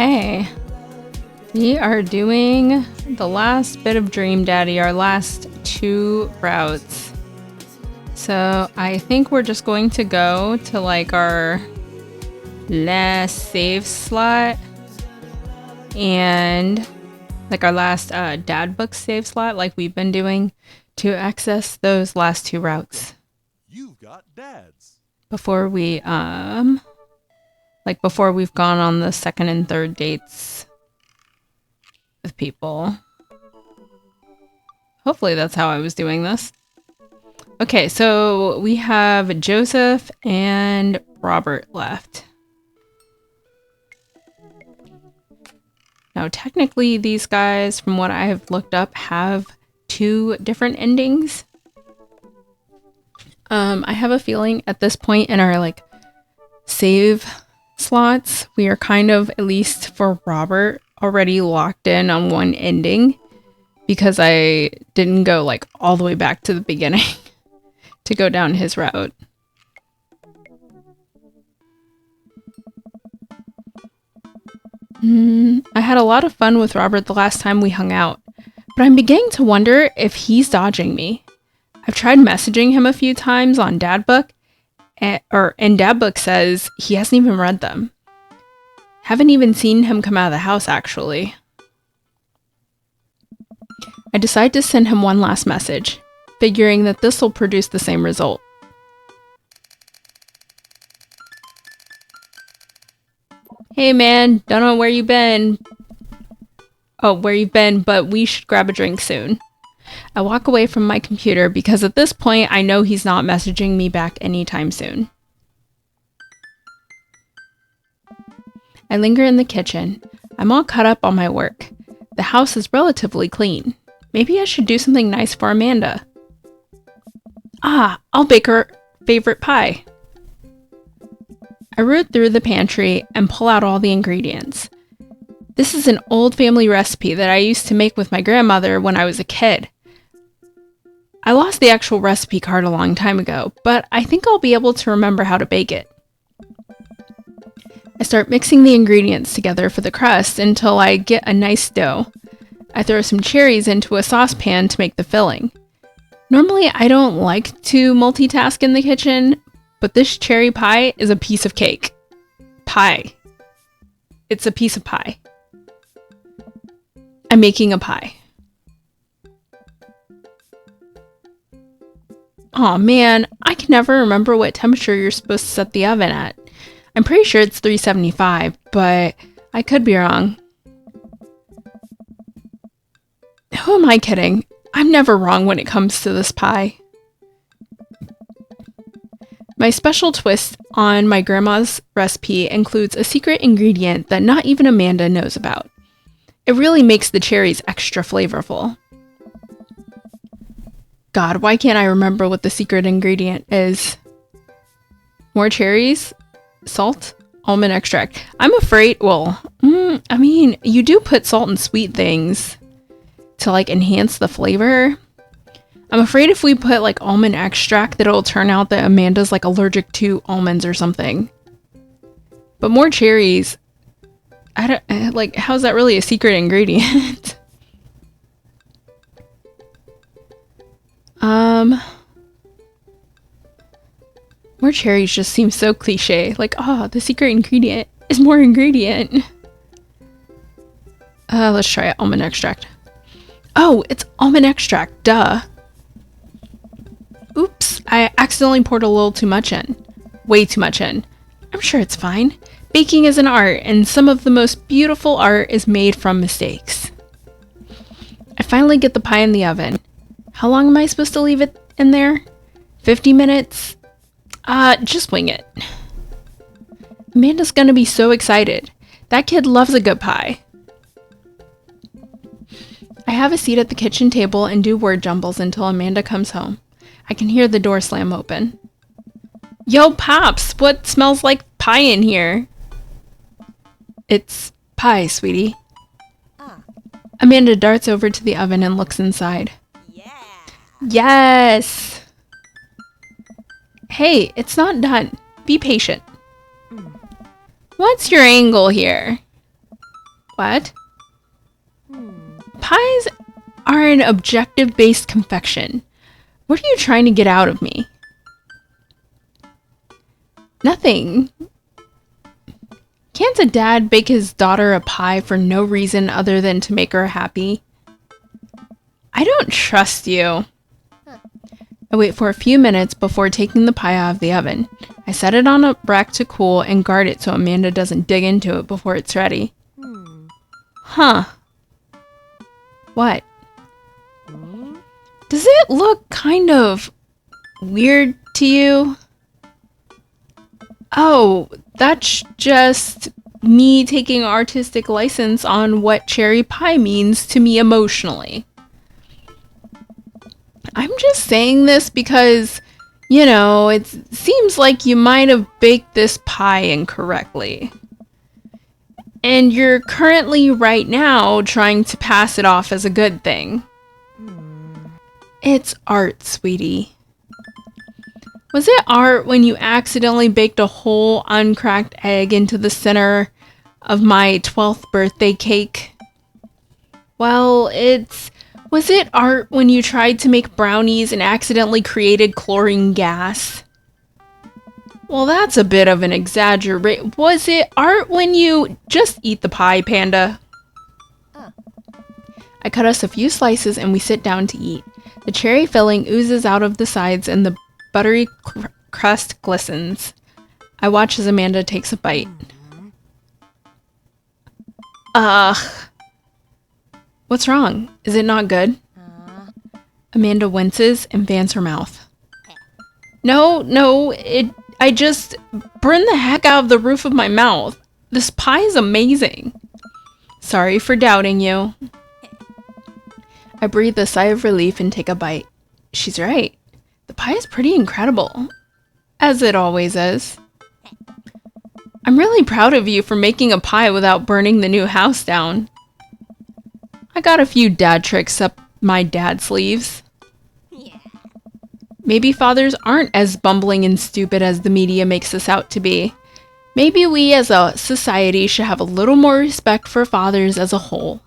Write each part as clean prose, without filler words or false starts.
Okay. We are doing the last bit of Dream Daddy, our last two routes. So I think we're just going to go to like our last save slot and like our last dad book save slot like we've been doing to access those last two routes. You've got dads. Before we before we've gone on the second and third dates with people. Hopefully that's how I was doing this. Okay, so we have Joseph and Robert left. Now, technically, these guys, from what I have looked up, have two different endings. I have a feeling at this point in our, like, save slots, we are kind of, at least for Robert, already locked in on one ending. Because I didn't go, like, all the way back to the beginning to go down his route. I had a lot of fun with Robert the last time we hung out, but I'm beginning to wonder if he's dodging me. I've tried messaging him a few times on Dadbook, and Dadbook says he hasn't even read them. Haven't even seen him come out of the house, actually. I decide to send him one last message, figuring that this will produce the same result. Hey man, don't know where you've been. But we should grab a drink soon. I walk away from my computer because at this point I know he's not messaging me back anytime soon. I linger in the kitchen. I'm all caught up on my work. The house is relatively clean. Maybe I should do something nice for Amanda. I'll bake her favorite pie. I root through the pantry and pull out all the ingredients. This is an old family recipe that I used to make with my grandmother when I was a kid. I lost the actual recipe card a long time ago, but I think I'll be able to remember how to bake it. I start mixing the ingredients together for the crust until I get a nice dough. I throw some cherries into a saucepan to make the filling. Normally, I don't like to multitask in the kitchen, but this cherry pie is a piece of cake. Pie. It's a piece of pie. I'm making a pie. Aw man, I can never remember what temperature you're supposed to set the oven at. I'm pretty sure it's 375, but I could be wrong. Who am I kidding? I'm never wrong when it comes to this pie. My special twist on my grandma's recipe includes a secret ingredient that not even Amanda knows about. It really makes the cherries extra flavorful. God, why can't I remember what the secret ingredient is? More cherries? Salt? Almond extract. I'm afraid, you do put salt in sweet things to like enhance the flavor. I'm afraid if we put like almond extract that it'll turn out that Amanda's like allergic to almonds or something. But more cherries, how's that really a secret ingredient? More cherries just seems so cliche. Like, the secret ingredient is more ingredient. Let's try it. Almond extract. Oh, it's almond extract, duh. Oops, I accidentally poured a little too much in. Way too much in. I'm sure it's fine. Baking is an art, and some of the most beautiful art is made from mistakes. I finally get the pie in the oven. How long am I supposed to leave it in there? 50 minutes? Just wing it. Amanda's gonna be so excited. That kid loves a good pie. I have a seat at the kitchen table and do word jumbles until Amanda comes home. I can hear the door slam open. Yo, Pops, what smells like pie in here? It's pie, sweetie. Amanda darts over to the oven and looks inside. Yeah. Yes! Hey, it's not done. Be patient. What's your angle here? What? Pies are an objective-based confection. What are you trying to get out of me? Nothing. Can't a dad bake his daughter a pie for no reason other than to make her happy? I don't trust you. I wait for a few minutes before taking the pie out of the oven. I set it on a rack to cool and guard it so Amanda doesn't dig into it before it's ready. Huh. What? Does it look kind of weird to you? Oh, that's just me taking artistic license on what cherry pie means to me emotionally. I'm just saying this because, you know, it seems like you might have baked this pie incorrectly. And you're currently right now trying to pass it off as a good thing. It's art, sweetie. Was it art when you accidentally baked a whole uncracked egg into the center of my 12th birthday cake? Well, was it art when you tried to make brownies and accidentally created chlorine gas? Well, that's a bit of an exaggeration. Was it art when you just eat the pie, Panda? I cut us a few slices and we sit down to eat. The cherry filling oozes out of the sides and the buttery crust glistens. I watch as Amanda takes a bite. What's wrong? Is it not good? Amanda winces and fans her mouth. No, I just burned the heck out of the roof of my mouth. This pie is amazing. Sorry for doubting you. I breathe a sigh of relief and take a bite. She's right. The pie is pretty incredible. As it always is. I'm really proud of you for making a pie without burning the new house down. I got a few dad tricks up my dad's sleeves. Maybe fathers aren't as bumbling and stupid as the media makes us out to be. Maybe we as a society should have a little more respect for fathers as a whole.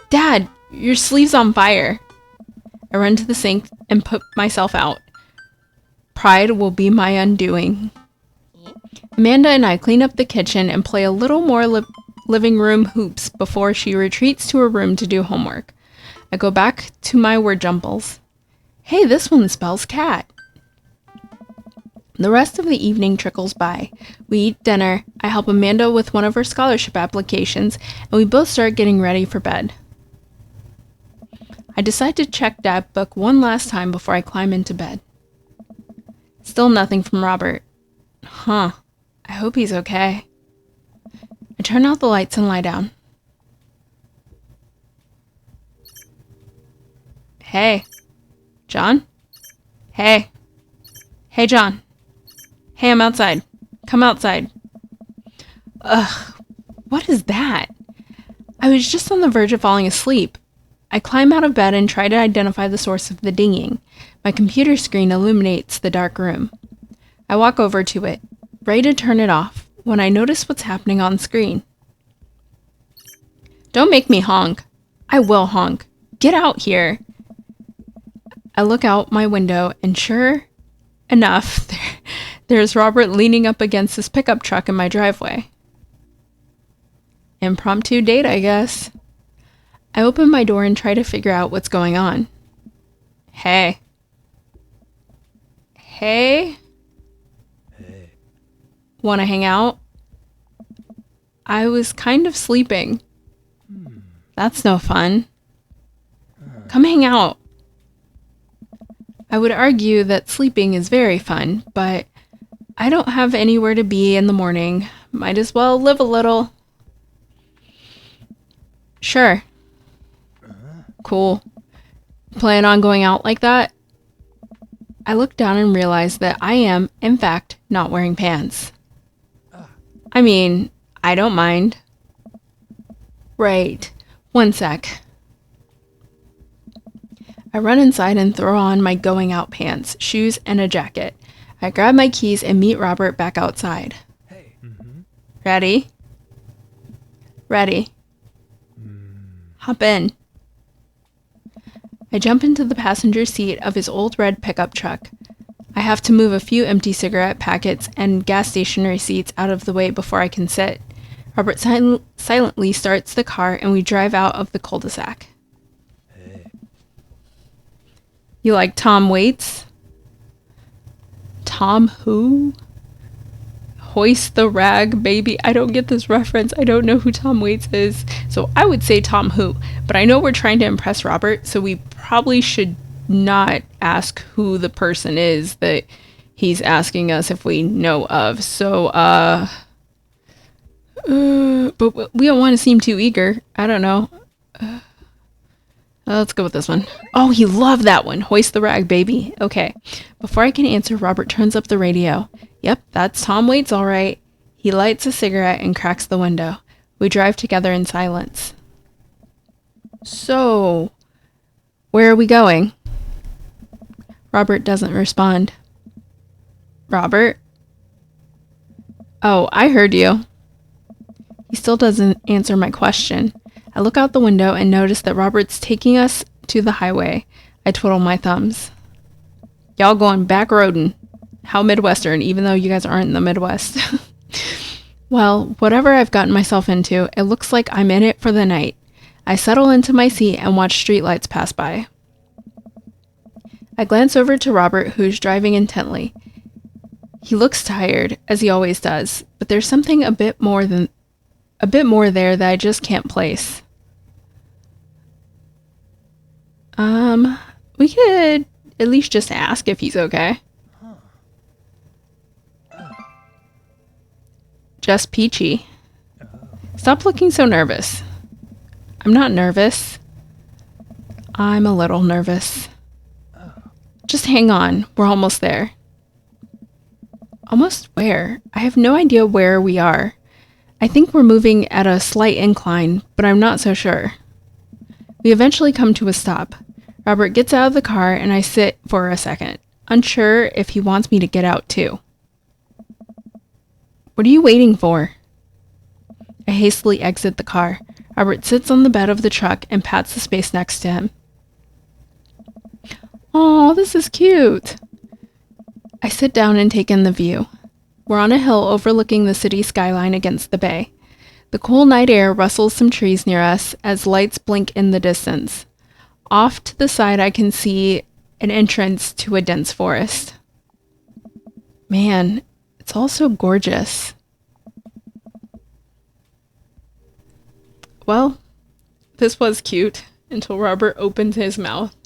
Dad, your sleeve's on fire. I run to the sink and put myself out. Pride will be my undoing. Amanda and I clean up the kitchen and play a little more living room hoops before she retreats to her room to do homework. I go back to my word jumbles. Hey, this one spells cat. The rest of the evening trickles by. We eat dinner, I help Amanda with one of her scholarship applications, and we both start getting ready for bed. I decide to check that book one last time before I climb into bed. Still nothing from Robert. Huh. I hope he's okay. I turn out the lights and lie down. Hey. John? Hey. Hey, John. Hey, I'm outside. Come outside. Ugh. What is that? I was just on the verge of falling asleep. I climb out of bed and try to identify the source of the dinging. My computer screen illuminates the dark room. I walk over to it, ready to turn it off, when I notice what's happening on screen. Don't make me honk. I will honk. Get out here. I look out my window and sure enough, there's Robert leaning up against his pickup truck in my driveway. Impromptu date, I guess. I open my door and try to figure out what's going on. Hey. Hey? Hey. Want to hang out? I was kind of sleeping. That's no fun. Come hang out. I would argue that sleeping is very fun, but I don't have anywhere to be in the morning. Might as well live a little. Sure. Cool. Plan on going out like that? I look down and realize that I am, in fact, not wearing pants. I mean, I don't mind. Right. One sec. I run inside and throw on my going out pants, shoes, and a jacket. I grab my keys and meet Robert back outside. Hey. Ready? Ready. Hop in. I jump into the passenger seat of his old red pickup truck. I have to move a few empty cigarette packets and gas station receipts out of the way before I can sit. Robert silently starts the car and we drive out of the cul-de-sac. Hey. You like Tom Waits? Tom who? Hoist the rag, baby. I don't get this reference. I don't know who Tom Waits is. So I would say Tom who. But I know we're trying to impress Robert, so we probably should not ask who the person is that he's asking us if we know of. So, but we don't want to seem too eager. I don't know. Let's go with this one. Oh, he loved that one. Hoist the rag, baby. Okay. Before I can answer, Robert turns up the radio. Yep, that's Tom Waits, all right. He lights a cigarette and cracks the window. We drive together in silence. So, where are we going? Robert doesn't respond. Robert? Oh, I heard you. He still doesn't answer my question. I look out the window and notice that Robert's taking us to the highway. I twiddle my thumbs. Y'all going back roadin'. How Midwestern, even though you guys aren't in the Midwest. Well, whatever I've gotten myself into, it looks like I'm in it for the night. I settle into my seat and watch streetlights pass by. I glance over to Robert, who's driving intently. He looks tired, as he always does, but there's something a bit more there that I just can't place. We could at least just ask if he's okay. Just peachy. Stop looking so nervous. I'm not nervous. I'm a little nervous. Just hang on. We're almost there. Almost where? I have no idea where we are. I think we're moving at a slight incline, but I'm not so sure. We eventually come to a stop. Robert gets out of the car and I sit for a second, unsure if he wants me to get out too. What are you waiting for? I hastily exit the car. Robert sits on the bed of the truck and pats the space next to him. Aw, this is cute. I sit down and take in the view. We're on a hill overlooking the city skyline against the bay. The cool night air rustles some trees near us as lights blink in the distance. Off to the side I can see an entrance to a dense forest. Man, it's all so gorgeous. Well, this was cute until Robert opened his mouth.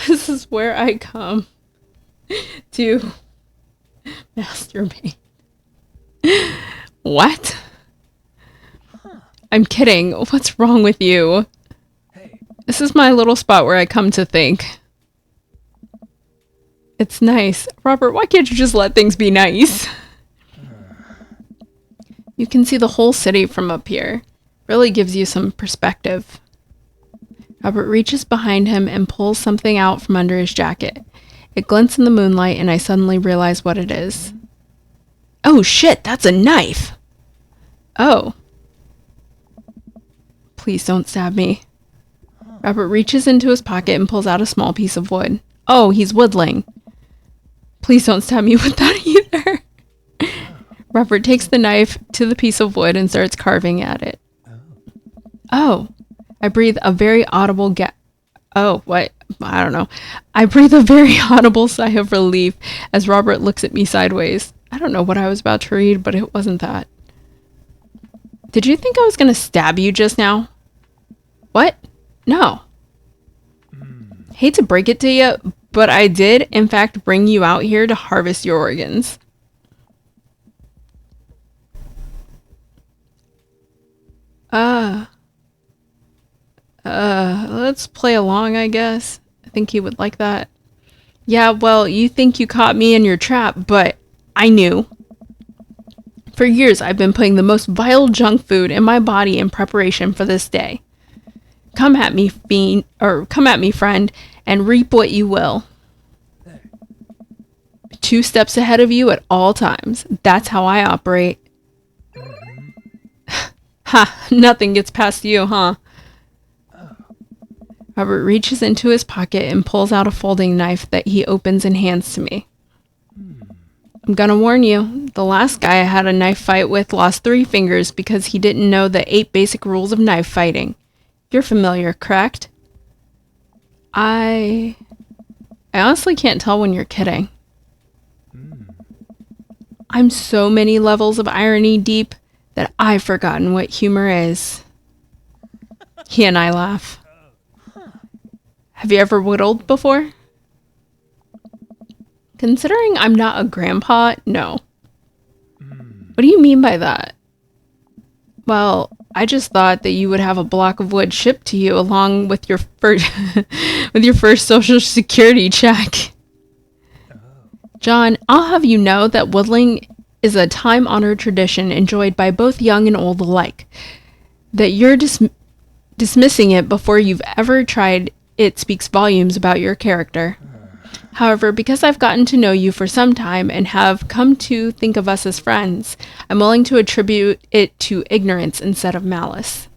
This is where I come to masturbate. What? I'm kidding. What's wrong with you? Hey. This is my little spot where I come to think. It's nice. Robert, why can't you just let things be nice? You can see the whole city from up here. Really gives you some perspective. Robert reaches behind him and pulls something out from under his jacket. It glints in the moonlight and I suddenly realize what it is. Oh shit, that's a knife! Oh. Please don't stab me. Robert reaches into his pocket and pulls out a small piece of wood. Oh, he's whittling. Please don't stab me with that either. Robert takes the knife to the piece of wood and starts carving at it. Oh. I breathe a very audible Oh, what? I don't know. I breathe a very audible sigh of relief as Robert looks at me sideways. I don't know what I was about to read, but it wasn't that. Did you think I was going to stab you just now? What? No. Hate to break it to you, but I did, in fact, bring you out here to harvest your organs. Let's play along, I guess. I think he would like that. Yeah, well, you think you caught me in your trap, but I knew. For years, I've been putting the most vile junk food in my body in preparation for this day. Come at me, fiend, or come at me, friend, and reap what you will. 2 steps ahead of you at all times. That's how I operate. Ha, nothing gets past you, huh? Robert reaches into his pocket and pulls out a folding knife that he opens and hands to me. I'm gonna warn you, the last guy I had a knife fight with lost 3 fingers because he didn't know the 8 basic rules of knife fighting. You're familiar, correct? I honestly can't tell when you're kidding. I'm so many levels of irony deep that I've forgotten what humor is. He and I laugh. Have you ever whittled before? Considering I'm not a grandpa, no. What do you mean by that? Well, I just thought that you would have a block of wood shipped to you along with your first with your first social security check. John, I'll have you know that whittling is a time-honored tradition enjoyed by both young and old alike. That you're dismissing it before you've ever tried it speaks volumes about your character. However, because I've gotten to know you for some time and have come to think of us as friends, I'm willing to attribute it to ignorance instead of malice.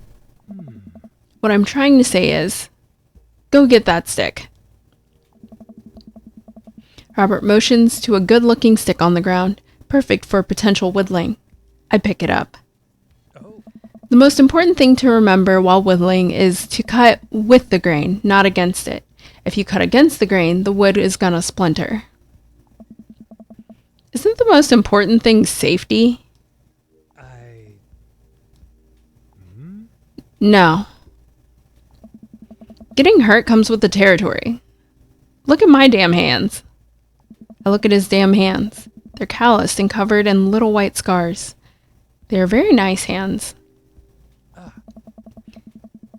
What I'm trying to say is, go get that stick. Robert motions to a good-looking stick on the ground, perfect for potential whittling. I pick it up. The most important thing to remember while whittling is to cut with the grain, not against it. If you cut against the grain, the wood is gonna splinter. Isn't the most important thing safety? No. Getting hurt comes with the territory. Look at my damn hands. I look at his damn hands. They're calloused and covered in little white scars. They are very nice hands.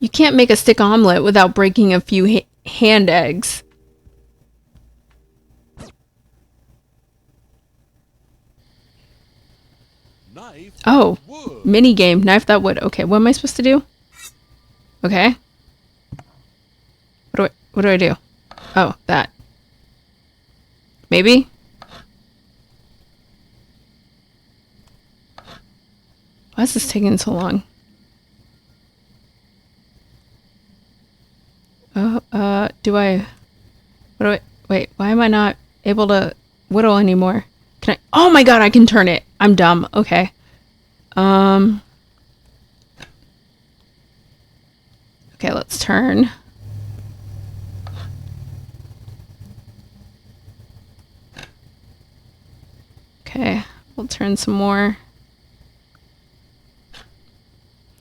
You can't make a stick omelet without breaking a few hand eggs. Oh, mini game. Knife that wood. Okay, what am I supposed to do? Okay. What do I do? Oh, that. Maybe? Why is this taking so long? Wait, why am I not able to whittle anymore? Can I? Oh my god, I can turn it. I'm dumb. Okay. Okay, let's turn. Okay, we'll turn some more.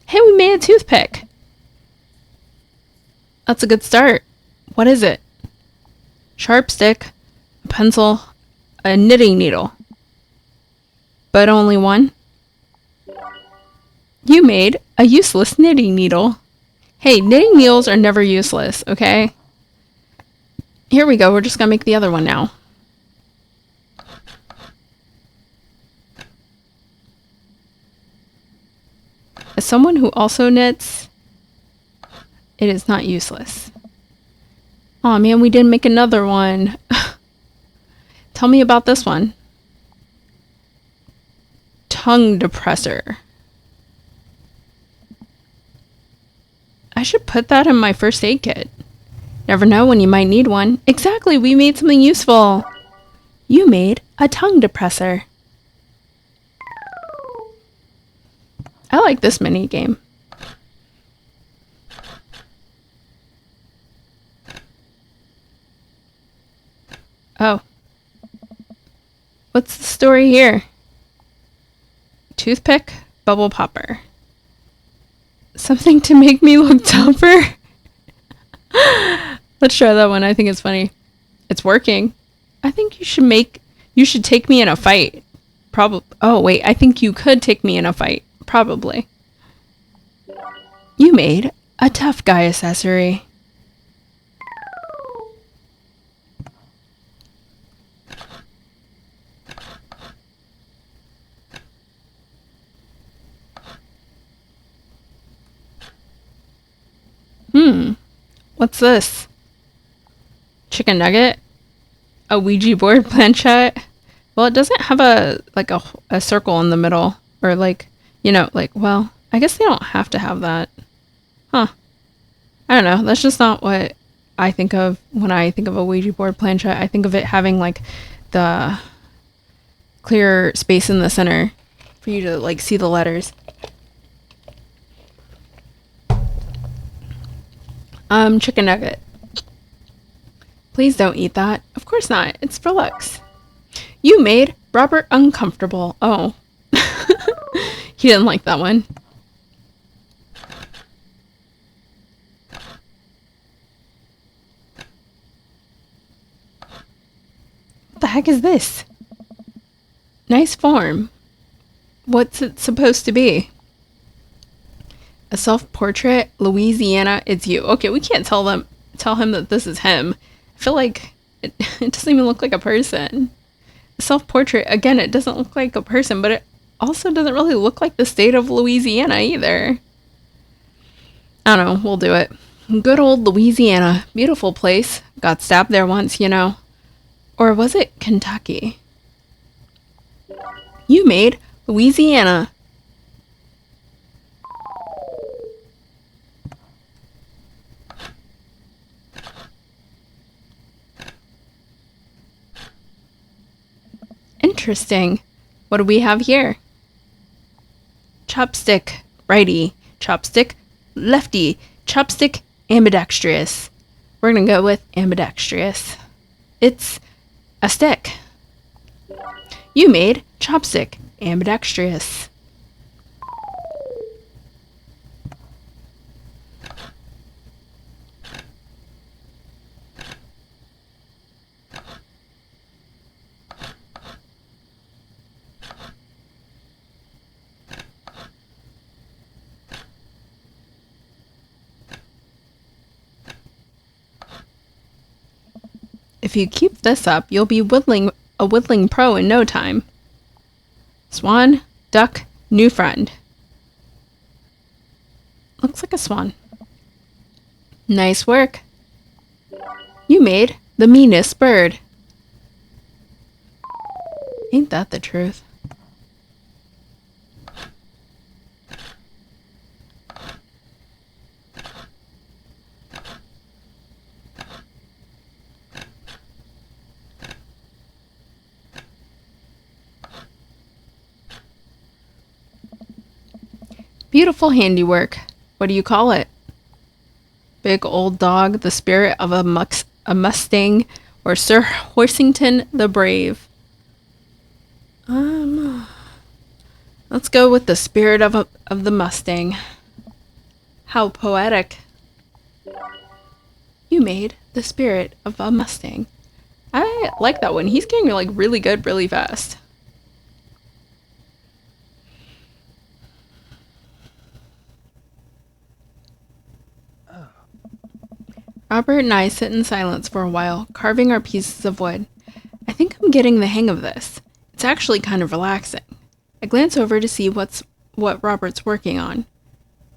Hey, we made a toothpick. That's a good start. What is it? Sharp stick, a pencil, a knitting needle. But only one? You made a useless knitting needle. Hey, knitting needles are never useless, okay? Here we go, we're just gonna make the other one now. As someone who also knits, it is not useless. Aw, man, we didn't make another one. Tell me about this one. Tongue depressor. I should put that in my first aid kit. Never know when you might need one. Exactly, we made something useful. You made a tongue depressor. I like this mini game. Oh. What's the story here? Toothpick, bubble popper. Something to make me look tougher? Let's try that one. I think it's funny. It's working. I think you should take me in a fight. Oh, wait. I think you could take me in a fight. Probably. You made a tough guy accessory. What's this? Chicken nugget? A Ouija board planchette? Well, it doesn't have a circle in the middle. Or well, I guess they don't have to have that. Huh. I don't know. That's just not what I think of when I think of a Ouija board planchette. I think of it having like the clear space in the center for you to like see the letters. Chicken nugget. Please don't eat that. Of course not. It's for looks. You made Robert uncomfortable. Oh. He didn't like that one. What the heck is this? Nice form. What's it supposed to be? A self-portrait? Louisiana, it's you. Okay, we can't tell him that this is him. I feel like it doesn't even look like a person. A self-portrait, again, it doesn't look like a person, but it also doesn't really look like the state of Louisiana either. I don't know, we'll do it. Good old Louisiana. Beautiful place. Got stabbed there once, you know. Or was it Kentucky? You made Louisiana. Interesting. What do we have here? Chopstick, righty. Chopstick, lefty. Chopstick, ambidextrous. We're gonna go with ambidextrous. It's a stick. You made chopstick, ambidextrous. If you keep this up, you'll be a whittling pro in no time. Swan, duck, new friend. Looks like a swan. Nice work. You made the meanest bird. Ain't that the truth? Beautiful handiwork. What do you call it? Big old dog, the spirit of a Mustang, or Sir Horsington the Brave? Let's go with the spirit of the Mustang. How poetic. You made the spirit of a Mustang. I like that one. He's getting like really good really fast. Robert and I sit in silence for a while, carving our pieces of wood. I think I'm getting the hang of this. It's actually kind of relaxing. I glance over to see what Robert's working on.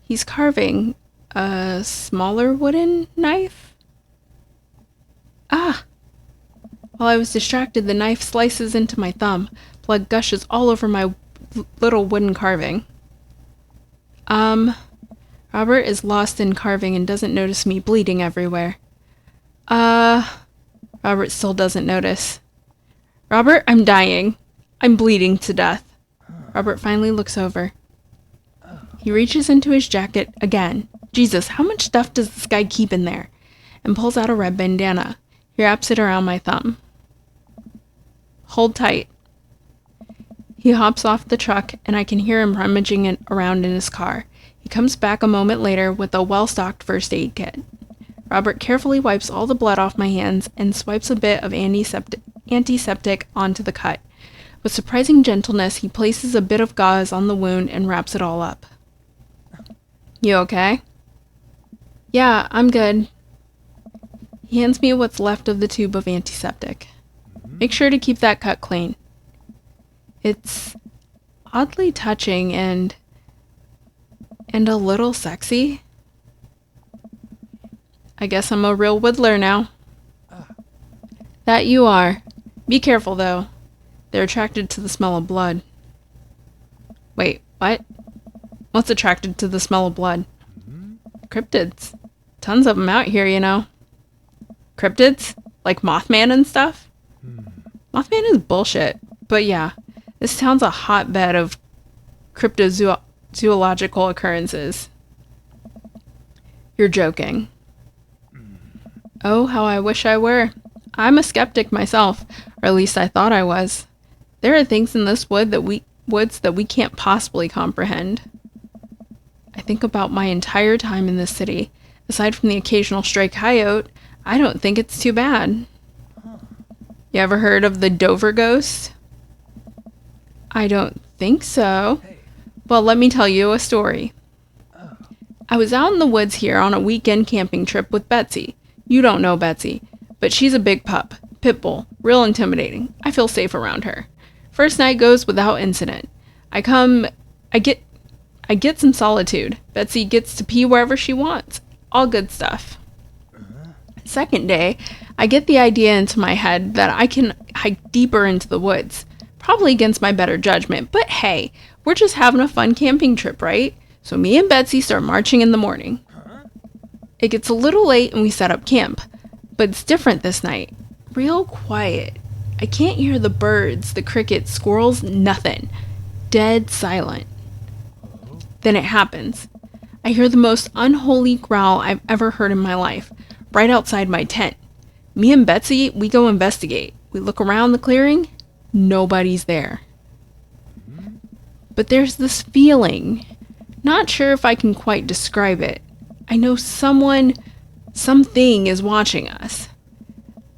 He's carving a smaller wooden knife? Ah! While I was distracted, the knife slices into my thumb. Blood gushes all over my little wooden carving. Robert is lost in carving and doesn't notice me bleeding everywhere. Robert still doesn't notice. Robert, I'm dying. I'm bleeding to death. Robert finally looks over. He reaches into his jacket again. Jesus, how much stuff does this guy keep in there? And pulls out a red bandana. He wraps it around my thumb. Hold tight. He hops off the truck, and I can hear him rummaging around in his car. He comes back a moment later with a well-stocked first aid kit. Robert carefully wipes all the blood off my hands and swipes a bit of antiseptic onto the cut. With surprising gentleness, he places a bit of gauze on the wound and wraps it all up. You okay? Yeah, I'm good. He hands me what's left of the tube of antiseptic. Make sure to keep that cut clean. It's oddly touching and a little sexy. I guess I'm a real whittler now. That you are. Be careful, though. They're attracted to the smell of blood. Wait, what? What's attracted to the smell of blood? Cryptids. Tons of them out here, you know. Cryptids? Like Mothman and stuff? Mothman is bullshit. But yeah, this town's a hotbed of cryptozoological occurrences. You're joking. Oh, how I wish I were. I'm a skeptic myself, or at least I thought I was. There are things in this woods that we can't possibly comprehend. I think about my entire time in this city. Aside from the occasional stray coyote, I don't think it's too bad. You ever heard of the Dover ghost? I don't think so. Well, let me tell you a story. I was out in the woods here on a weekend camping trip with Betsy. You don't know Betsy, but she's a big pup, pit bull, real intimidating. I feel safe around her. First night goes without incident. I get some solitude. Betsy gets to pee wherever she wants. All good stuff. Second day, I get the idea into my head that I can hike deeper into the woods. Probably against my better judgment, but hey, we're just having a fun camping trip, right? So me and Betsy start marching in the morning. It gets a little late and we set up camp. But it's different this night. Real quiet. I can't hear the birds, the crickets, squirrels, nothing. Dead silent. Then it happens. I hear the most unholy growl I've ever heard in my life, right outside my tent. Me and Betsy, we go investigate. We look around the clearing. Nobody's there. But there's this feeling. Not sure if I can quite describe it. I know something is watching us.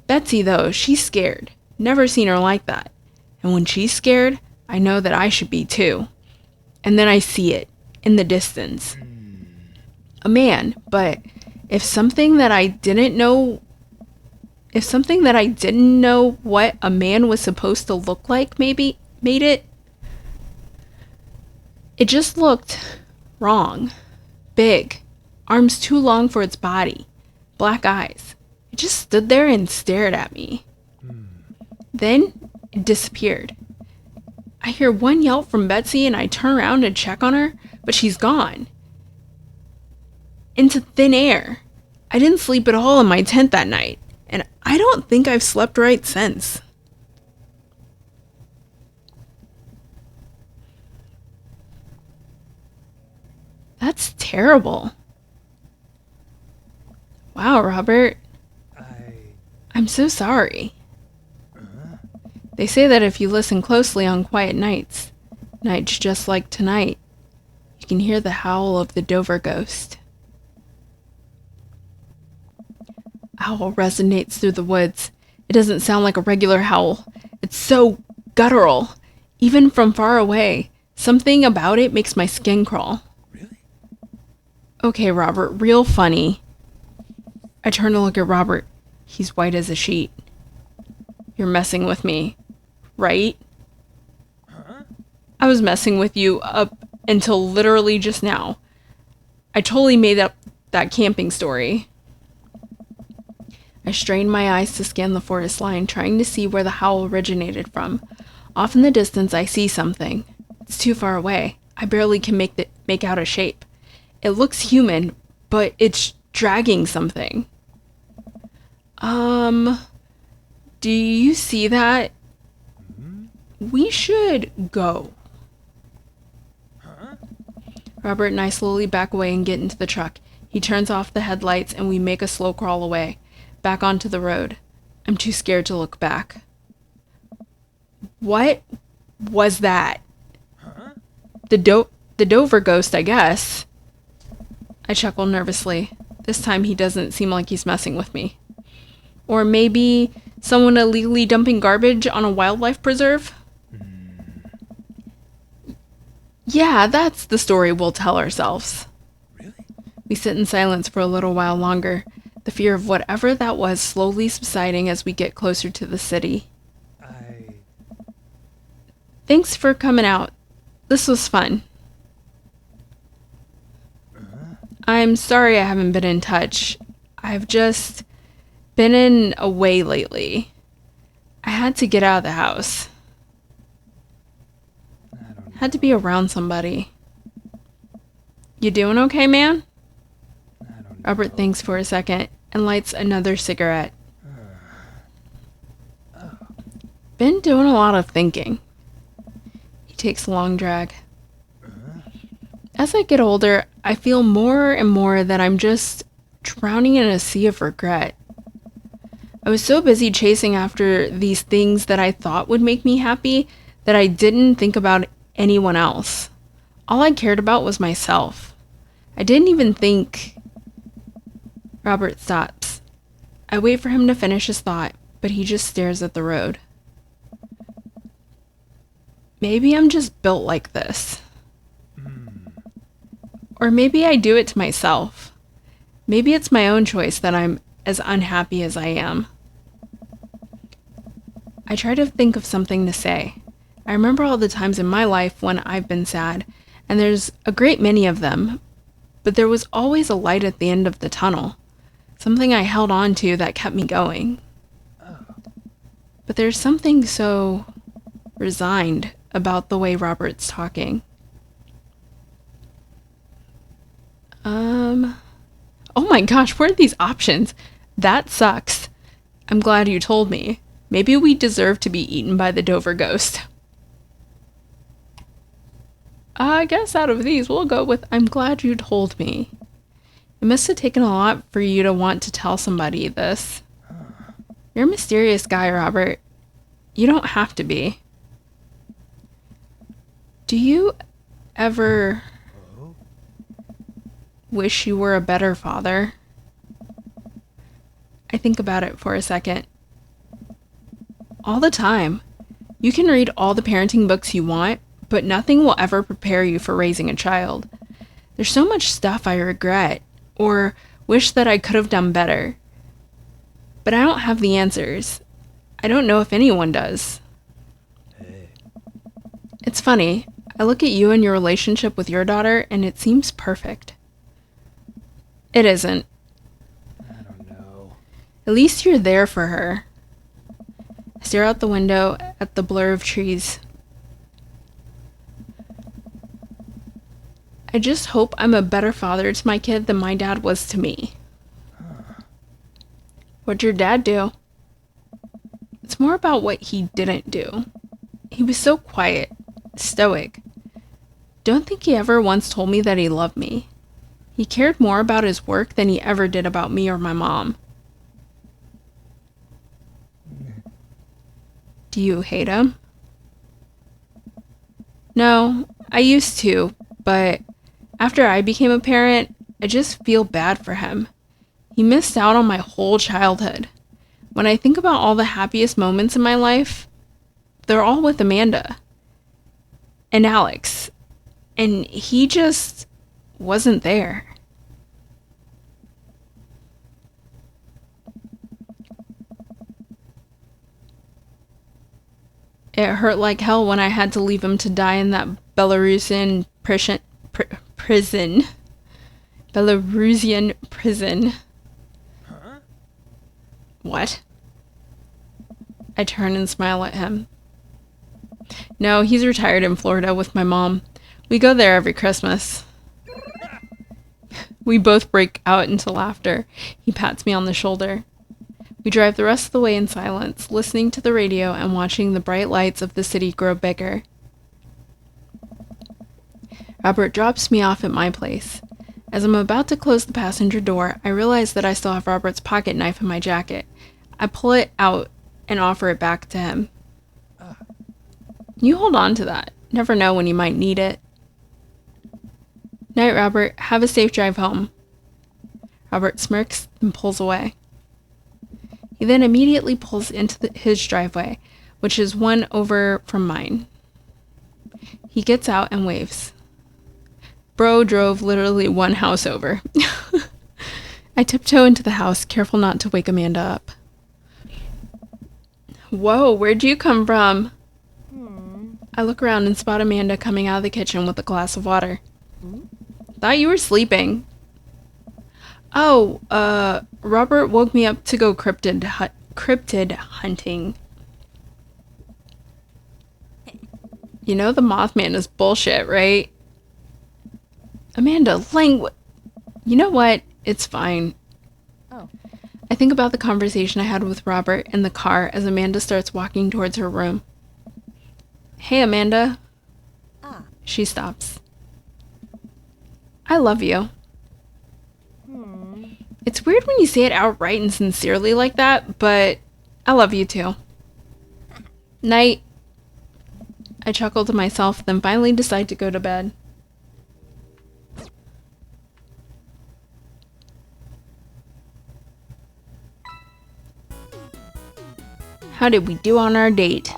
Betsy, though, she's scared. Never seen her like that. And when she's scared, I know that I should be too. And then I see it, in the distance. A man, but if something that I didn't know what a man was supposed to look like maybe made it, it just looked wrong. Big. Arms too long for its body. Black eyes. It just stood there and stared at me. Then it disappeared. I hear one yelp from Betsy and I turn around to check on her, but she's gone. Into thin air. I didn't sleep at all in my tent that night, and I don't think I've slept right since. That's terrible. Wow, Robert. I'm so sorry. They say that if you listen closely on quiet nights just like tonight, you can hear the howl of the Dover ghost. Howl resonates through the woods. It doesn't sound like a regular howl. It's so guttural. Even from far away, something about it makes my skin crawl. Really? Okay, Robert, real funny. I turn to look at Robert. He's white as a sheet. You're messing with me, right? I was messing with you up until literally just now. I totally made up that camping story. I strained my eyes to scan the forest line, trying to see where the howl originated from. Off in the distance, I see something. It's too far away. I barely can make out a shape. It looks human, but it's dragging something. Do you see that? We should go. Robert and I slowly back away and get into the truck. He turns off the headlights and we make a slow crawl away, back onto the road. I'm too scared to look back. What was that? The Dover ghost, I guess. I chuckle nervously. This time he doesn't seem like he's messing with me. Or maybe someone illegally dumping garbage on a wildlife preserve? Yeah, that's the story we'll tell ourselves. Really? We sit in silence for a little while longer, the fear of whatever that was slowly subsiding as we get closer to the city. Thanks for coming out. This was fun. I'm sorry I haven't been in touch. I've just been in a way lately. I had to get out of the house. Had to be around somebody. You doing okay, man? I don't know. Robert thinks for a second and lights another cigarette. Been doing a lot of thinking. He takes a long drag. As I get older, I feel more and more that I'm just drowning in a sea of regret. I was so busy chasing after these things that I thought would make me happy that I didn't think about anyone else. All I cared about was myself. I didn't even think... Robert stops. I wait for him to finish his thought, but he just stares at the road. Maybe I'm just built like this. Or maybe I do it to myself. Maybe it's my own choice that I'm as unhappy as I am. I try to think of something to say. I remember all the times in my life when I've been sad, and there's a great many of them, but there was always a light at the end of the tunnel, something I held on to that kept me going. But there's something so resigned about the way Robert's talking. Oh my gosh, where are these options? That sucks. I'm glad you told me. Maybe we deserve to be eaten by the Dover ghost. I guess out of these, we'll go with I'm glad you told me. It must have taken a lot for you to want to tell somebody this. You're a mysterious guy, Robert. You don't have to be. Do you ever wish you were a better father? I think about it for a second. All the time. You can read all the parenting books you want, but nothing will ever prepare you for raising a child. There's so much stuff I regret, or wish that I could have done better. But I don't have the answers. I don't know if anyone does. Hey. It's funny. I look at you and your relationship with your daughter, and it seems perfect. It isn't. I don't know. At least you're there for her. I stare out the window at the blur of trees. I just hope I'm a better father to my kid than my dad was to me. What'd your dad do? It's more about what he didn't do. He was so quiet, stoic. Don't think he ever once told me that he loved me. He cared more about his work than he ever did about me or my mom. Do you hate him? No, I used to, but after I became a parent, I just feel bad for him. He missed out on my whole childhood. When I think about all the happiest moments in my life, they're all with Amanda and Alex, and he just wasn't there. It hurt like hell when I had to leave him to die in that Belarusian prison. Belarusian prison. Huh? What? I turn and smile at him. No, he's retired in Florida with my mom. We go there every Christmas. We both break out into laughter. He pats me on the shoulder. We drive the rest of the way in silence, listening to the radio and watching the bright lights of the city grow bigger. Robert drops me off at my place. As I'm about to close the passenger door, I realize that I still have Robert's pocket knife in my jacket. I pull it out and offer it back to him. You hold on to that. Never know when you might need it. Night, Robert. Have a safe drive home. Robert smirks and pulls away. He then immediately pulls into his driveway, which is one over from mine. He gets out and waves. Bro drove literally one house over. I tiptoe into the house, careful not to wake Amanda up. Whoa, where'd you come from? I look around and spot Amanda coming out of the kitchen with a glass of water. Thought you were sleeping. Oh, Robert woke me up to go cryptid hunting. You know the Mothman is bullshit, right? Amanda, you know what? It's fine. Oh. I think about the conversation I had with Robert in the car as Amanda starts walking towards her room. Hey, Amanda. Ah. She stops. I love you. It's weird when you say it outright and sincerely like that, but I love you too. Night. I chuckle to myself, then finally decide to go to bed. How did we do on our date?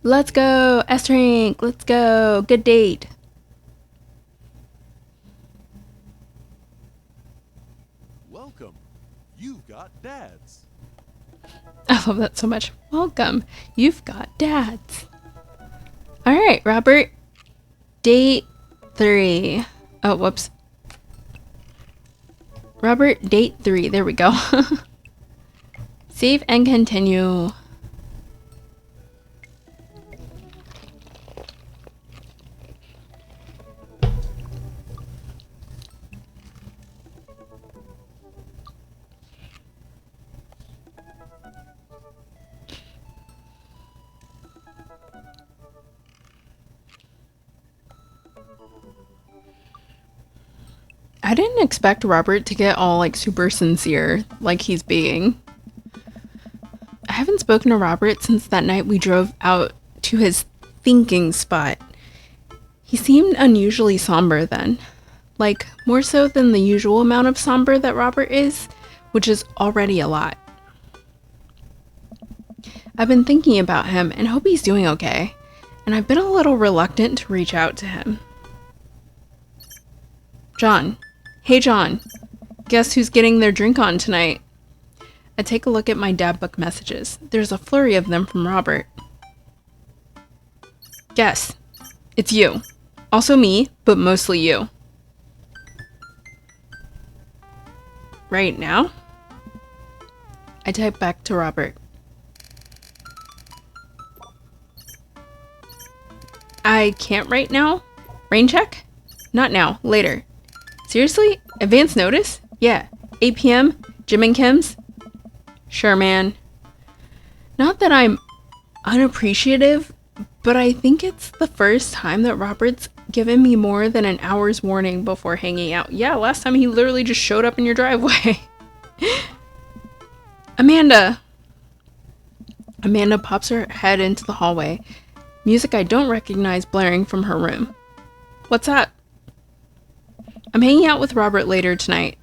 Let's go, S-Rank, let's go, good date. Welcome. You've got dads. I love that so much. Welcome, you've got dads. All right, Robert. Date 3. Oh, whoops. Robert, date 3. There we go. Save and continue. I didn't expect Robert to get all like super sincere like he's being. I haven't spoken to Robert since that night we drove out to his thinking spot. He seemed unusually somber then. Like, more so than the usual amount of somber that Robert is, which is already a lot. I've been thinking about him and hope he's doing okay, and I've been a little reluctant to reach out to him. John. Hey John. Guess who's getting their drink on tonight? I take a look at my dad book messages. There's a flurry of them from Robert. Guess. It's you. Also me, but mostly you. Right now? I type back to Robert. I can't right now? Rain check? Not now, later. Seriously? Advance notice? Yeah. 8 p.m.? Jim and Kim's? Sure, man. Not that I'm unappreciative, but I think it's the first time that Robert's given me more than an hour's warning before hanging out. Yeah, last time he literally just showed up in your driveway. Amanda! Amanda pops her head into the hallway. Music I don't recognize blaring from her room. What's up? I'm hanging out with Robert later tonight.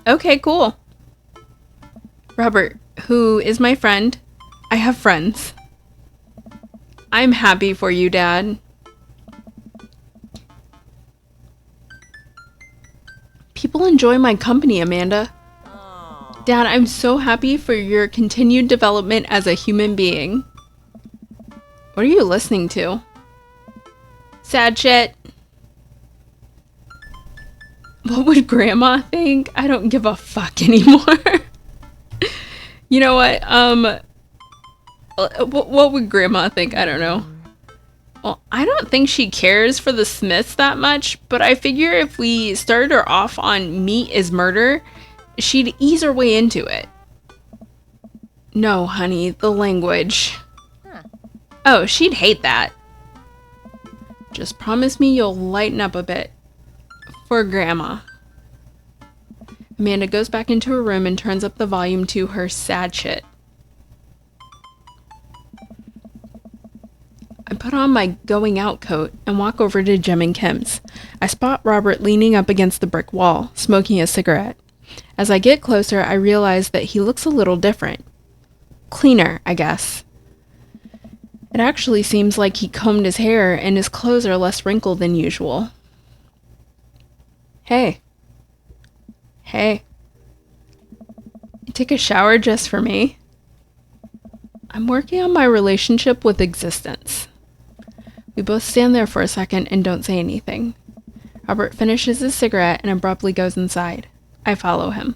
Okay, cool. Robert, who is my friend. I have friends. I'm happy for you, Dad. People enjoy my company, Amanda. Dad, I'm so happy for your continued development as a human being. What are you listening to? Sad shit. What would Grandma think? I don't give a fuck anymore. You know what? What would Grandma think? I don't know. Well, I don't think she cares for the Smiths that much, but I figure if we started her off on meat is murder, she'd ease her way into it. No, honey, the language. Oh, she'd hate that. Just promise me you'll lighten up a bit. For Grandma. Amanda goes back into her room and turns up the volume to her sad shit. I put on my going out coat and walk over to Jim and Kim's. I spot Robert leaning up against the brick wall, smoking a cigarette. As I get closer, I realize that he looks a little different. Cleaner, I guess. It actually seems like he combed his hair and his clothes are less wrinkled than usual. Hey. Hey. You take a shower just for me? I'm working on my relationship with existence. We both stand there for a second and don't say anything. Robert finishes his cigarette and abruptly goes inside. I follow him.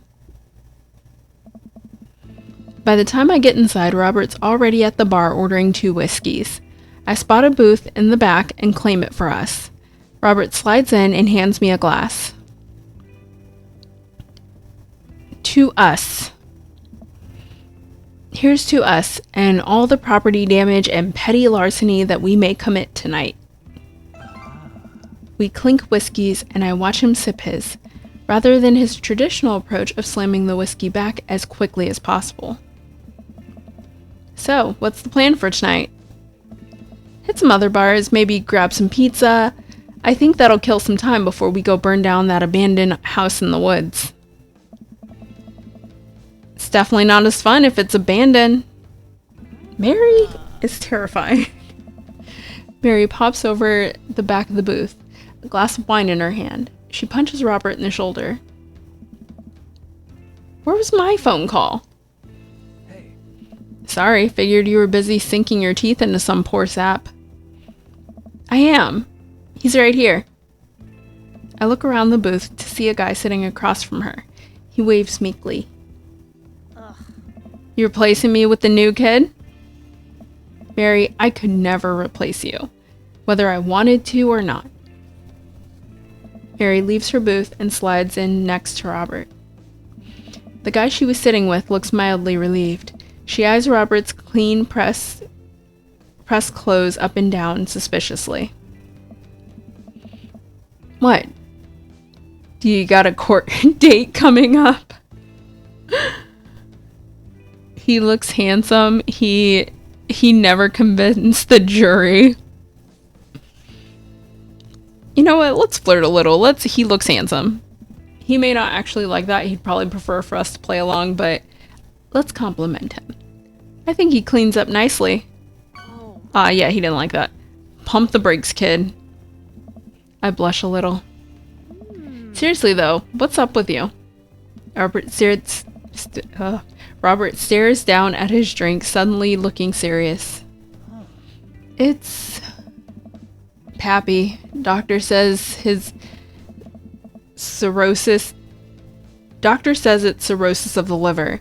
By the time I get inside, Robert's already at the bar ordering 2 whiskeys. I spot a booth in the back and claim it for us. Robert slides in and hands me a glass. To us. Here's to us and all the property damage and petty larceny that we may commit tonight. We clink whiskeys and I watch him sip his, rather than his traditional approach of slamming the whiskey back as quickly as possible. So, what's the plan for tonight? Hit some other bars, maybe grab some pizza. I think that'll kill some time before we go burn down that abandoned house in the woods. It's definitely not as fun if it's abandoned. Mary is terrifying. Mary pops over the back of the booth, a glass of wine in her hand. She punches Robert in the shoulder. Where was my phone call? Hey. Sorry, figured you were busy sinking your teeth into some poor sap. I am. He's right here. I look around the booth to see a guy sitting across from her. He waves meekly. You replacing me with the new kid? Mary, I could never replace you, whether I wanted to or not. Mary leaves her booth and slides in next to Robert. The guy she was sitting with looks mildly relieved. She eyes Robert's clean pressed clothes up and down suspiciously. What? Do you got a court date coming up? He looks handsome. He never convinced the jury. You know what? Let's flirt a little. He looks handsome. He may not actually like that. He'd probably prefer for us to play along, but let's compliment him. I think he cleans up nicely. Yeah, he didn't like that. Pump the brakes, kid. I blush a little. Seriously though, what's up with you? Robert stares down at his drink, suddenly looking serious. It's Pappy. Doctor says it's cirrhosis of the liver.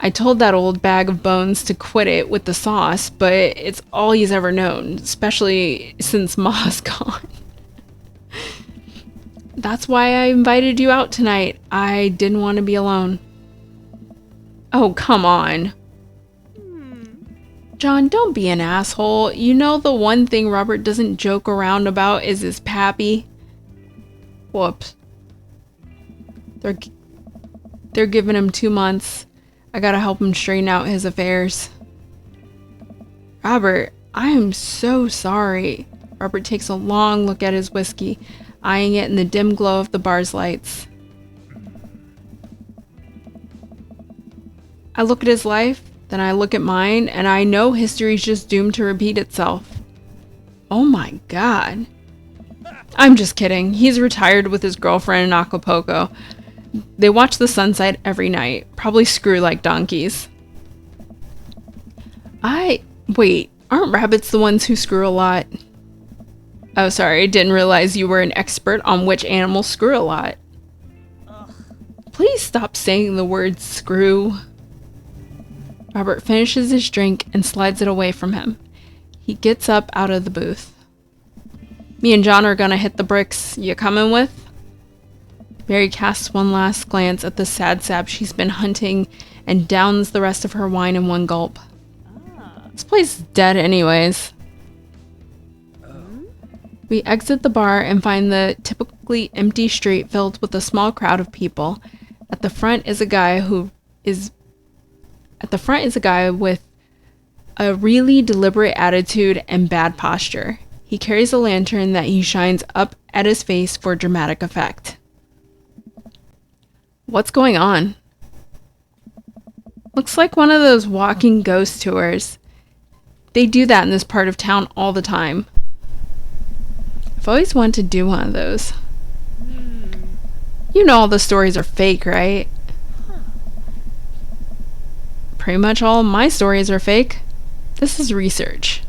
I told that old bag of bones to quit it with the sauce, but it's all he's ever known, especially since Ma's gone. That's why I invited you out tonight. I didn't want to be alone. Oh, come on. John, don't be an asshole. You know the one thing Robert doesn't joke around about is his pappy. Whoops. They're giving him 2 months. I gotta help him straighten out his affairs. Robert, I am so sorry. Robert takes a long look at his whiskey, eyeing it in the dim glow of the bar's lights. I look at his life, then I look at mine, and I know history's just doomed to repeat itself. Oh my god. I'm just kidding. He's retired with his girlfriend in Acapulco. They watch the sunset every night. Probably screw like donkeys. Wait, aren't rabbits the ones who screw a lot? Oh, sorry, I didn't realize you were an expert on which animals screw a lot. Please stop saying the word screw. Robert finishes his drink and slides it away from him. He gets up out of the booth. Me and John are gonna hit the bricks. You coming with? Mary casts one last glance at the sad sap she's been hunting and downs the rest of her wine in one gulp. This place is dead anyways. We exit the bar and find the typically empty street filled with a small crowd of people. At the front is a guy with a really deliberate attitude and bad posture. He carries a lantern that he shines up at his face for dramatic effect. What's going on? Looks like one of those walking ghost tours. They do that in this part of town all the time. I've always wanted to do one of those. You know all the stories are fake, right? Pretty much all my stories are fake. This is research.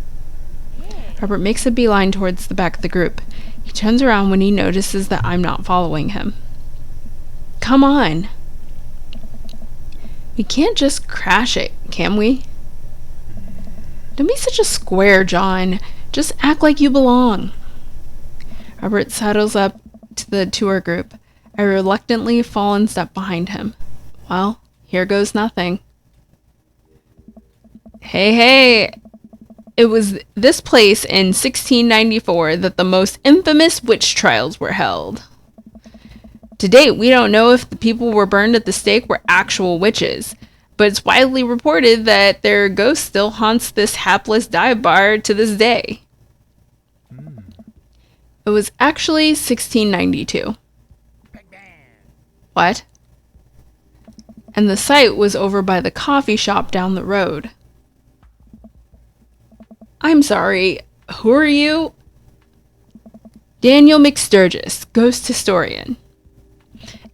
Robert makes a beeline towards the back of the group. He turns around when he notices that I'm not following him. Come on. We can't just crash it, can we? Don't be such a square, John. Just act like you belong. Robert sidles up to the tour group. I reluctantly fall in step behind him. Well, here goes nothing. Hey! It was this place in 1694 that the most infamous witch trials were held. To date, we don't know if the people were burned at the stake were actual witches, but it's widely reported that their ghost still haunts this hapless dive bar to this day. It was actually 1692. What? And the site was over by the coffee shop down the road. I'm sorry, who are you? Daniel McSturgis, ghost historian.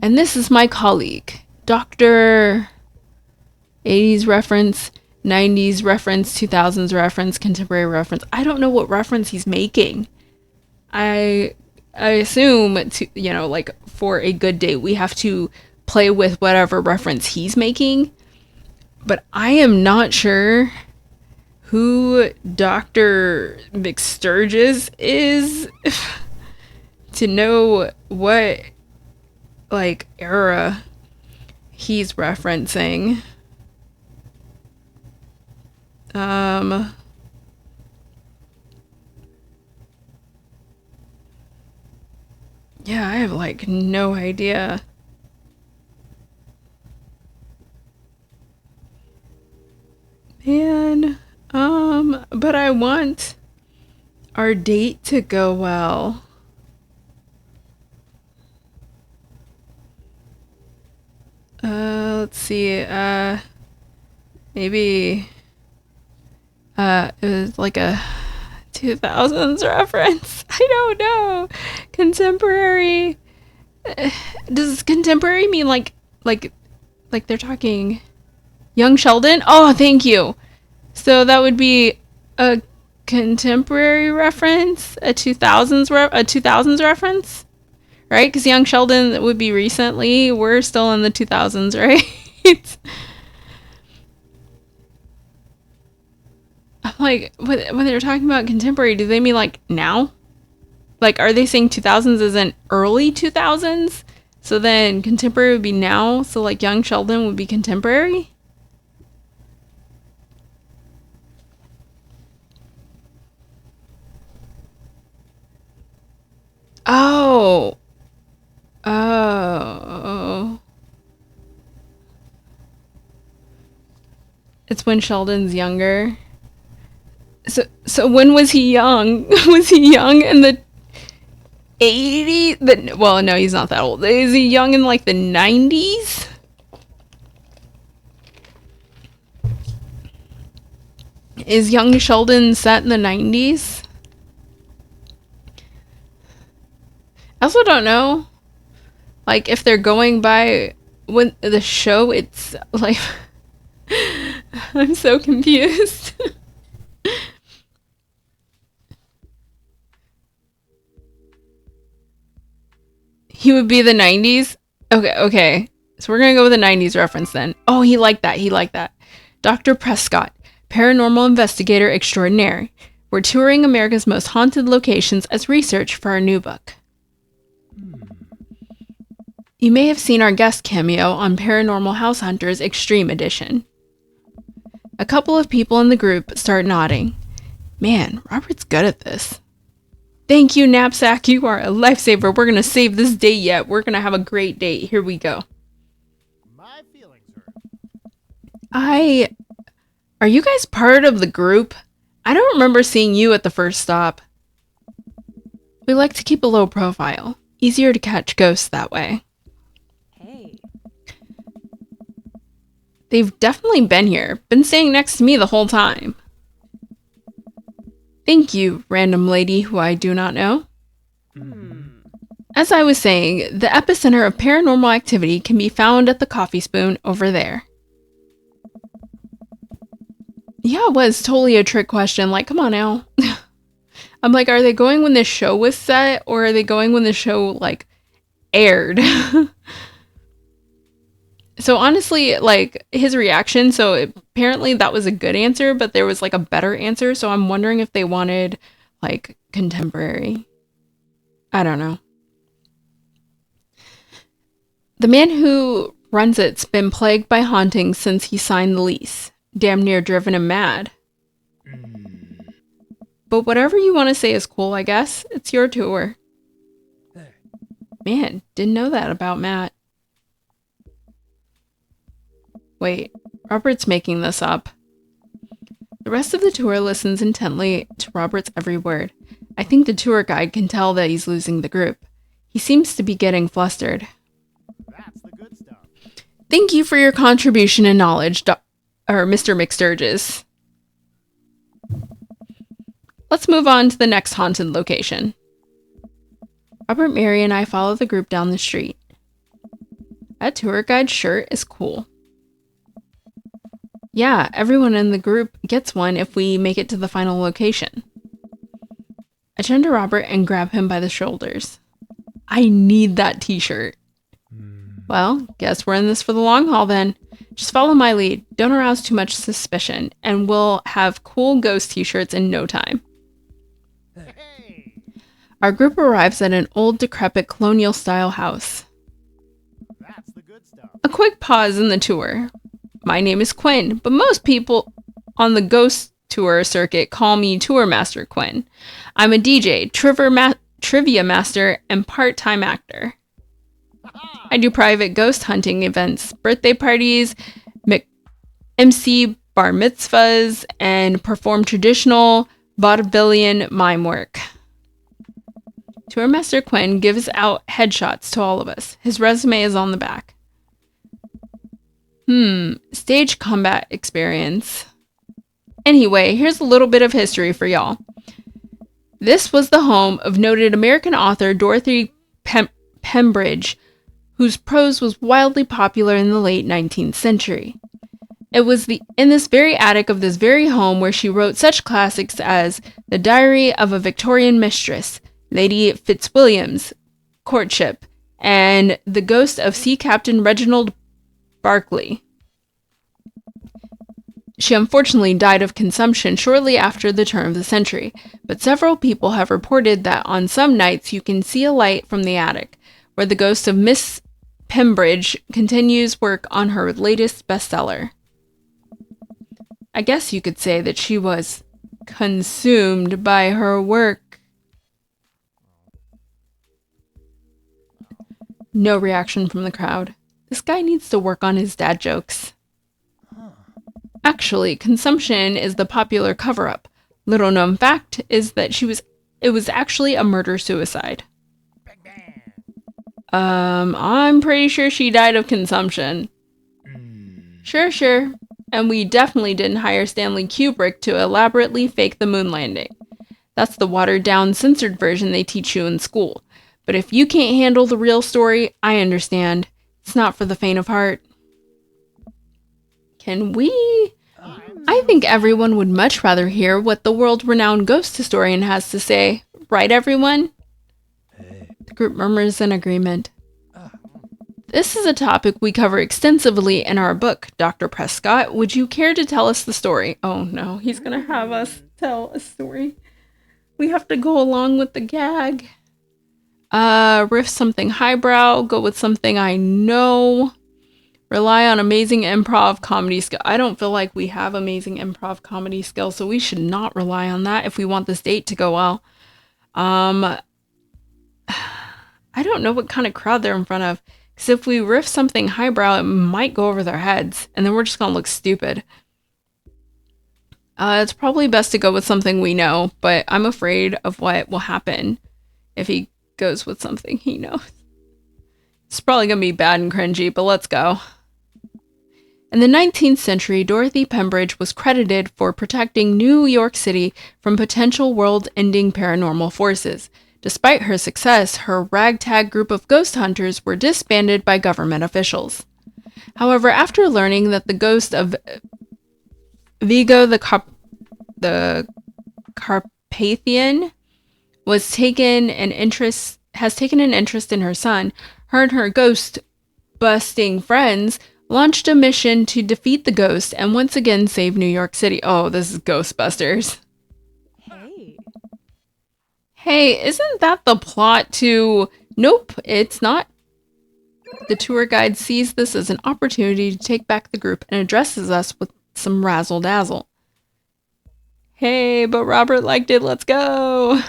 And this is my colleague, Dr. 80s reference, 90s reference, 2000s reference, contemporary reference. I don't know what reference he's making. I assume, like for a good date, we have to play with whatever reference he's making. But I am not sure who Dr. McSturgis is to know what, era he's referencing. Yeah, I have, no idea. Man, but I want our date to go well. Let's see, maybe, it was like a 2000s reference. I don't know. Contemporary. Does contemporary mean like they're talking Young Sheldon? Oh, thank you. So that would be a contemporary reference, a 2000s reference, right? Because Young Sheldon would be recently. We're still in the 2000s, right? I'm like, when they're talking about contemporary, do they mean now? Are they saying 2000s as in early 2000s? So then contemporary would be now. So Young Sheldon would be contemporary. Oh. It's when Sheldon's younger. So when was he young? Was he young in the 80s? Well, no, he's not that old. Is he young in the 90s? Is Young Sheldon set in the 90s? I also don't know, if they're going by when the show, it's I'm so confused. He would be the 90s? Okay. So we're going to go with the 90s reference then. Oh, he liked that. Dr. Prescott, paranormal investigator extraordinaire. We're touring America's most haunted locations as research for our new book. You may have seen our guest cameo on Paranormal House Hunters Extreme Edition. A couple of people in the group start nodding. Man, Robert's good at this. Thank you, Knapsack. You are a lifesaver. We're going to save this date yet. We're going to have a great date. Here we go. My feelings hurt. Are you guys part of the group? I don't remember seeing you at the first stop. We like to keep a low profile. Easier to catch ghosts that way. Hey. They've definitely been here. Been staying next to me the whole time. Thank you, random lady who I do not know. As I was saying, the epicenter of paranormal activity can be found at the Coffee Spoon over there. Yeah, it was totally a trick question. Come on now. I'm are they going when this show was set, or are they going when the show, aired? So honestly, like his reaction, so apparently that was a good answer, but there was like a better answer. So I'm wondering if they wanted like contemporary. I don't know. The man who runs it's been plagued by hauntings since he signed the lease. Damn near driven him mad. But whatever you want to say is cool, I guess. It's your tour. Man, didn't know that about Matt. Wait, Robert's making this up. The rest of the tour listens intently to Robert's every word. I think the tour guide can tell that he's losing the group. He seems to be getting flustered. That's the good stuff. Thank you for your contribution and knowledge, Mr. McSturgis. Let's move on to the next haunted location. Robert, Mary, and I follow the group down the street. That tour guide shirt is cool. Yeah, everyone in the group gets one if we make it to the final location. I turn to Robert and grab him by the shoulders. I need that t-shirt. Well, guess we're in this for the long haul then. Just follow my lead, don't arouse too much suspicion, and we'll have cool ghost t-shirts in no time. Hey! Our group arrives at an old, decrepit, colonial-style house. That's the good stuff. A quick pause in the tour. My name is Quinn, but most people on the ghost tour circuit call me Tour Master Quinn. I'm a DJ, trivia master, and part-time actor. I do private ghost hunting events, birthday parties, MC bar mitzvahs, and perform traditional vaudevillian mime work. Tour Master Quinn gives out headshots to all of us. His resume is on the back. Stage combat experience. Anyway, here's a little bit of history for y'all. This was the home of noted American author Dorothy Pembridge, whose prose was wildly popular in the late 19th century. It was in this very attic of this very home where she wrote such classics as The Diary of a Victorian Mistress, Lady Fitzwilliam's Courtship, and The Ghost of Sea Captain Reginald Barclay. She unfortunately died of consumption shortly after the turn of the century, but several people have reported that on some nights you can see a light from the attic, where the ghost of Miss Pembridge continues work on her latest bestseller. I guess you could say that she was consumed by her work. No reaction from the crowd. This guy needs to work on his dad jokes. Actually, consumption is the popular cover-up. Little known fact is that it was actually a murder-suicide. I'm pretty sure she died of consumption. Sure. And we definitely didn't hire Stanley Kubrick to elaborately fake the moon landing. That's the watered-down, censored version they teach you in school. But if you can't handle the real story, I understand. It's not for the faint of heart. Can we? I think everyone would much rather hear what the world-renowned ghost historian has to say. Right, everyone? The group murmurs in agreement. This is a topic we cover extensively in our book, Dr. Prescott. Would you care to tell us the story? Oh no, he's going to have us tell a story. We have to go along with the gag. Riff something highbrow, go with something I know. Rely on amazing improv comedy skill. I don't feel like we have amazing improv comedy skills, so we should not rely on that if we want this date to go well. I don't know what kind of crowd they're in front of, because if we riff something highbrow, it might go over their heads, and then we're just gonna look stupid. It's probably best to go with something we know, but I'm afraid of what will happen if he goes with something he knows. It's probably gonna be bad and cringy, but let's go. In the 19th century, Dorothy Pembridge was credited for protecting New York City from potential world-ending paranormal forces. Despite her success, her ragtag group of ghost hunters were disbanded by government officials. However, after learning that the ghost of Vigo the Carpathian has taken an interest in her son, her and her ghost-busting friends launched a mission to defeat the ghost and once again save New York City. Oh, this is Ghostbusters. Hey. Hey, isn't that the plot to... Nope, it's not. The tour guide sees this as an opportunity to take back the group and addresses us with some razzle-dazzle. Hey, but Robert liked it, let's go!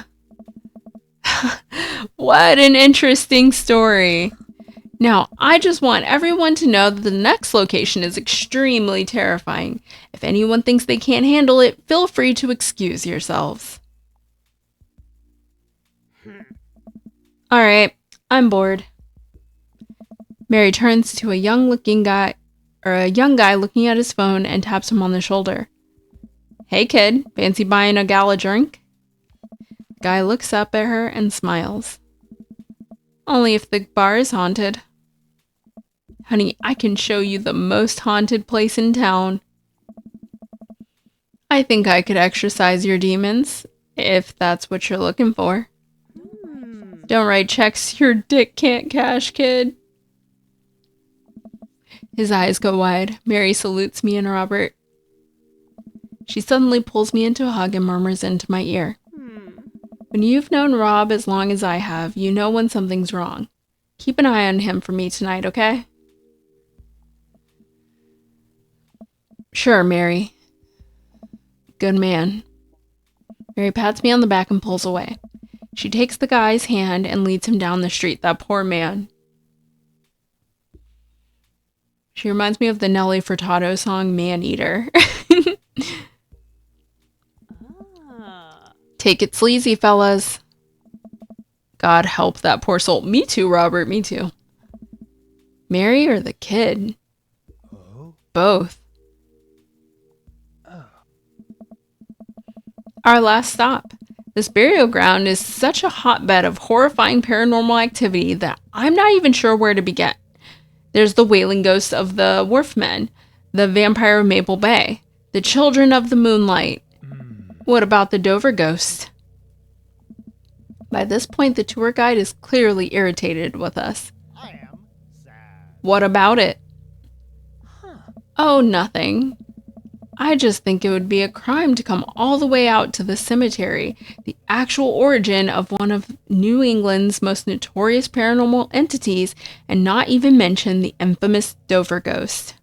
What an interesting story. Now, I just want everyone to know that the next location is extremely terrifying. If anyone thinks they can't handle it, feel free to excuse yourselves. Alright, I'm bored. Mary turns to a young guy looking at his phone and taps him on the shoulder. Hey kid, fancy buying a gal a drink? The guy looks up at her and smiles. Only if the bar is haunted. Honey, I can show you the most haunted place in town. I think I could exorcise your demons, if that's what you're looking for. Don't write checks your dick can't cash, kid. His eyes go wide. Mary salutes me and Robert. She suddenly pulls me into a hug and murmurs into my ear. When you've known Rob as long as I have, you know when something's wrong. Keep an eye on him for me tonight, okay? Sure, Mary. Good man. Mary pats me on the back and pulls away. She takes the guy's hand and leads him down the street. That poor man. She reminds me of the Nelly Furtado song, Man Eater. Take it sleazy, fellas. God help that poor soul. Me too, Robert, me too. Mary or the kid? Oh? Both. Our last stop. This burial ground is such a hotbed of horrifying paranormal activity that I'm not even sure where to begin. There's the wailing ghost of the Wharfmen, the vampire of Maple Bay, the children of the moonlight. What about the Dover ghost? By this point, the tour guide is clearly irritated with us. I am sad. What about it? Oh, nothing. I just think it would be a crime to come all the way out to the cemetery, the actual origin of one of New England's most notorious paranormal entities, and not even mention the infamous Dover ghost.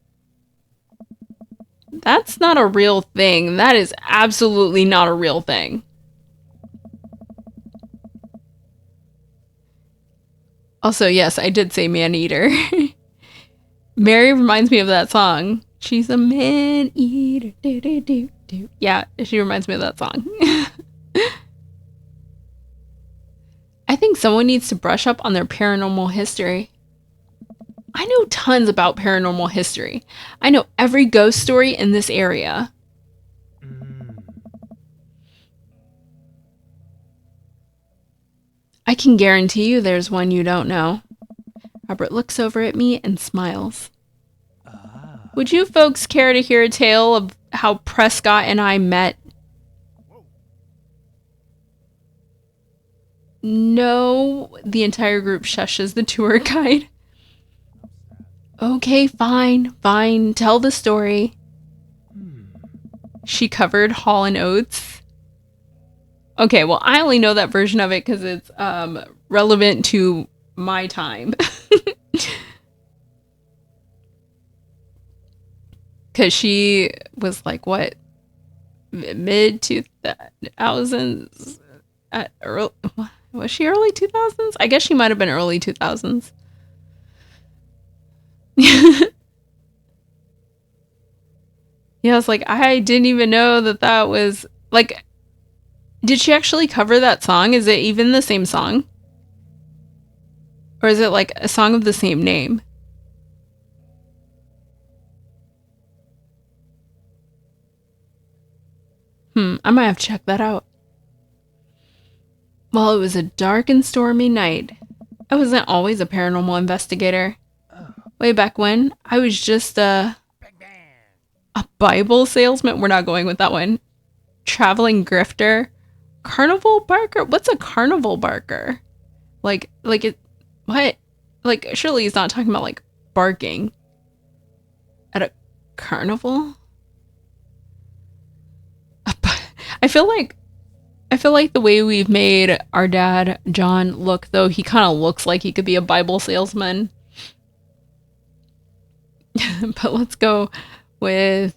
That's not a real thing. That is absolutely not a real thing. Also, yes, I did say man eater. Mary reminds me of that song. She's a man eater. Do, do, do, do. Yeah, she reminds me of that song. I think someone needs to brush up on their paranormal history. I know tons about paranormal history. I know every ghost story in this area. I can guarantee you there's one you don't know. Robert looks over at me and smiles. Would you folks care to hear a tale of how Prescott and I met? No, the entire group shushes the tour guide. Okay, fine, tell the story. She covered Hall and Oates. Okay, well, I only know that version of it because it's relevant to my time. Because she was like, what? Mid-2000s? Was she early 2000s? I guess she might have been early 2000s. Yeah, I was like, I didn't even know that was... Like, did she actually cover that song? Is it even the same song? Or is it like a song of the same name? I might have to check that out. Well, it was a dark and stormy night. I wasn't always a paranormal investigator. Way back when, I was just a Bible salesman. We're not going with that one. Traveling grifter. Carnival barker? What's a carnival barker? Like it, what? Like, surely he's not talking about, like, barking. carnival? I feel like the way we've made our dad, John, look, though, he kind of looks like he could be a Bible salesman. But let's go with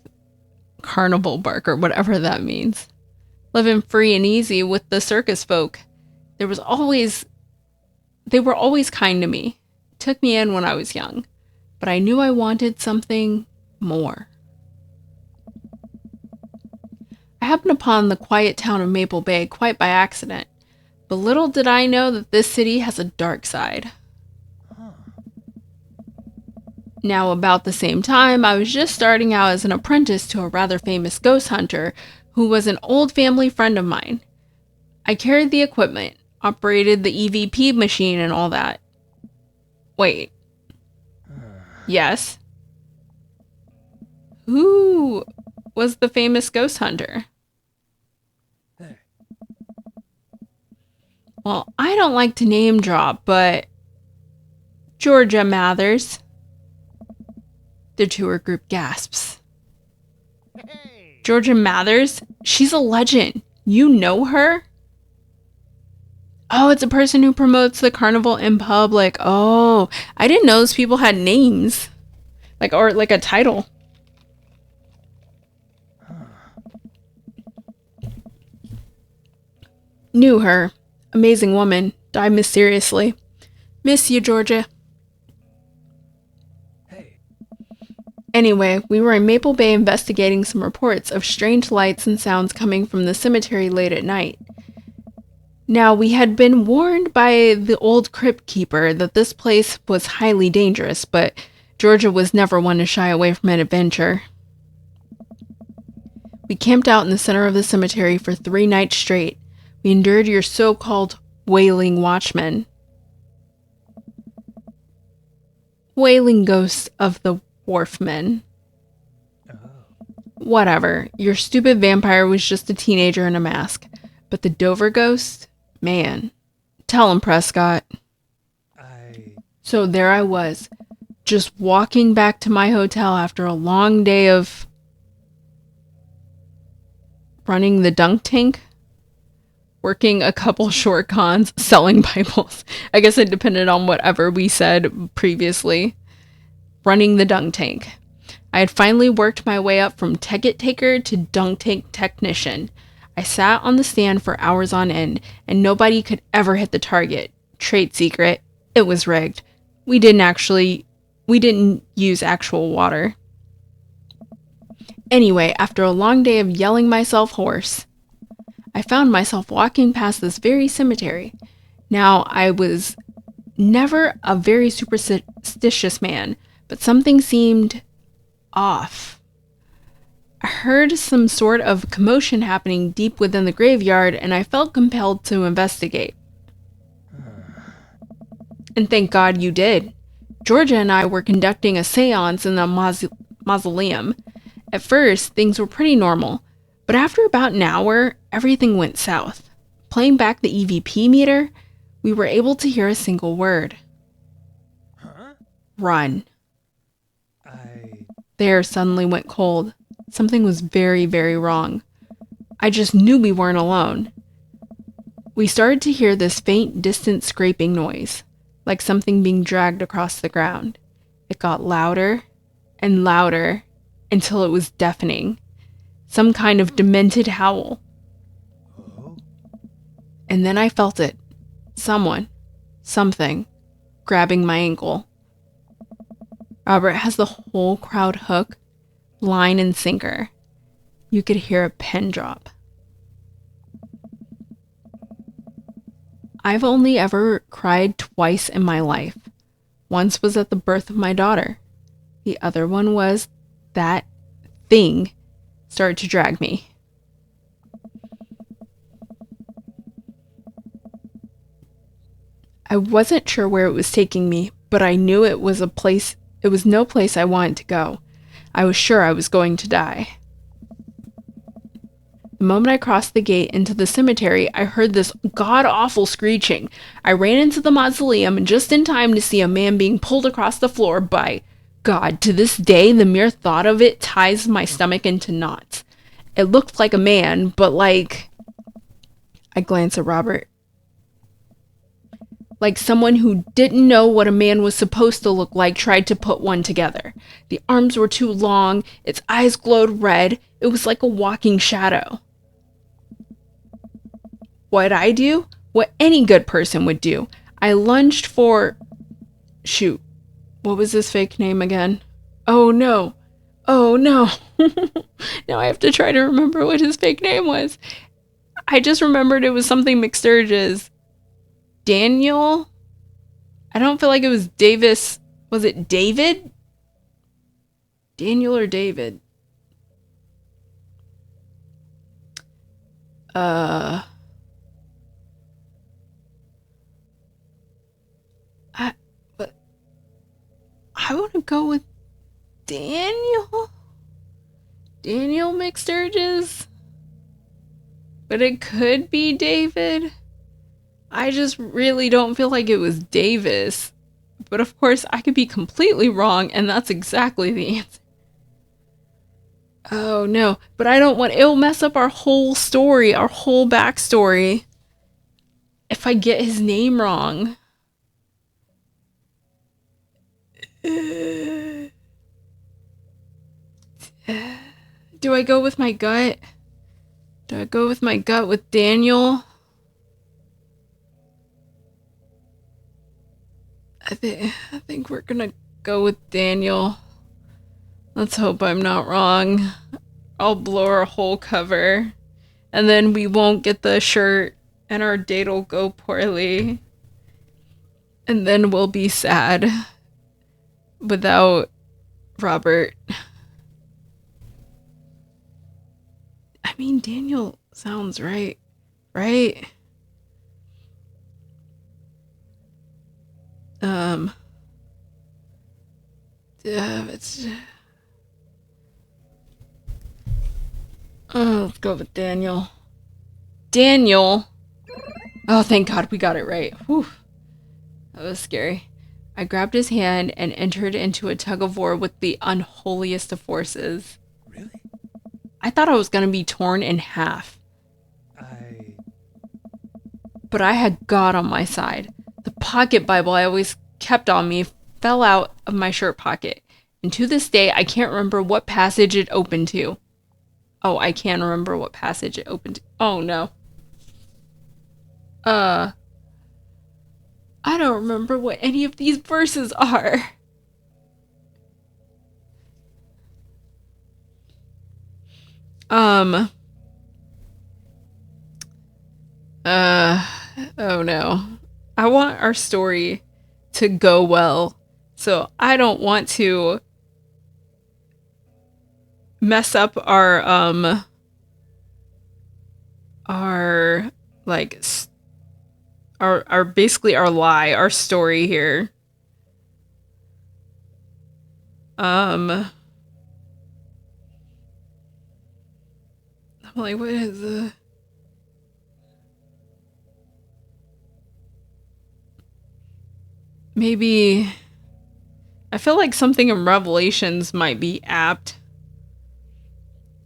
carnival bark, or whatever that means. Living free and easy with the circus folk. They were always kind to me. Took me in when I was young. But I knew I wanted something more. I happened upon the quiet town of Maple Bay quite by accident, but little did I know that this city has a dark side. Now, about the same time, I was just starting out as an apprentice to a rather famous ghost hunter who was an old family friend of mine. I carried the equipment, operated the EVP machine and all that. Wait. Yes? Who was the famous ghost hunter? Well, I don't like to name drop, but Georgia Mathers. The tour group gasps. Hey. Georgia Mathers? She's a legend. You know her? Oh, it's a person who promotes the carnival in public. Oh, I didn't know those people had names. Or a title. Knew her. Amazing woman. Died mysteriously. Miss you, Georgia. Hey. Anyway, we were in Maple Bay investigating some reports of strange lights and sounds coming from the cemetery late at night. Now, we had been warned by the old crypt keeper that this place was highly dangerous, but Georgia was never one to shy away from an adventure. We camped out in the center of the cemetery for 3 nights straight. We endured your so-called wailing watchmen. Wailing ghosts of the wharfmen. Oh. Whatever, your stupid vampire was just a teenager in a mask. But the Dover ghost? Man. Tell him, Prescott. So there I was, just walking back to my hotel after a long day of running the dunk tank, working a couple short cons, selling Bibles. I guess it depended on whatever we said previously. Running the dunk tank. I had finally worked my way up from ticket taker to dunk tank technician. I sat on the stand for hours on end, and nobody could ever hit the target. Trade secret. It was rigged. We didn't use actual water. Anyway, after a long day of yelling myself hoarse, I found myself walking past this very cemetery. Now, I was never a very superstitious man, but something seemed off. I heard some sort of commotion happening deep within the graveyard, and I felt compelled to investigate. And thank God you did. Georgia and I were conducting a seance in the mausoleum. At first, things were pretty normal, but after about an hour, everything went south. Playing back the EVP meter, we were able to hear a single word. Huh? Run. The air suddenly went cold. Something was very, very wrong. I just knew we weren't alone. We started to hear this faint, distant scraping noise, like something being dragged across the ground. It got louder and louder until it was deafening. Some kind of demented howl. Oh. And then I felt it. Something, grabbing my ankle. Robert has the whole crowd hook, line, and sinker. You could hear a pin drop. I've only ever cried twice in my life. Once was at the birth of my daughter. The other one was that thing started to drag me. I wasn't sure where it was taking me, but I knew it was no place I wanted to go. I was sure I was going to die. The moment I crossed the gate into the cemetery, I heard this god-awful screeching. I ran into the mausoleum just in time to see a man being pulled across the floor by God, to this day, the mere thought of it ties my stomach into knots. It looked like a man, but like... I glance at Robert. Like someone who didn't know what a man was supposed to look like tried to put one together. The arms were too long, its eyes glowed red, it was like a walking shadow. What'd I do? What any good person would do. I lunged for... Shoot. What was his fake name again? Oh no. Oh no. Now I have to try to remember what his fake name was. I just remembered it was something McSturgis. Daniel? I don't feel like it was Davis. Was it David? Daniel or David? I want to go with Daniel? Daniel McSturgis? But it could be David. I just really don't feel like it was Davis. But of course, I could be completely wrong, and that's exactly the answer. Oh no, but I don't want... It'll mess up our whole story, our whole backstory, if I get his name wrong. Do I go with my gut? Do I go with my gut with Daniel? I think we're gonna go with Daniel. Let's hope I'm not wrong. I'll blow our whole cover. And then we won't get the shirt and our date will go poorly. And then we'll be sad without Robert. I mean, Daniel sounds right, right? Let's go with Daniel. Daniel! Oh, thank God we got it right. Whew. That was scary. I grabbed his hand and entered into a tug-of-war with the unholiest of forces. Really? I thought I was gonna be torn in half. But I had God on my side. The pocket Bible I always kept on me fell out of my shirt pocket. And to this day, I can't remember what passage it opened to. Oh, I can remember what passage it opened to. Oh, no. I don't remember what any of these verses are. Oh no. I want our story to go well, so I don't want to mess up our basically our lie, our story here. I'm like, what is the... Maybe... I feel like something in Revelations might be apt.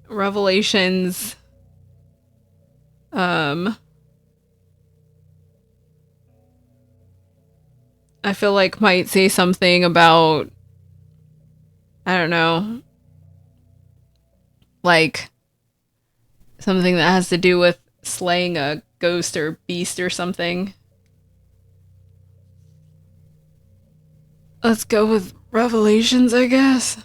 Revelations... I feel like might say something about... I don't know. Like... something that has to do with slaying a ghost or beast or something. Let's go with Revelations, I guess.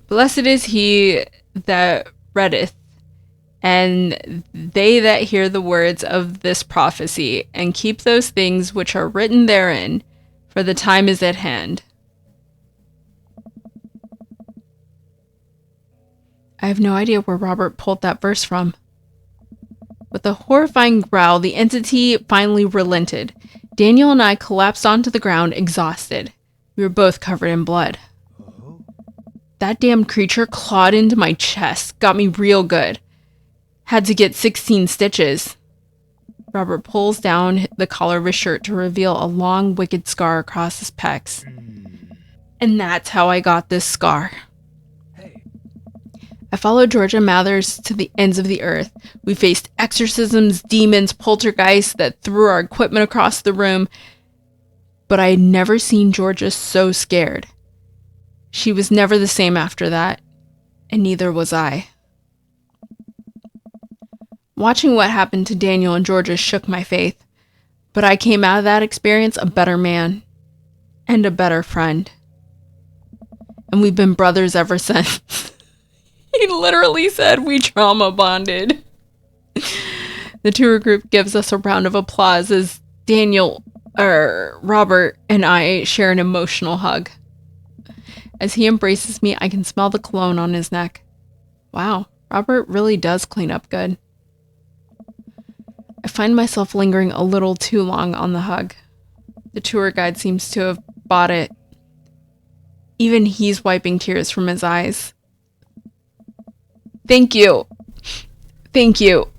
Blessed is he that readeth, and they that hear the words of this prophecy, and keep those things which are written therein, for the time is at hand. I have no idea where Robert pulled that verse from. With a horrifying growl, the entity finally relented. Daniel and I collapsed onto the ground, exhausted. We were both covered in blood. That damn creature clawed into my chest, got me real good. Had to get 16 stitches. Robert pulls down the collar of his shirt to reveal a long, wicked scar across his pecs. And that's how I got this scar. Hey. I followed Georgia Mathers to the ends of the earth. We faced exorcisms, demons, poltergeists that threw our equipment across the room. But I had never seen Georgia so scared. She was never the same after that, and neither was I. Watching what happened to Daniel and Georgia shook my faith, but I came out of that experience a better man and a better friend. And we've been brothers ever since. He literally said we trauma bonded. The tour group gives us a round of applause as Robert and I share an emotional hug. As he embraces me, I can smell the cologne on his neck. Wow, Robert really does clean up good. I find myself lingering a little too long on the hug. The tour guide seems to have bought it. Even he's wiping tears from his eyes. Thank you. Thank you.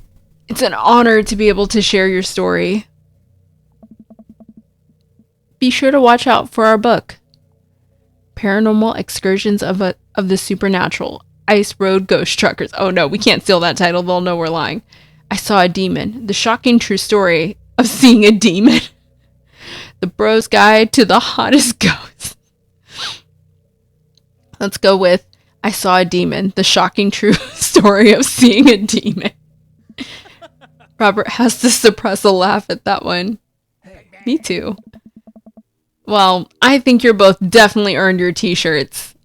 It's an honor to be able to share your story. Be sure to watch out for our book, Paranormal Excursions of the Supernatural, Ice Road Ghost Truckers. Oh no, we can't steal that title. They'll know we're lying. I saw a demon. The shocking true story of seeing a demon. The Bro's Guide to the Hottest Ghost. Let's go with I saw a demon. The shocking true story of seeing a demon. Robert has to suppress a laugh at that one. Me too. Well, I think you're both definitely earned your t-shirts.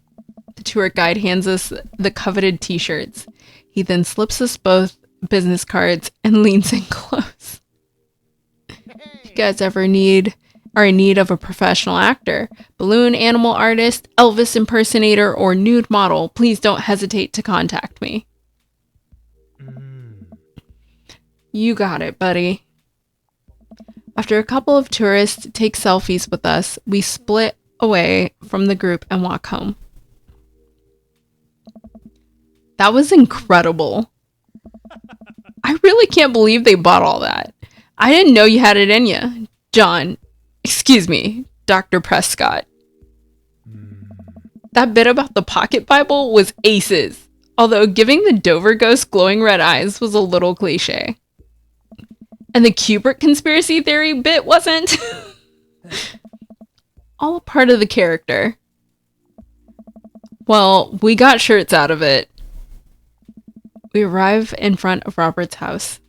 The tour guide hands us the coveted t-shirts. He then slips us both business cards and leans in close. If you guys ever are in need of a professional actor, balloon animal artist, Elvis impersonator, or nude model, please don't hesitate to contact me. You got it, buddy. After a couple of tourists take selfies with us, we split away from the group and walk home. That was incredible. I really can't believe they bought all that. I didn't know you had it in you, Dr. Prescott. That bit about the pocket Bible was aces, although giving the Dover ghost glowing red eyes was a little cliche. And the Kubrick conspiracy theory bit wasn't. All a part of the character. Well, we got shirts out of it. We arrive in front of Robert's house.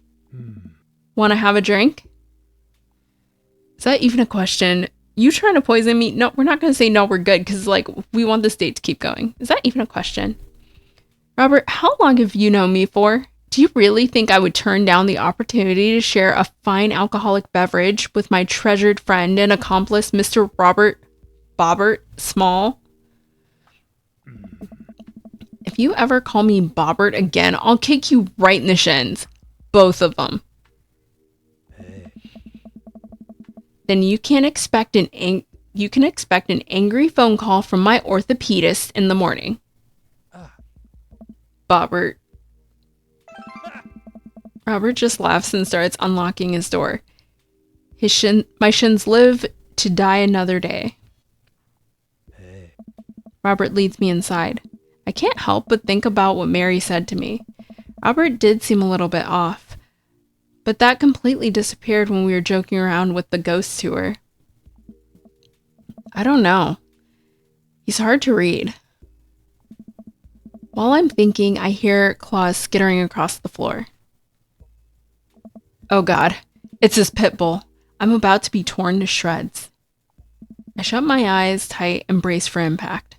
Want to have a drink? Is that even a question? You trying to poison me? No, we're not going to say no, we're good, because we want this date to keep going. Is that even a question? Robert, how long have you known me for? Do you really think I would turn down the opportunity to share a fine alcoholic beverage with my treasured friend and accomplice, Mr. Robert Bobbert Small? If you ever call me Bobbert again, I'll kick you right in the shins. Both of them. Then you can expect an angry phone call from my orthopedist in the morning. Bobbert. Robert just laughs and starts unlocking his door. My shins live to die another day. Robert leads me inside. I can't help but think about what Mary said to me. Robert did seem a little bit off, but that completely disappeared when we were joking around with the ghost tour. I don't know. He's hard to read. While I'm thinking, I hear claws skittering across the floor. Oh God, it's his pit bull. I'm about to be torn to shreds. I shut my eyes tight and brace for impact.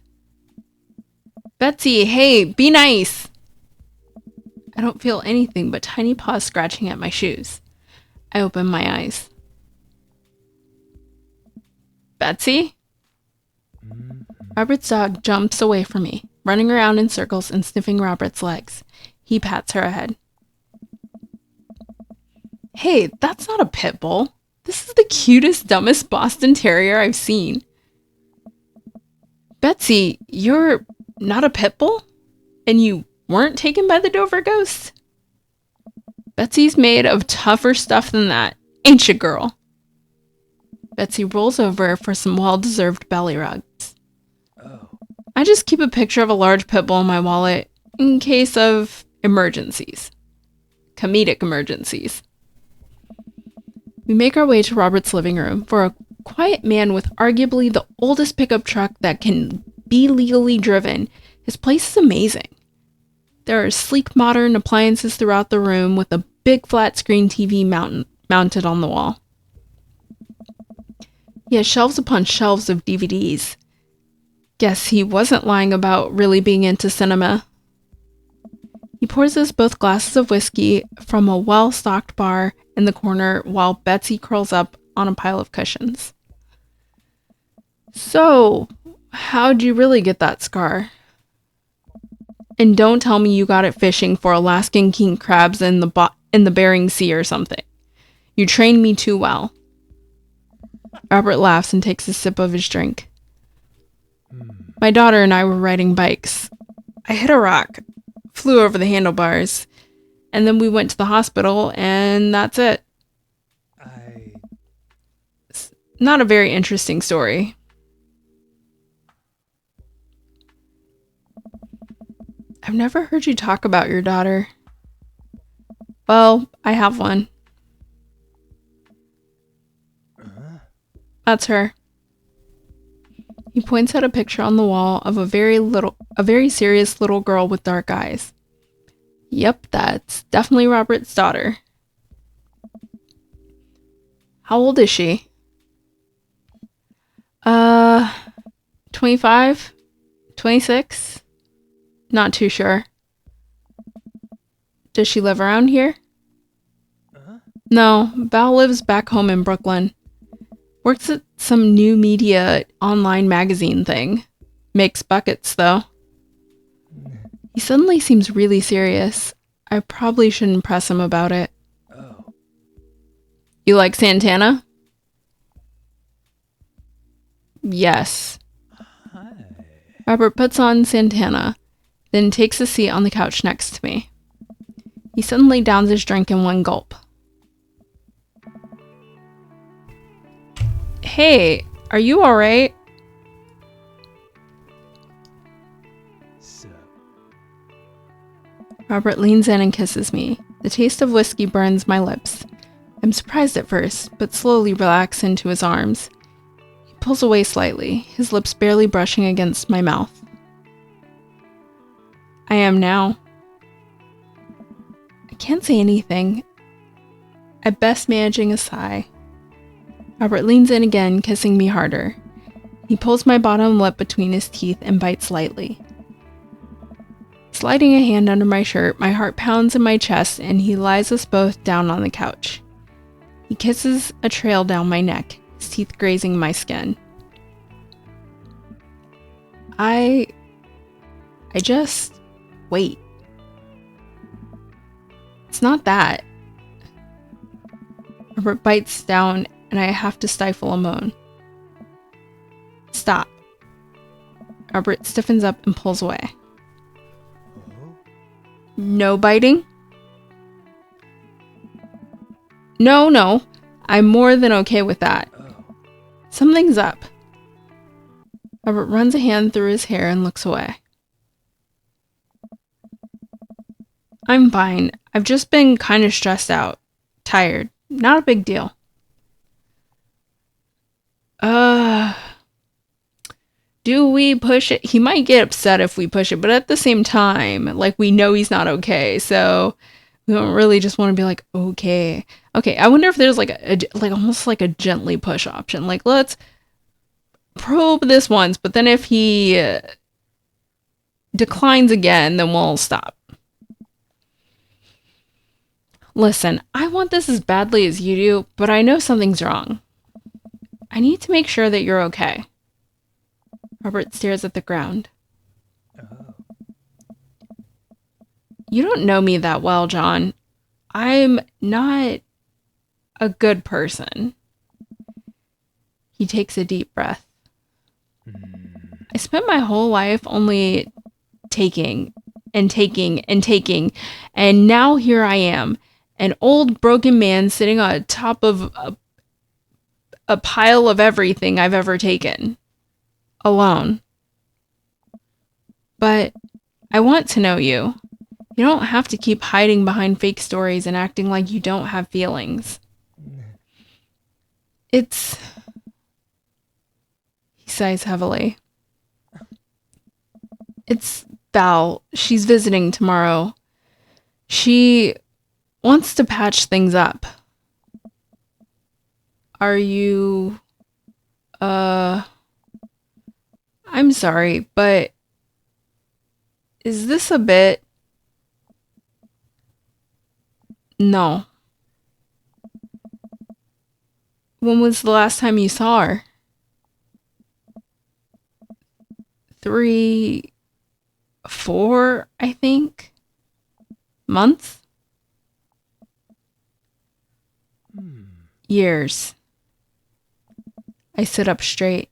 Betsy, hey, be nice! I don't feel anything but tiny paws scratching at my shoes. I open my eyes. Betsy? Robert's dog jumps away from me, running around in circles and sniffing Robert's legs. He pats her head. Hey, that's not a pit bull. This is the cutest, dumbest Boston Terrier I've seen. Betsy, you're not a pit bull? And you weren't taken by the Dover ghost? Betsy's made of tougher stuff than that, ain't you, girl? Betsy rolls over for some well-deserved belly rubs. Oh. I just keep a picture of a large pit bull in my wallet in case of emergencies. Comedic emergencies. We make our way to Robert's living room for a quiet man with arguably the oldest pickup truck that can be legally driven. His place is amazing. There are sleek modern appliances throughout the room with a big flat screen TV mounted on the wall. He has shelves upon shelves of DVDs. Guess he wasn't lying about really being into cinema. He pours us both glasses of whiskey from a well-stocked bar in the corner while Betsy curls up on a pile of cushions. So, how'd you really get that scar? And don't tell me you got it fishing for Alaskan king crabs in the Bering Sea or something. You trained me too well. Robert laughs and takes a sip of his drink. My daughter and I were riding bikes. I hit a rock, flew over the handlebars, and then we went to the hospital, and that's it. It's not a very interesting story. I've never heard you talk about your daughter. Well, I have one. That's her. He points at a picture on the wall of a very serious little girl with dark eyes. Yep, that's definitely Robert's daughter. How old is she? 25? 26? Not too sure. Does she live around here? No, Val lives back home in Brooklyn. Works at some new media online magazine thing. Makes buckets, though. He suddenly seems really serious. I probably shouldn't press him about it. Oh. You like Santana? Yes. Hi. Robert puts on Santana, then takes a seat on the couch next to me. He suddenly downs his drink in one gulp. Hey, are you alright? So. Robert leans in and kisses me. The taste of whiskey burns my lips. I'm surprised at first, but slowly relax into his arms. He pulls away slightly, his lips barely brushing against my mouth. I am now. I can't say anything. At best managing a sigh. Robert leans in again, kissing me harder. He pulls my bottom lip between his teeth and bites lightly. Sliding a hand under my shirt, my heart pounds in my chest and he lies us both down on the couch. He kisses a trail down my neck, his teeth grazing my skin. I just wait. It's not that. Robert bites down and I have to stifle a moan. Stop. Robert stiffens up and pulls away. Oh. No biting? No. I'm more than okay with that. Oh. Something's up. Robert runs a hand through his hair and looks away. I'm fine. I've just been kind of stressed out. Tired. Not a big deal. Do we push it? He might get upset if we push it, but at the same time, like, we know he's not okay, so we don't really just want to be like, okay. I wonder if there's like almost like a gently push option. Like, let's probe this once, but then if he declines again, then we'll stop. Listen, I want this as badly as you do, but I know something's wrong. I need to make sure that you're okay. Robert stares at the ground. Oh. You don't know me that well, John. I'm not a good person. He takes a deep breath. I spent my whole life only taking, and now here I am, An old broken man sitting on top of a pile of everything I've ever taken. Alone. But I want to know you. You don't have to keep hiding behind fake stories and acting like you don't have feelings. He sighs heavily. It's Val. She's visiting tomorrow. She wants to patch things up. Are you... I'm sorry, but... is this a bit... No. When was the last time you saw her? 3, 4, I think. Months? Years. I sit up straight.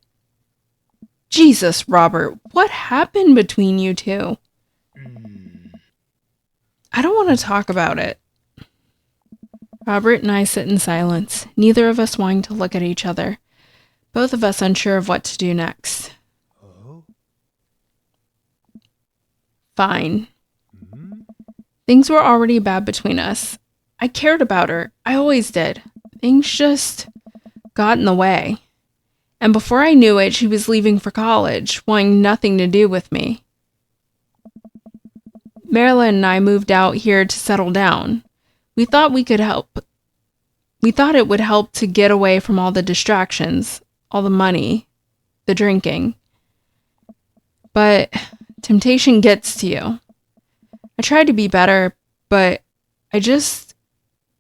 Jesus, Robert, what happened between you two? I don't want to talk about it. Robert and I sit in silence, neither of us wanting to look at each other, both of us unsure of what to do next. Oh? Fine. Things were already bad between us. I cared about her. I always did. Things just got in the way. And before I knew it, she was leaving for college, wanting nothing to do with me. Marilyn and I moved out here to settle down. We thought we could help. We thought it would help to get away from all the distractions, all the money, the drinking. But temptation gets to you. I tried to be better, but I just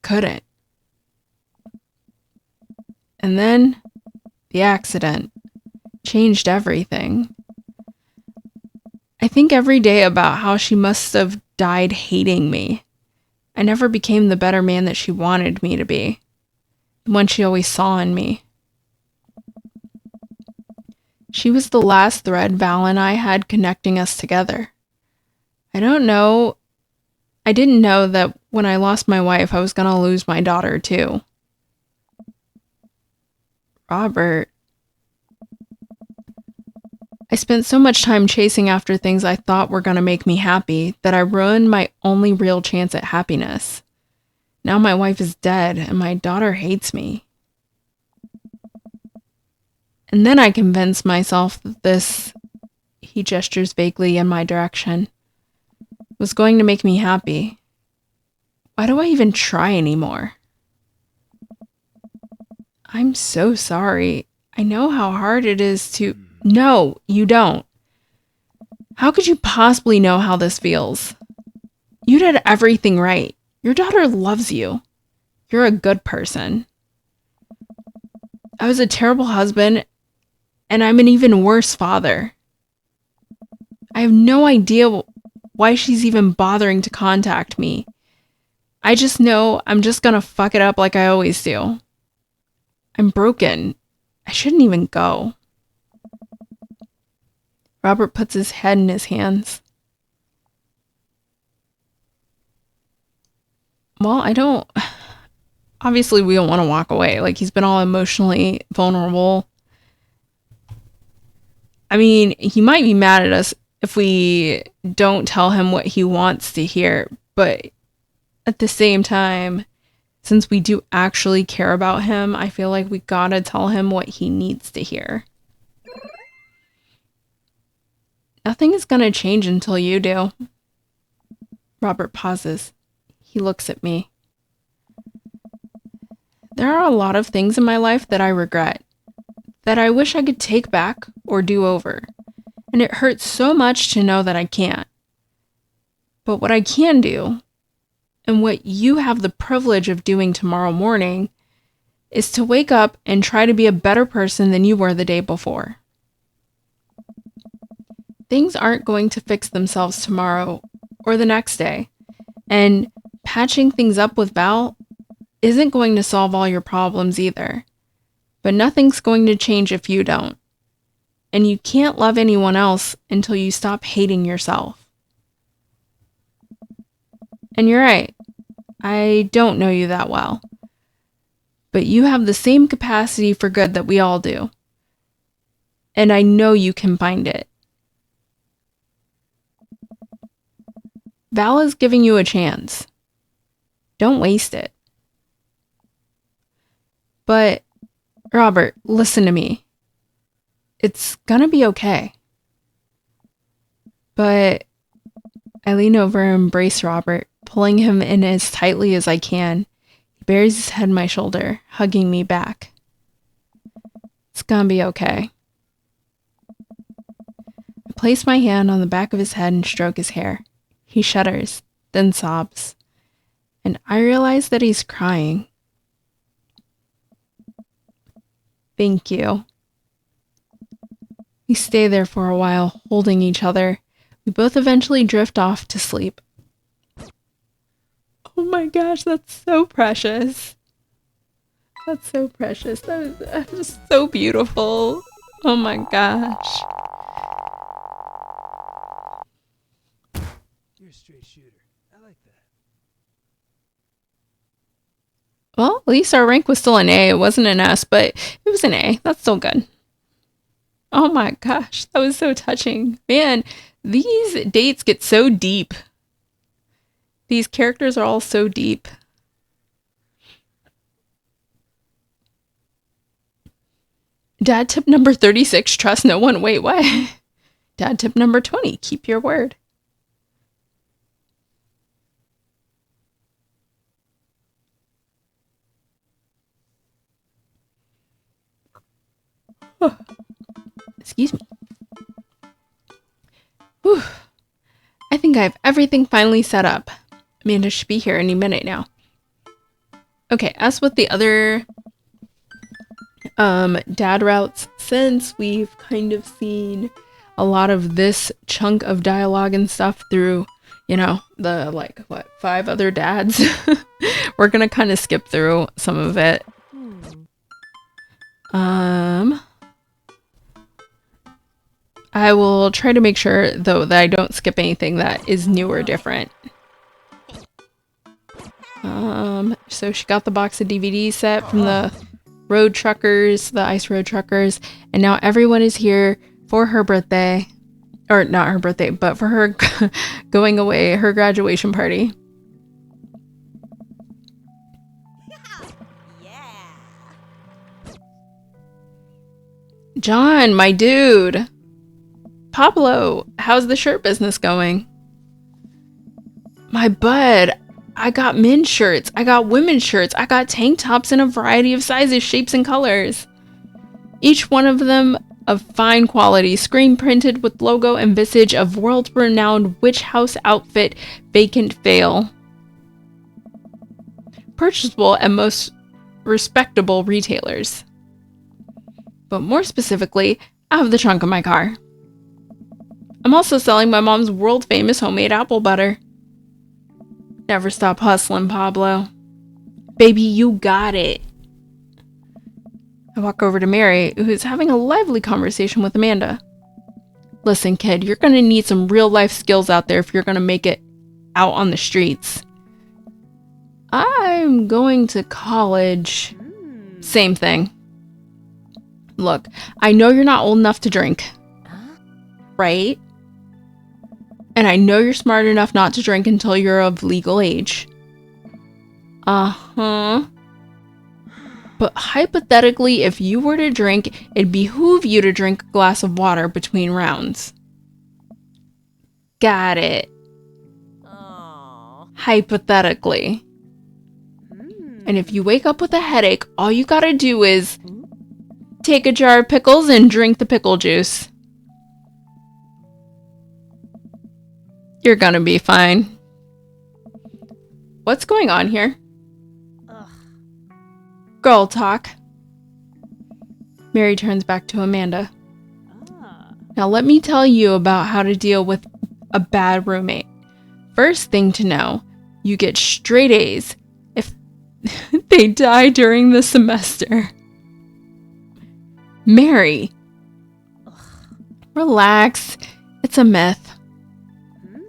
couldn't. And then the accident changed everything. I think every day about how she must have died hating me. I never became the better man that she wanted me to be, the one she always saw in me. She was the last thread Val and I had connecting us together. I didn't know that when I lost my wife, I was going to lose my daughter too. Robert. I spent so much time chasing after things I thought were going to make me happy that I ruined my only real chance at happiness. Now my wife is dead and my daughter hates me. And then I convinced myself that this, he gestures vaguely in my direction, was going to make me happy. Why do I even try anymore? I'm so sorry. I know how hard it is to... No, you don't. How could you possibly know how this feels? You did everything right. Your daughter loves you. You're a good person. I was a terrible husband, and I'm an even worse father. I have no idea why she's even bothering to contact me. I just know I'm just gonna fuck it up like I always do. I'm broken. I shouldn't even go. Robert puts his head in his hands. Well, obviously we don't want to walk away. Like, he's been all emotionally vulnerable. I mean, he might be mad at us if we don't tell him what he wants to hear, but at the same time, since we do actually care about him, I feel like we gotta tell him what he needs to hear. Nothing is gonna change until you do. Robert pauses. He looks at me. There are a lot of things in my life that I regret, that I wish I could take back or do over, and it hurts so much to know that I can't. But what I can do, and what you have the privilege of doing tomorrow morning, is to wake up and try to be a better person than you were the day before. Things aren't going to fix themselves tomorrow or the next day, and patching things up with Val isn't going to solve all your problems either. But nothing's going to change if you don't. And you can't love anyone else until you stop hating yourself. And you're right. I don't know you that well, but you have the same capacity for good that we all do. And I know you can find it. Val is giving you a chance. Don't waste it. But, Robert, listen to me. It's gonna be okay. But I lean over and embrace Robert, pulling him in as tightly as I can. He buries his head in my shoulder, hugging me back. It's gonna be okay. I place my hand on the back of his head and stroke his hair. He shudders, then sobs. And I realize that he's crying. Thank you. We stay there for a while, holding each other. We both eventually drift off to sleep. Oh my gosh, that's so precious. That's so precious. That was just so beautiful. Oh my gosh. You're a straight shooter. I like that. Well, at least our rank was still an A. It wasn't an S, but it was an A. That's still good. Oh my gosh, that was so touching. Man, these dates get so deep. These characters are all so deep. Dad tip number 36, trust no one. Wait, what? Dad tip number 20, keep your word. Oh. Excuse me. Whew. I think I have everything finally set up. Amanda should be here any minute now. Okay, as with the other dad routes, since we've kind of seen a lot of this chunk of dialogue and stuff through, you know, the 5 other dads, we're gonna kind of skip through some of it. I will try to make sure, though, that I don't skip anything that is new or different. So she got the box of DVD set from the road truckers, the ice road truckers, and now everyone is here for her birthday. Or not her birthday, but for her going away, her graduation party. Yeah. John, my dude. Pablo, how's the shirt business going? My bud, I got men's shirts, I got women's shirts, I got tank tops in a variety of sizes, shapes, and colors. Each one of them of fine quality, screen printed with logo and visage of world-renowned witch house outfit Vacant Veil. Purchasable at most respectable retailers. But more specifically, out of the trunk of my car. I'm also selling my mom's world-famous homemade apple butter. Never stop hustling, Pablo. Baby, you got it. I walk over to Mary, who's having a lively conversation with Amanda. Listen, kid, you're gonna need some real-life skills out there if you're gonna make it out on the streets. I'm going to college. Same thing. Look, I know you're not old enough to drink. Right? And I know you're smart enough not to drink until you're of legal age. Uh-huh. But hypothetically, if you were to drink, it'd behoove you to drink a glass of water between rounds. Got it. Oh. Hypothetically. And if you wake up with a headache, all you gotta do is take a jar of pickles and drink the pickle juice. You're gonna be fine. What's going on here? Ugh. Girl talk. Mary turns back to Amanda. Now let me tell you about how to deal with a bad roommate. First thing to know, you get straight A's if they die during the semester. Mary. Relax. It's a myth.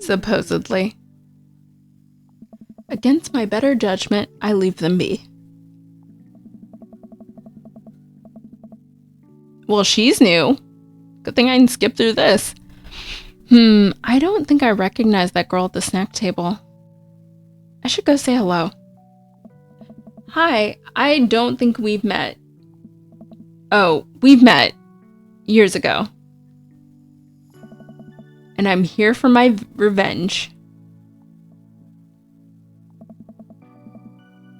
Supposedly. Against my better judgment, I leave them be. Well, she's new. Good thing I can skip through this. I don't think I recognize that girl at the snack table. I should go say hello. Hi, I don't think we've met. Oh, we've met years ago. And I'm here for my revenge.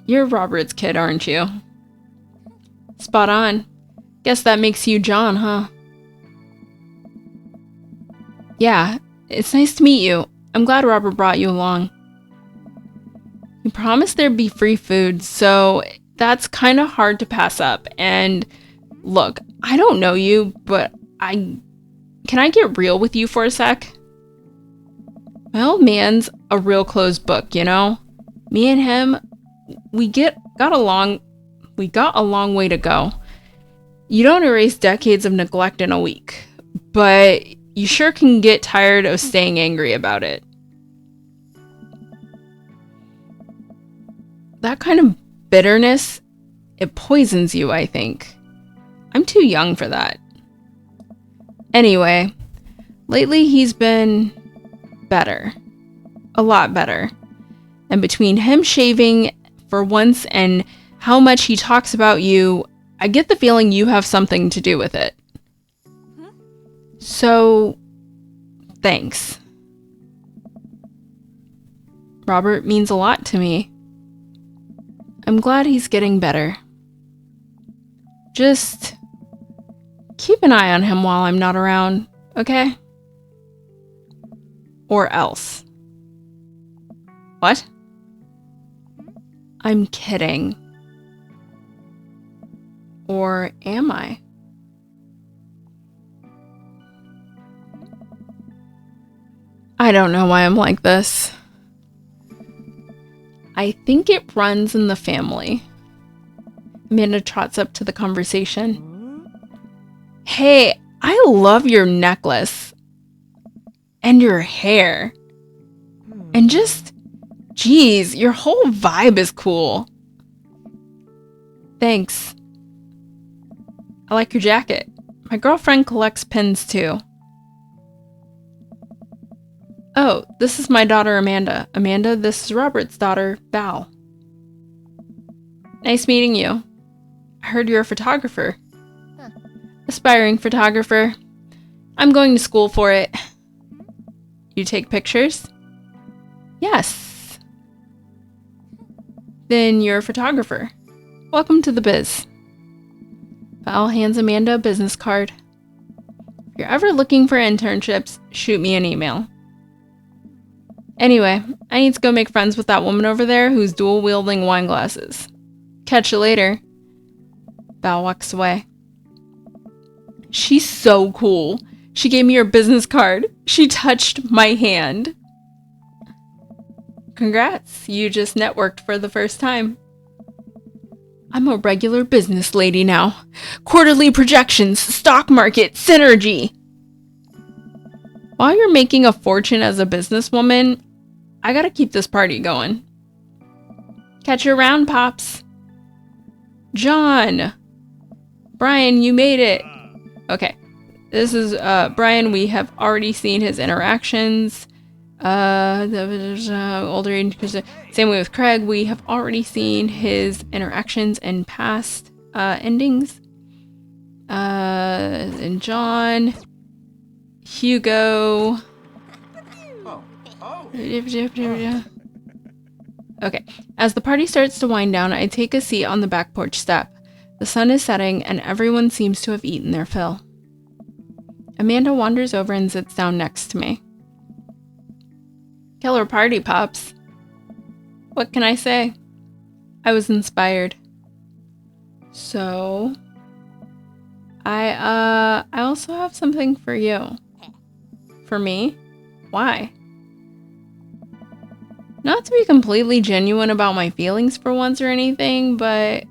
You're Robert's kid, aren't you? Spot on. Guess that makes you John, huh? Yeah, it's nice to meet you. I'm glad Robert brought you along. He promised there'd be free food, so that's kind of hard to pass up. And look, I don't know you, but can I get real with you for a sec? My old man's a real closed book, you know? Me and him, we got a long way to go. You don't erase decades of neglect in a week, but you sure can get tired of staying angry about it. That kind of bitterness, it poisons you, I think. I'm too young for that. Anyway, lately he's been better. A lot better. And between him shaving for once and how much he talks about you, I get the feeling you have something to do with it. So, thanks. Robert means a lot to me. I'm glad he's getting better. Just keep an eye on him while I'm not around, okay? Or else. What? I'm kidding. Or am I? I don't know why I'm like this. I think it runs in the family. Amanda trots up to the conversation. Hey, I love your necklace. And your hair. And just, geez, your whole vibe is cool. Thanks. I like your jacket. My girlfriend collects pins too. Oh, this is my daughter Amanda. Amanda, this is Robert's daughter, Val. Nice meeting you. I heard you're a photographer. Aspiring photographer. I'm going to school for it. You take pictures? Yes. Then you're a photographer. Welcome to the biz. Val hands Amanda a business card. If you're ever looking for internships, shoot me an email. Anyway, I need to go make friends with that woman over there who's dual-wielding wine glasses. Catch you later. Val walks away. She's so cool. She gave me her business card. She touched my hand. Congrats, you just networked for the first time. I'm a regular business lady now. Quarterly projections, stock market, synergy. While you're making a fortune as a businesswoman, I gotta keep this party going. Catch you around, Pops. John! Brian, you made it! Okay, this is Brian. We have already seen his interactions. Older age, same way with Craig. We have already seen his interactions and past endings. And John, Hugo. Okay, as the party starts to wind down, I take a seat on the back porch step. The sun is setting and everyone seems to have eaten their fill. Amanda wanders over and sits down next to me. Killer party, Pops. What can I say? I was inspired. So, I also have something for you. For me? Why? Not to be completely genuine about my feelings for once or anything, but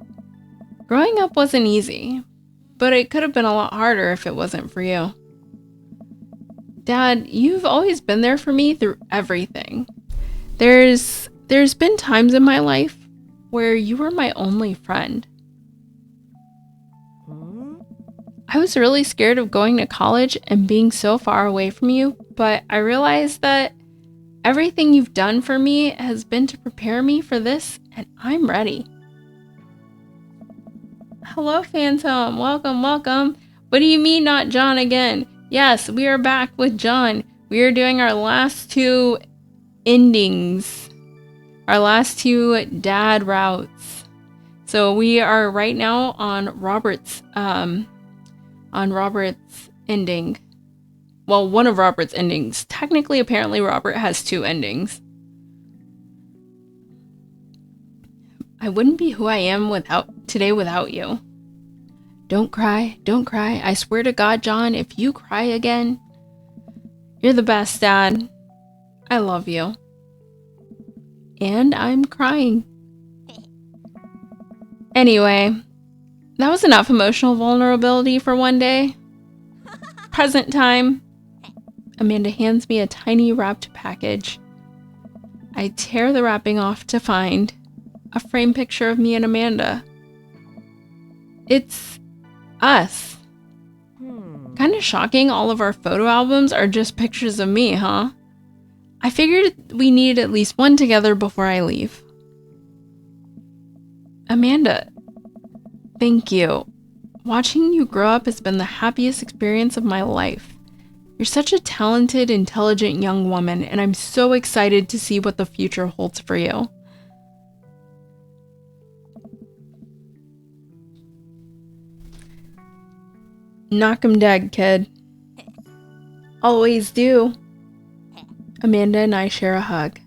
growing up wasn't easy. But it could have been a lot harder if it wasn't for you. Dad, you've always been there for me through everything. There's there's been times in my life where you were my only friend. I was really scared of going to college and being so far away from you, but I realized that everything you've done for me has been to prepare me for this, and I'm ready. Hello, Phantom. Welcome, welcome. What do you mean not John again? Yes, we are back with John. We are doing our last two endings. Our last two dad routes. So we are right now on Robert's ending. Well, one of Robert's endings. Technically, apparently, Robert has two endings. I wouldn't be who I am today without you. Don't cry, don't cry. I swear to God, John, if you cry again, you're the best, Dad. I love you. And I'm crying. Anyway, that was enough emotional vulnerability for one day. Present time. Amanda hands me a tiny wrapped package. I tear the wrapping off to find a framed picture of me and Amanda. It's us. Kind of shocking all of our photo albums are just pictures of me, huh? I figured we need at least one together before I leave. Amanda, thank you. Watching you grow up has been the happiest experience of my life. You're such a talented, intelligent young woman, and I'm so excited to see what the future holds for you. Knock 'em dead, kid. Always do. Amanda and I share a hug.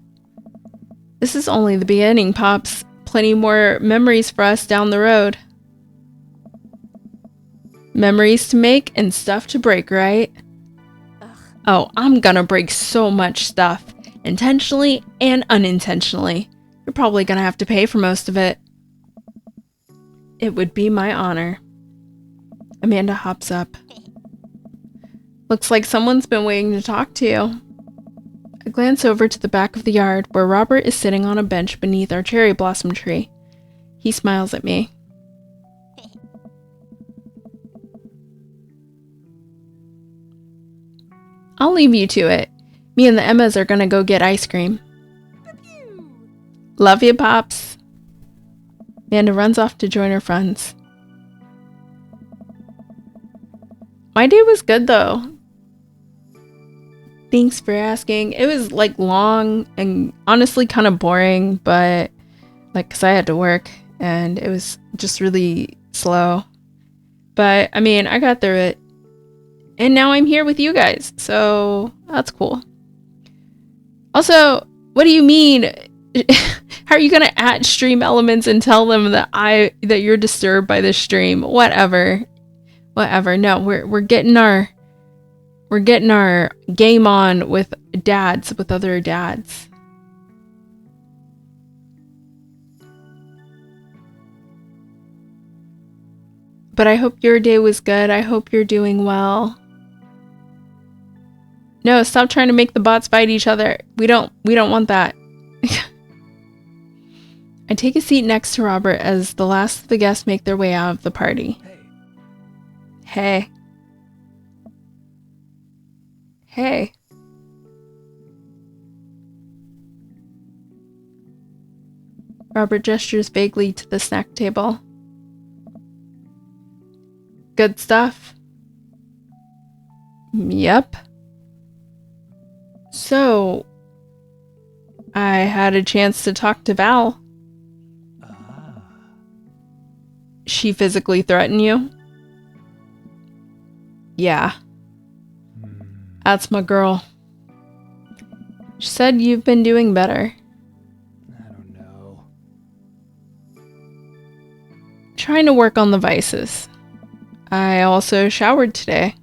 This is only the beginning, Pops. Plenty more memories for us down the road. Memories to make and stuff to break, right? Oh, I'm gonna break so much stuff. Intentionally and unintentionally. You're probably gonna have to pay for most of it. It would be my honor. Amanda hops up. Looks like someone's been waiting to talk to you. I glance over to the back of the yard where Robert is sitting on a bench beneath our cherry blossom tree. He smiles at me. I'll leave you to it. Me and the Emmas are gonna go get ice cream. Love you, Pops. Amanda runs off to join her friends. My day was good though. Thanks for asking. It was like long and honestly kind of boring, but like cause I had to work and it was just really slow. But I mean, I got through it. And now I'm here with you guys. So that's cool. Also, what do you mean? How are you gonna @ Stream Elements and tell them that you're disturbed by this stream? Whatever. No, we're getting our game on with other dads. But I hope your day was good. I hope you're doing well. No, stop trying to make the bots fight each other. We don't want that. I take a seat next to Robert as the last of the guests make their way out of the party. Hey. Robert gestures vaguely to the snack table. Good stuff. Yep. So, I had a chance to talk to Val. She physically threatened you? Yeah. That's my girl. She said you've been doing better. I don't know. Trying to work on the vices. I also showered today.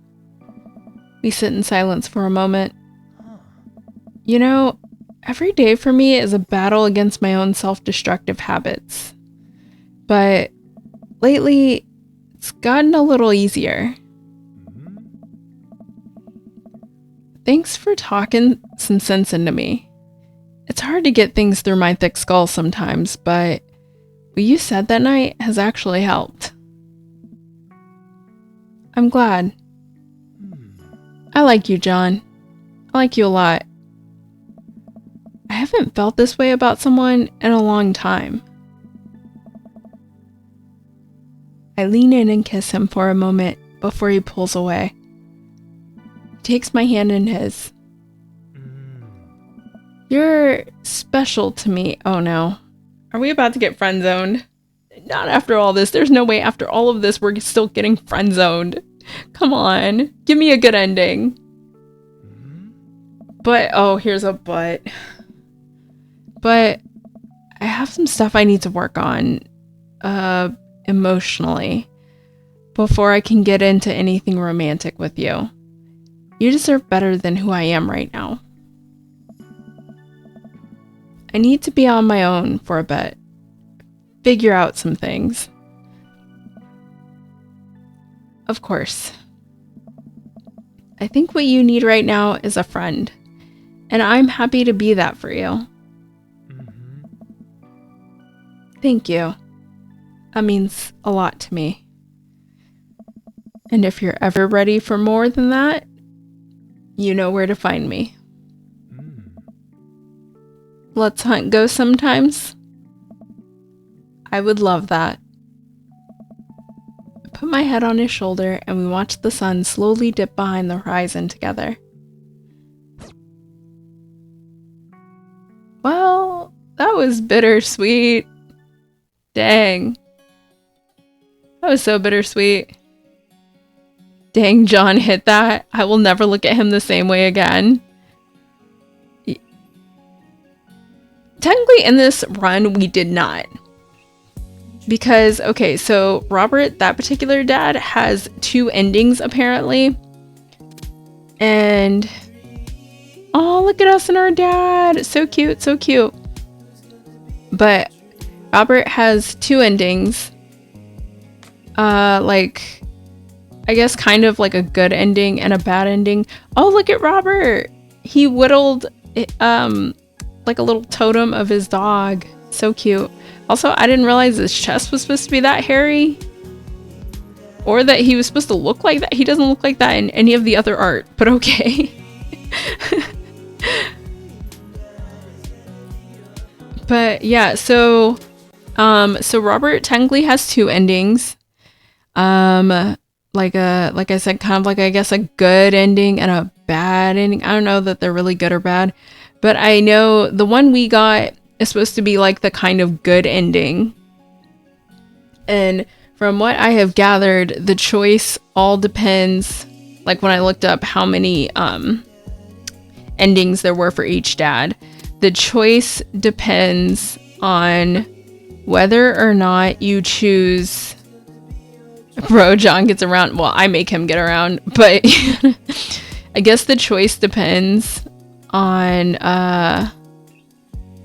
We sit in silence for a moment. You know, every day for me is a battle against my own self-destructive habits. But lately, it's gotten a little easier. Thanks for talking some sense into me. It's hard to get things through my thick skull sometimes, but what you said that night has actually helped. I'm glad. I like you, John. I like you a lot. I haven't felt this way about someone in a long time. I lean in and kiss him for a moment before he pulls away. He takes my hand in his. You're special to me. Oh no. Are we about to get friend zoned? Not after all this. There's no way after all of this we're still getting friend zoned. Come on. Give me a good ending. But, oh, here's a but. But I have some stuff I need to work on emotionally before I can get into anything romantic with you. You deserve better than who I am right now. I need to be on my own for a bit. Figure out some things. Of course. I think what you need right now is a friend. And I'm happy to be that for you. Thank you. That means a lot to me. And if you're ever ready for more than that, you know where to find me. Let's hunt ghosts sometimes. I would love that. I put my head on his shoulder and we watched the sun slowly dip behind the horizon together. Well, that was bittersweet. Dang. That was so bittersweet. Dang, John hit that. I will never look at him the same way again. Technically, in this run, we did not. Because, okay, so Robert, that particular dad, has 2 endings, apparently. And... oh, look at us and our dad. So cute, so cute. But Robert has 2 endings. Like, I guess kind of like a good ending and a bad ending. Oh, look at Robert. He whittled, like a little totem of his dog. So cute. Also, I didn't realize his chest was supposed to be that hairy. Or that he was supposed to look like that. He doesn't look like that in any of the other art, but okay. But yeah, so Robert technically has 2 endings. Like I said, kind of like, I guess, a good ending and a bad ending. I don't know that they're really good or bad, but I know the one we got is supposed to be like the kind of good ending. And from what I have gathered, the choice all depends, like when I looked up how many endings there were for each dad, the choice depends on whether or not you choose. Bro, John gets around. Well, I make him get around, but I guess the choice depends on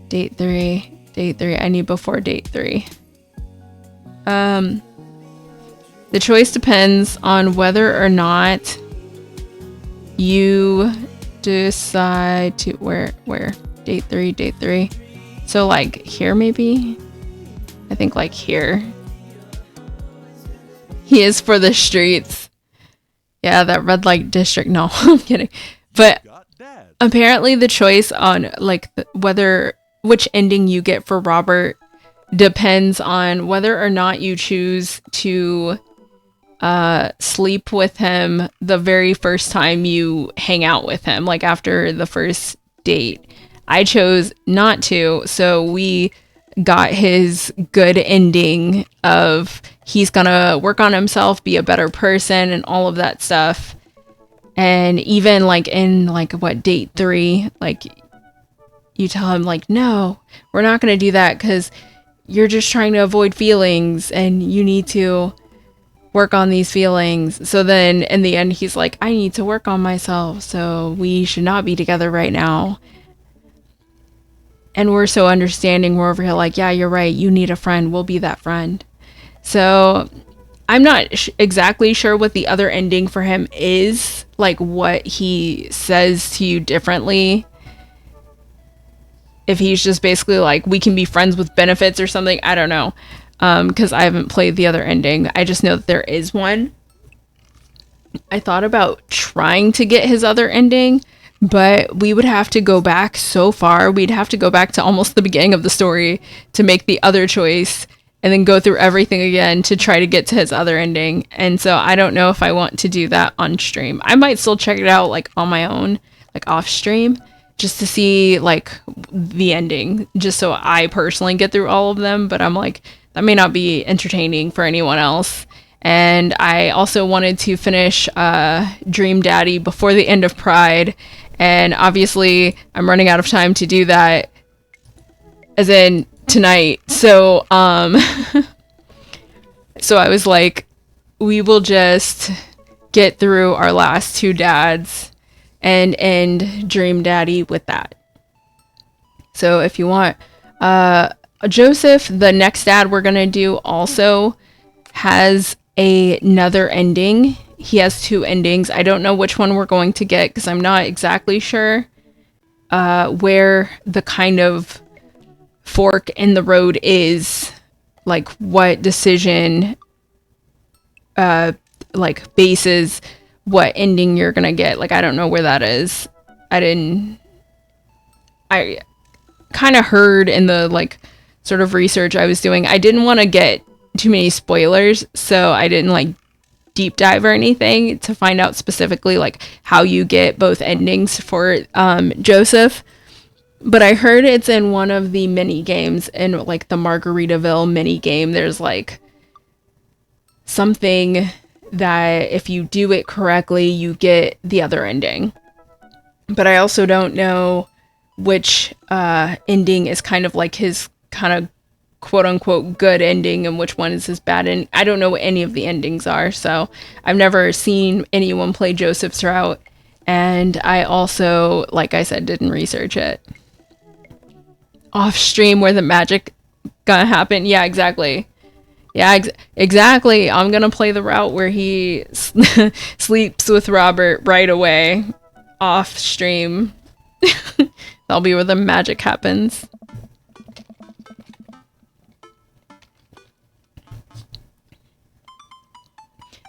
date 3. I need before date 3. The choice depends on whether or not you decide to where date 3. So like here, maybe. I think like here. He is for the streets. Yeah, that red light district. No, I'm kidding. But apparently the choice on like which ending you get for Robert depends on whether or not you choose to sleep with him the very first time you hang out with him, like after the first date. I chose not to, so we got his good ending of he's gonna work on himself, be a better person, and all of that stuff. And even like in like what, date 3, like you tell him like, no, we're not gonna do that because you're just trying to avoid feelings and you need to work on these feelings. So then in the end he's like, I need to work on myself, so we should not be together right now. And we're so understanding. We're over here like, yeah, you're right. You need a friend. We'll be that friend. So I'm not exactly sure what the other ending for him is. Like what he says to you differently. if he's just basically like, we can be friends with benefits or something. I don't know. Because I haven't played the other ending. I just know that there is one. I thought about trying to get his other ending, but we would have to go back so far. We'd have to go back to almost the beginning of the story to make the other choice, and then go through everything again to try to get to his other ending. And so I don't know if I want to do that on stream. I might still check it out like on my own, like off stream, just to see like the ending, just so I personally get through all of them. But I'm like, that may not be entertaining for anyone else. And I also wanted to finish Dream Daddy before the end of Pride. And obviously I'm running out of time to do that, as in tonight. So so I was like, we will just get through our last two dads and end Dream Daddy with that. So if you want, Joseph, the next dad we're gonna do, also has another ending. He has two endings. I don't know which one we're going to get because I'm not exactly sure where the kind of fork in the road is, like what decision like bases what ending you're gonna get. Like I don't know where that is. I kind of heard in the like sort of research I was doing, I didn't want to get too many spoilers, so I didn't like deep dive or anything to find out specifically like how you get both endings for Joseph. But I heard it's in one of the mini games, in like the Margaritaville mini game. There's like something that if you do it correctly, you get the other ending. But I also don't know which ending is kind of like his kind of quote unquote good ending and which one is his bad ending. I don't know what any of the endings are, so I've never seen anyone play Joseph's route, and I also, like I said, didn't research it. Off stream where the magic gonna happen. Yeah, exactly. Yeah, exactly. I'm gonna play the route where he sleeps with Robert right away off stream. That'll be where the magic happens.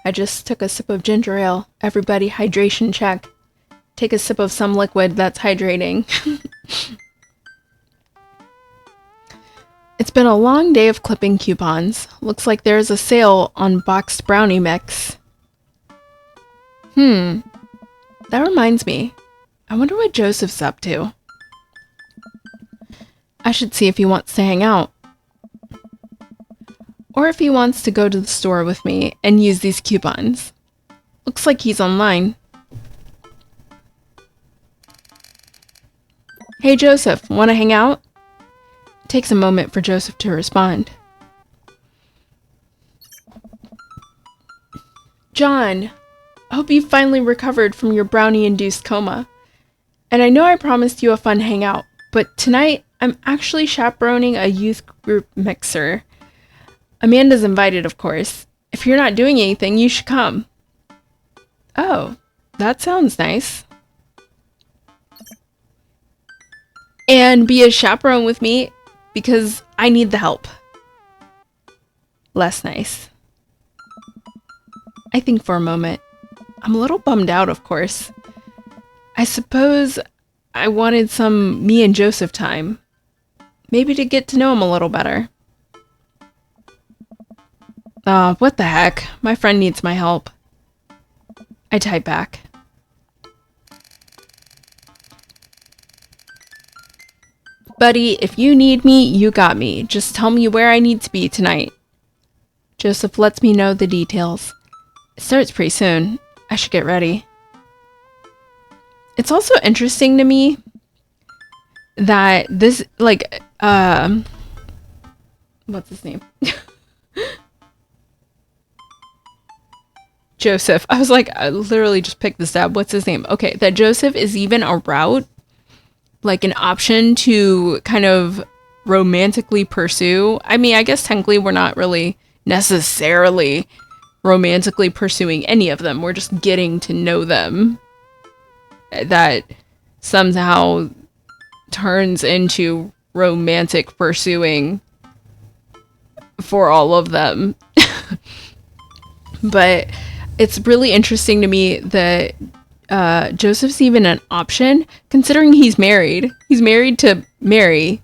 I just took a sip of ginger ale. Everybody, hydration check. Take a sip of some liquid that's hydrating. It's been a long day of clipping coupons. Looks like there's a sale on boxed brownie mix. That reminds me. I wonder what Joseph's up to. I should see if he wants to hang out. Or if he wants to go to the store with me and use these coupons. Looks like he's online. Hey Joseph, wanna hang out? It takes a moment for Joseph to respond. John, I hope you finally recovered from your brownie-induced coma. And I know I promised you a fun hangout, but tonight I'm actually chaperoning a youth group mixer. Amanda's invited, of course. If you're not doing anything, you should come. Oh, that sounds nice. And be a chaperone with me because I need the help. Less nice. I think for a moment. I'm a little bummed out, of course. I suppose I wanted some me and Joseph time. Maybe to get to know him a little better. Oh, what the heck? My friend needs my help. I type back. Buddy, if you need me, you got me. Just tell me where I need to be tonight. Joseph lets me know the details. It starts pretty soon. I should get ready. It's also interesting to me that this, like, what's his name? Joseph. I was like, I literally just picked this up. What's his name? Okay, that Joseph is even a route, like an option to kind of romantically pursue. I mean, I guess technically we're not really necessarily romantically pursuing any of them. We're just getting to know them. That somehow turns into romantic pursuing for all of them. But it's really interesting to me that Joseph's even an option, considering he's married. He's married to Mary,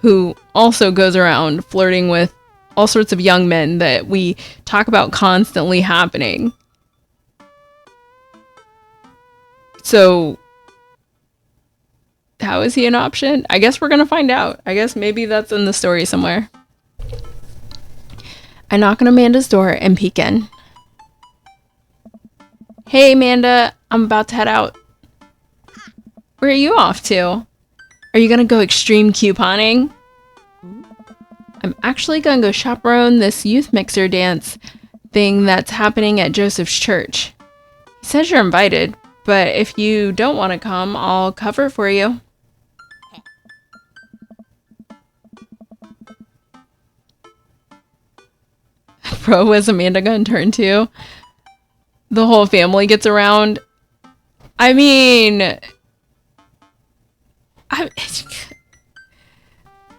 who also goes around flirting with all sorts of young men that we talk about constantly happening. So, how is he an option? I guess we're gonna find out. I guess maybe that's in the story somewhere. I knock on Amanda's door and peek in. Hey, Amanda, I'm about to head out. Where are you off to? Are you gonna go extreme couponing? I'm actually gonna go chaperone this youth mixer dance thing that's happening at Joseph's church. He says you're invited, but if you don't want to come, I'll cover for you. Bro, is Amanda gonna turn to? The whole family gets around. I mean,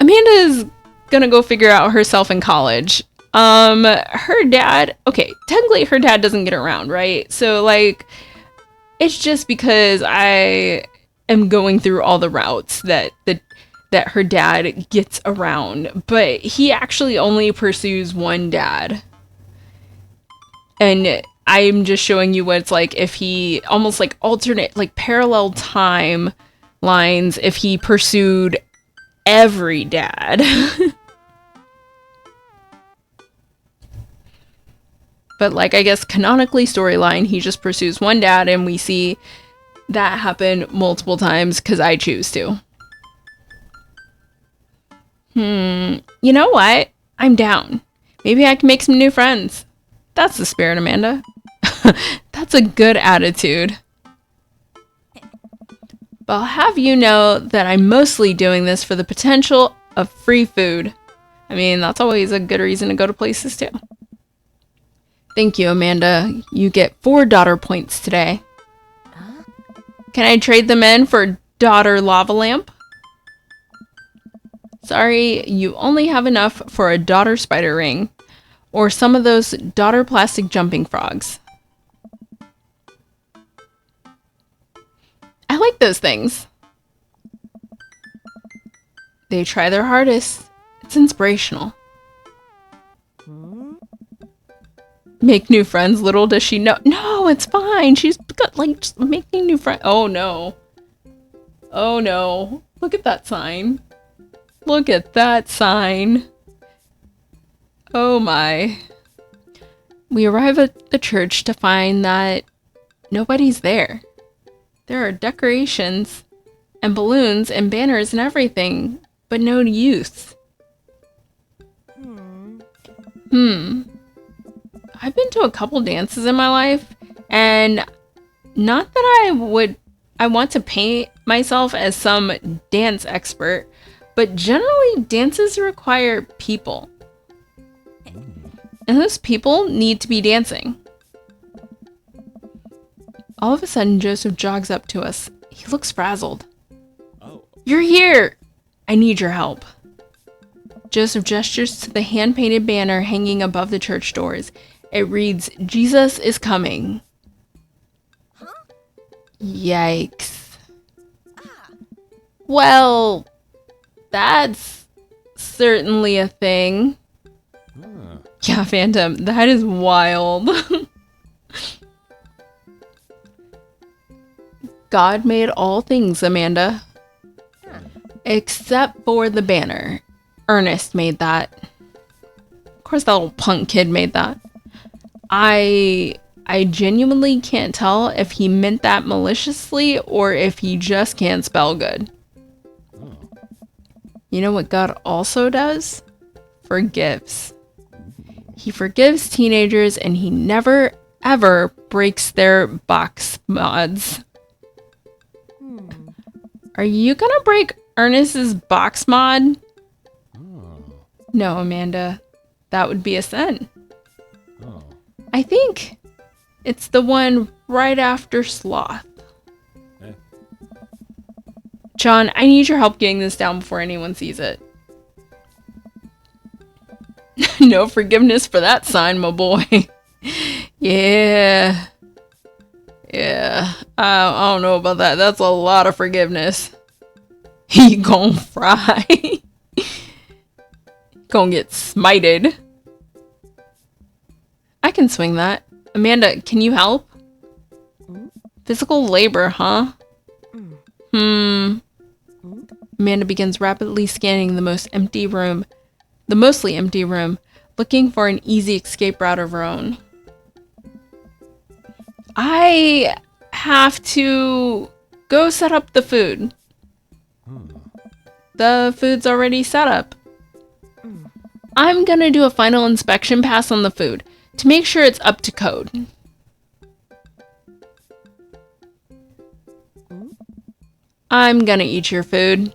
Amanda's gonna go figure out herself in college. Her dad, okay, technically her dad doesn't get around, right? So, like, it's just because I am going through all the routes that her dad gets around. But he actually only pursues one dad. And I'm just showing you what it's like if he almost like alternate, like parallel time lines if he pursued every dad. But like, I guess canonically storyline, he just pursues one dad and we see that happen multiple times because I choose to. You know what? I'm down. Maybe I can make some new friends. That's the spirit, Amanda. That's a good attitude. But I'll have you know that I'm mostly doing this for the potential of free food. I mean, that's always a good reason to go to places too. Thank you, Amanda. You get 4 daughter points today. Can I trade them in for daughter lava lamp? Sorry, you only have enough for a daughter spider ring. Or some of those daughter plastic jumping frogs. I like those things. They try their hardest. It's inspirational. Make new friends, little does she know. No, it's fine. She's got, like, just making new friends. Oh, no. Oh, no. Look at that sign. Look at that sign. Oh, my. We arrive at the church to find that nobody's there. There are decorations and balloons and banners and everything, but no youth. I've been to a couple dances in my life, and not that I want to paint myself as some dance expert, but generally dances require people. And those people need to be dancing. All of a sudden, Joseph jogs up to us. He looks frazzled. Oh. You're here! I need your help. Joseph gestures to the hand-painted banner hanging above the church doors. It reads, Jesus is coming. Yikes. Well, that's certainly a thing. Yeah, Phantom, that is wild. God made all things, Amanda. Except for the banner. Ernest made that. Of course, that little punk kid made that. I genuinely can't tell if he meant that maliciously or if he just can't spell good. You know what God also does? Forgives. He forgives teenagers and he never, ever breaks their box mods. Are you gonna break Ernest's box mod? No, Amanda. That would be a sin. I think it's the one right after sloth. John, I need your help getting this down before anyone sees it. No forgiveness for that sign, my boy. Yeah. Yeah. I don't know about that. That's a lot of forgiveness. He gon' fry. Gonna get smited. I can swing that. Amanda, can you help? Physical labor, huh? Amanda begins rapidly scanning the mostly empty room, looking for an easy escape route of her own. I have to go set up the food. The food's already set up. I'm gonna do a final inspection pass on the food to make sure it's up to code. I'm gonna eat your food.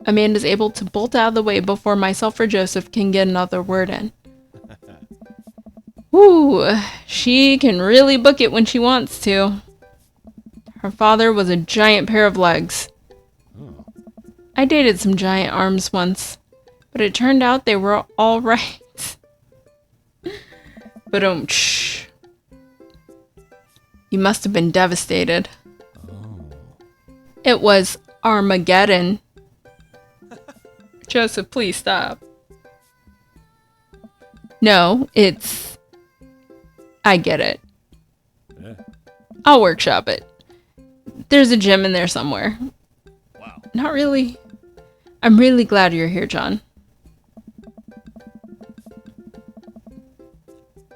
Amanda's able to bolt out of the way before myself or Joseph can get another word in. Woo, she can really book it when she wants to. Her father was a giant pair of legs. I dated some giant arms once, but it turned out they were all right. But you must have been devastated. It was Armageddon. Joseph, please stop. No, it's... I get it. Yeah. I'll workshop it. There's a gym in there somewhere. Wow. Not really. I'm really glad you're here, John.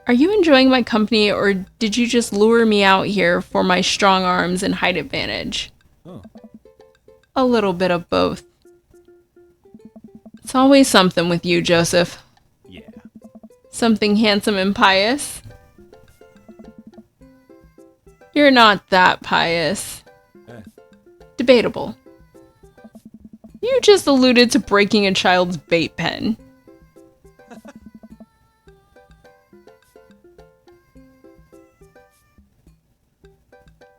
Are you enjoying my company, or did you just lure me out here for my strong arms and height advantage? Oh. A little bit of both. It's always something with you, Joseph. Yeah. Something handsome and pious. You're not that pious. Eh. Debatable. You just alluded to breaking a child's vape pen.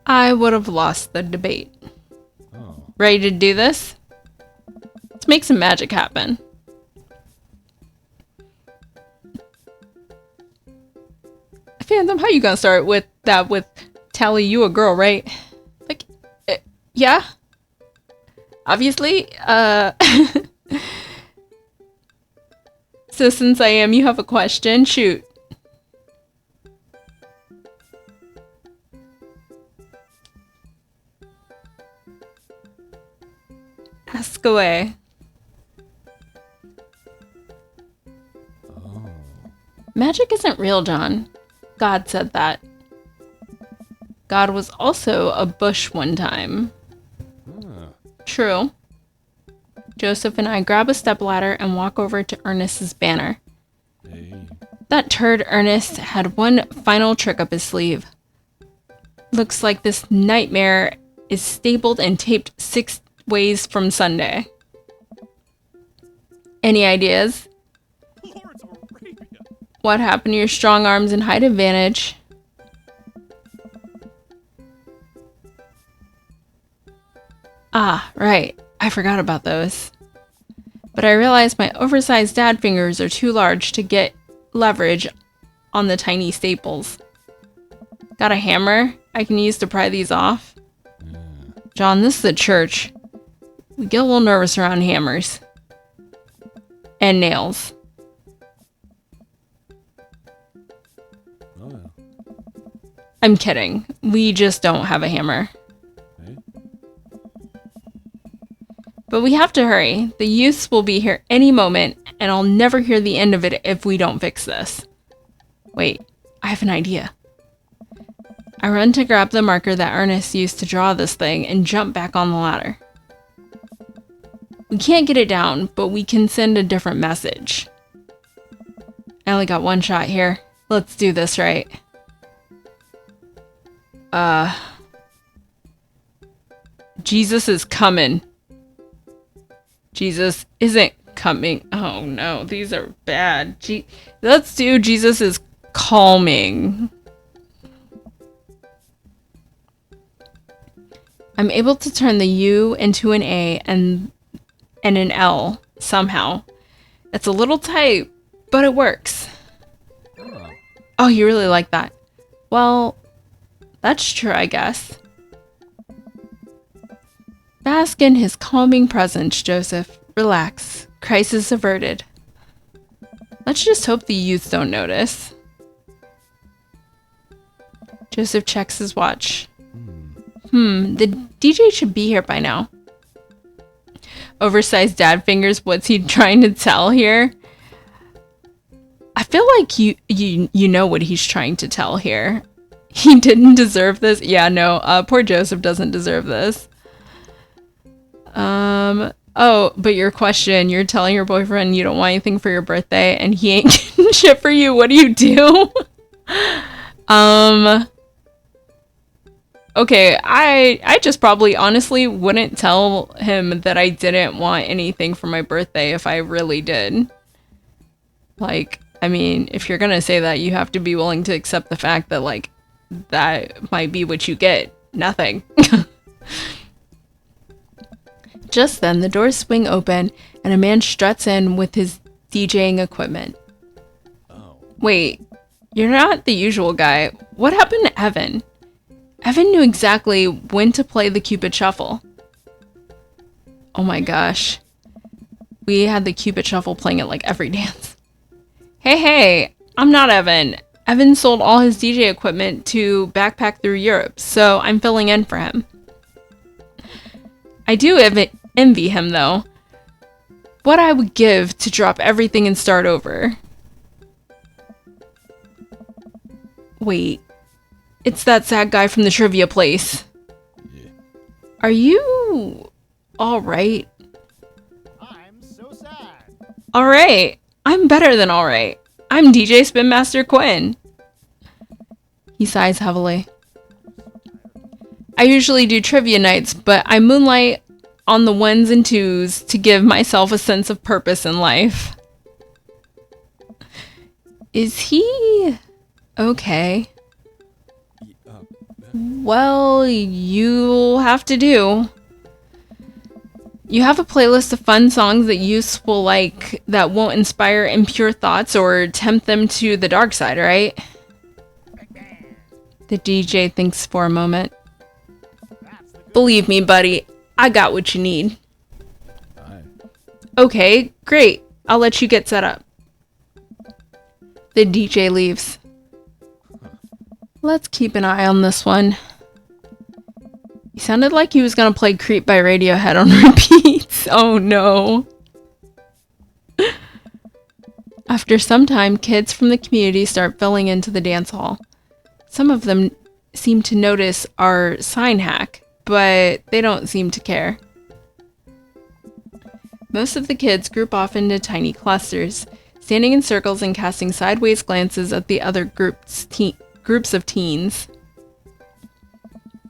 I would have lost the debate. Oh. Ready to do this? Let's make some magic happen. Phantom, how you gonna start with that with Tally, you a girl, right? Like, yeah? Obviously, So since I am, you have a question? Shoot. Ask away. Oh. Magic isn't real, John. God said that. God was also a bush one time. Ah. True. Joseph and I grab a stepladder and walk over to Ernest's banner. Hey. That turd Ernest had one final trick up his sleeve. Looks like this nightmare is stapled and taped 6 ways from Sunday. Any ideas? Lawrence of Arabia. What happened to your strong arms and height advantage? Ah, right. I forgot about those. But I realized my oversized dad fingers are too large to get leverage on the tiny staples. Got a hammer I can use to pry these off? John, this is a church. We get a little nervous around hammers. And nails. Oh, yeah. I'm kidding. We just don't have a hammer. Hey. But we have to hurry. The youths will be here any moment, and I'll never hear the end of it if we don't fix this. Wait, I have an idea. I run to grab the marker that Ernest used to draw this thing and jump back on the ladder. We can't get it down, but we can send a different message. I only got one shot here. Let's do this right. Jesus is coming. Jesus isn't coming. Oh no, these are bad. Let's do Jesus is calming. I'm able to turn the U into an A and an L somehow. It's a little tight, but it works. Oh. Oh, you really like that? Well, that's true, I guess. Bask in his calming presence, Joseph. Relax. Crisis averted. Let's just hope the youths don't notice. Joseph checks his watch. The DJ should be here by now. Oversized dad fingers, what's he trying to tell here? I feel like you know what he's trying to tell here. He didn't deserve this. Yeah, no, poor Joseph doesn't deserve this. Oh, but your question, you're telling your boyfriend you don't want anything for your birthday and he ain't getting shit for you. What do you do? Okay, I just probably honestly wouldn't tell him that I didn't want anything for my birthday if I really did. Like, I mean, if you're gonna say that, you have to be willing to accept the fact that, like, that might be what you get. Nothing. Just then, the doors swing open and a man struts in with his DJing equipment. Oh. Wait, you're not the usual guy. What happened to Evan? Evan knew exactly when to play the Cupid Shuffle. Oh my gosh. We had the Cupid Shuffle playing at like every dance. Hey, I'm not Evan. Evan sold all his DJ equipment to backpack through Europe, so I'm filling in for him. I do envy him though. What I would give to drop everything and start over. Wait. It's that sad guy from the trivia place. Yeah. Are you alright? I'm so sad. Alright. I'm better than alright. I'm DJ Spin Master Quinn. He sighs heavily. I usually do trivia nights, but I moonlight on the ones and twos to give myself a sense of purpose in life. Is he okay? Well, you'll have to do. You have a playlist of fun songs that youths will like that won't inspire impure thoughts or tempt them to the dark side, right? The DJ thinks for a moment. Believe me, buddy, I got what you need. Aye. Okay, great. I'll let you get set up. The DJ leaves. Let's keep an eye on this one. He sounded like he was gonna play Creep by Radiohead on repeat. Oh no. After some time, kids from the community start filling into the dance hall. Some of them seem to notice our sign hack, but they don't seem to care. Most of the kids group off into tiny clusters, standing in circles and casting sideways glances at the other groups of teens.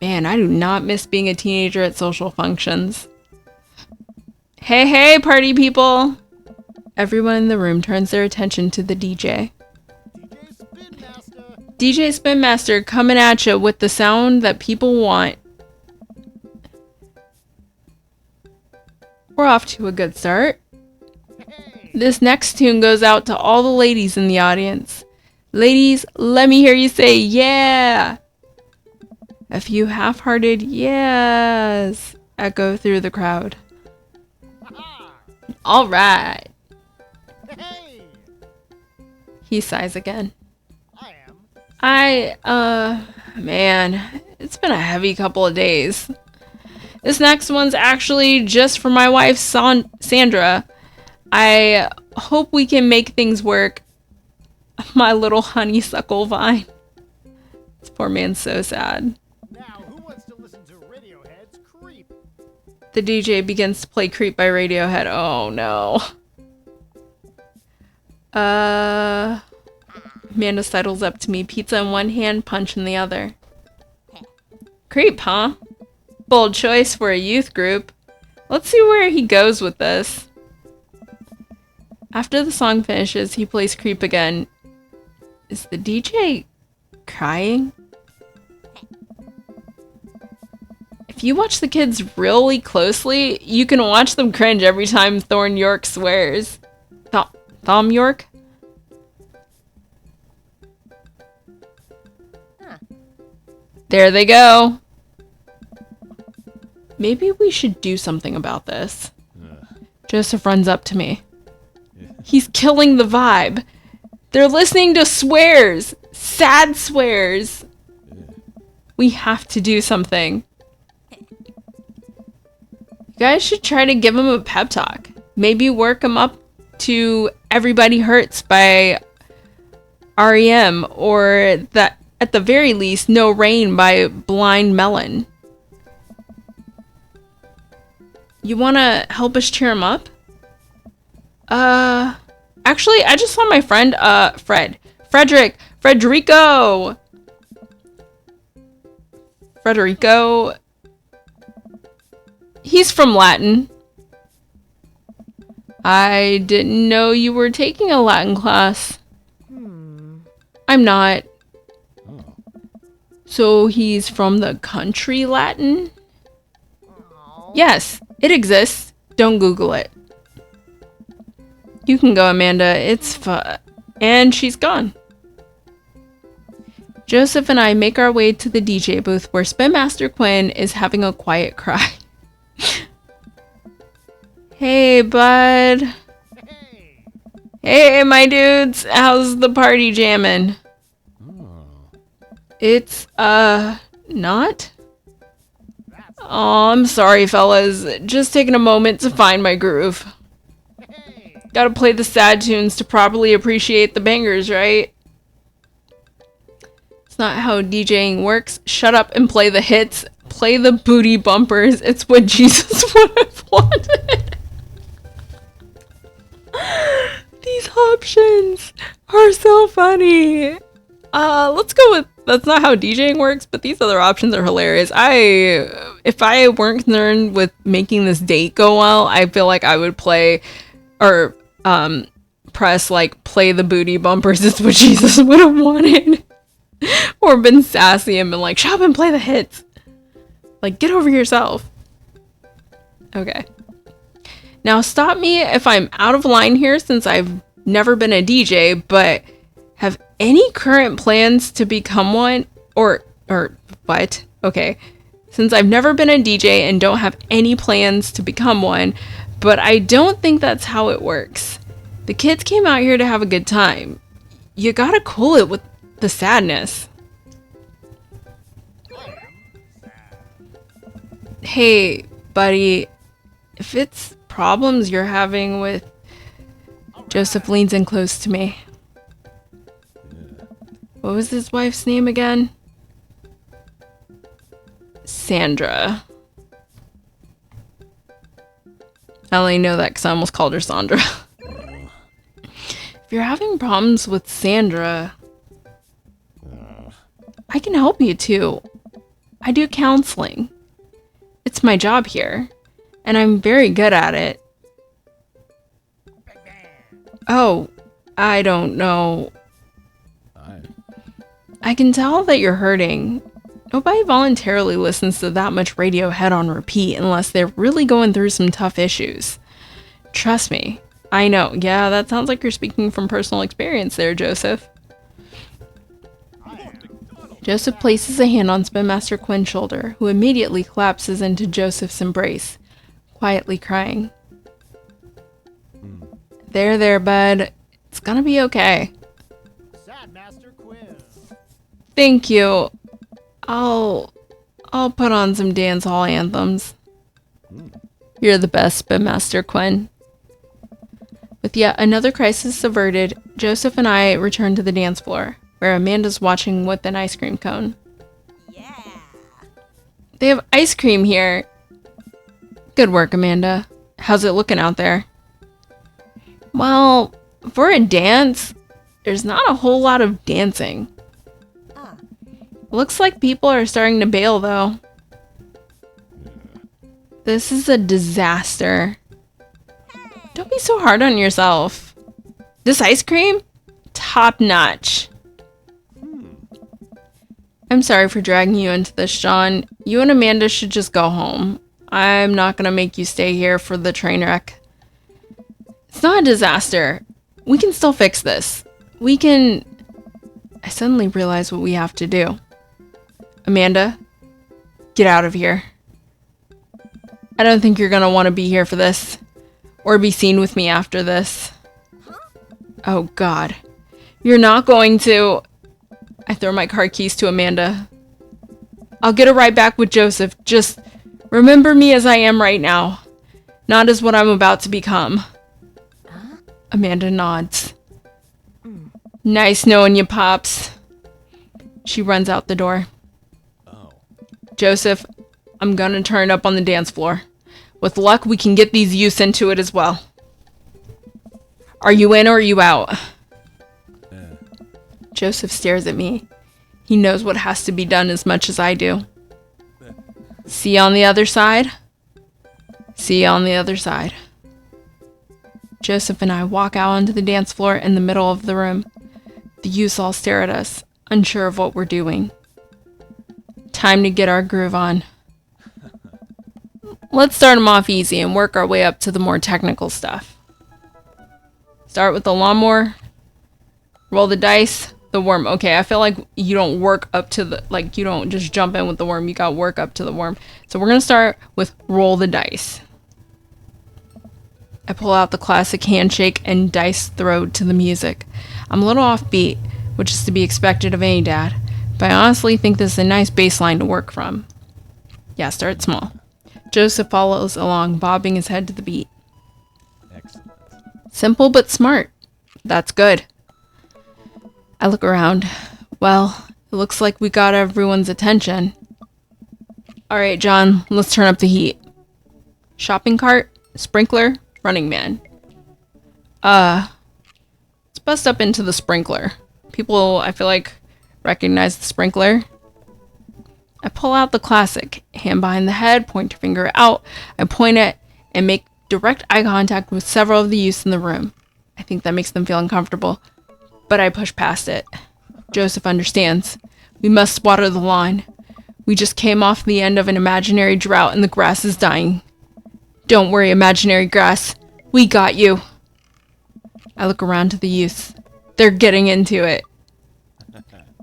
Man, I do not miss being a teenager at social functions. Hey, party people! Everyone in the room turns their attention to the DJ. DJ Spin Master. DJ Spin Master coming at you with the sound that people want. We're off to a good start. Hey. This next tune goes out to all the ladies in the audience. Ladies, let me hear you say yeah! A few half-hearted yes echo through the crowd. Ha-ha. Alright. Hey. He sighs again. I am. Man, it's been a heavy couple of days. This next one's actually just for my wife, Sandra. I hope we can make things work. My little honeysuckle vine. This poor man's so sad. Now, who wants to listen to Radiohead's Creep? The DJ begins to play Creep by Radiohead. Oh no. Amanda sidles up to me, pizza in one hand, punch in the other. Creep, huh? Bold choice for a youth group. Let's see where he goes with this. After the song finishes, he plays Creep again. Is the DJ crying? I If you watch the kids really closely, you can watch them cringe every time Thorn York swears. Thom York? Huh. There they go. Maybe we should do something about this. Joseph runs up to me. He's killing the vibe. They're listening to swears. Sad swears. We have to do something. You guys should try to give him a pep talk. Maybe work him up to Everybody Hurts by REM, or that at the very least No Rain by Blind Melon. You want to help us cheer him up? Actually, I just saw my friend, Frederico. He's from Latin. I didn't know you were taking a Latin class. I'm not. Oh. So he's from the country Latin? Aw. Yes, it exists. Don't Google it. You can go, Amanda. It's fun. And she's gone. Joseph and I make our way to the DJ booth where Spin Master Quinn is having a quiet cry. Hey, bud. Hey. Hey, my dudes. How's the party jamming? Oh. It's, not? Oh, I'm sorry, fellas. Just taking a moment to find my groove. Hey. Gotta play the sad tunes to properly appreciate the bangers, right? It's not how DJing works. Shut up and play the hits. Play the booty bumpers. It's what Jesus would have wanted. These options are so funny. Let's go with that's not how DJing works, but these other options are hilarious. If I weren't concerned with making this date go well, I feel like I would play or press like play the booty bumpers. It's what Jesus would have wanted. Or been sassy and been like, shut up and play the hits. Like, get over yourself. Okay. Now stop me if I'm out of line here, since I've never been a DJ, but have any current plans to become one? Or what? Okay. Since I've never been a DJ and don't have any plans to become one, but I don't think that's how it works. The kids came out here to have a good time. You gotta cool it with the sadness. Hey, buddy, if it's problems you're having with... Joseph leans in close to me. What was his wife's name again? Sandra. I only know that because I almost called her Sandra. If you're having problems with Sandra, I can help you too. I do counseling. It's my job here, and I'm very good at it. Oh, I don't know. I can tell that you're hurting. Nobody voluntarily listens to that much Radiohead on repeat unless they're really going through some tough issues. Trust me. I know. Yeah, that sounds like you're speaking from personal experience there, Joseph. Joseph places a hand on Spin Master Quinn's shoulder, who immediately collapses into Joseph's embrace, quietly crying. There, bud. It's gonna be okay. Sad Master Quinn. Thank you. I'll put on some dance hall anthems. You're the best, Spin Master Quinn. With yet another crisis averted, Joseph and I return to the dance floor, where Amanda's watching with an ice cream cone. Yeah. They have ice cream here. Good work, Amanda. How's it looking out there? Well, for a dance, there's not a whole lot of dancing. Looks like people are starting to bail, though. This is a disaster. Don't be so hard on yourself. This ice cream? Top notch. I'm sorry for dragging you into this, John. You and Amanda should just go home. I'm not gonna make you stay here for the train wreck. It's not a disaster. We can still fix this. We can... I suddenly realize what we have to do. Amanda, get out of here. I don't think you're gonna want to be here for this. Or be seen with me after this. Oh God. You're not going to... I throw my car keys to Amanda. I'll get a ride back with Joseph. Just remember me as I am right now. Not as what I'm about to become. Amanda nods. Nice knowing you, Pops. She runs out the door. Oh. Joseph, I'm gonna turn up on the dance floor. With luck, we can get these youths into it as well. Are you in or are you out? Joseph stares at me. He knows what has to be done as much as I do. See you on the other side? See you on the other side. Joseph and I walk out onto the dance floor in the middle of the room. The youths all stare at us, unsure of what we're doing. Time to get our groove on. Let's start them off easy and work our way up to the more technical stuff. Start with the lawnmower. Roll the dice. The worm. Okay, I feel like you don't work up to the... Like, you don't just jump in with the worm. You got to work up to the worm. So we're going to start with roll the dice. I pull out the classic handshake and dice throw to the music. I'm a little offbeat, which is to be expected of any dad, but I honestly think this is a nice baseline to work from. Yeah, start small. Joseph follows along, bobbing his head to the beat. Excellent. Simple but smart. That's good. I look around. Well, it looks like we got everyone's attention. Alright, John, let's turn up the heat. Shopping cart, sprinkler, running man. Let's bust up into the sprinkler. People, I feel like, recognize the sprinkler. I pull out the classic, hand behind the head, pointer finger out. I point it and make direct eye contact with several of the youths in the room. I think that makes them feel uncomfortable, but I push past it. Joseph understands. We must water the lawn. We just came off the end of an imaginary drought and the grass is dying. Don't worry, imaginary grass. We got you. I look around to the youths. They're getting into it.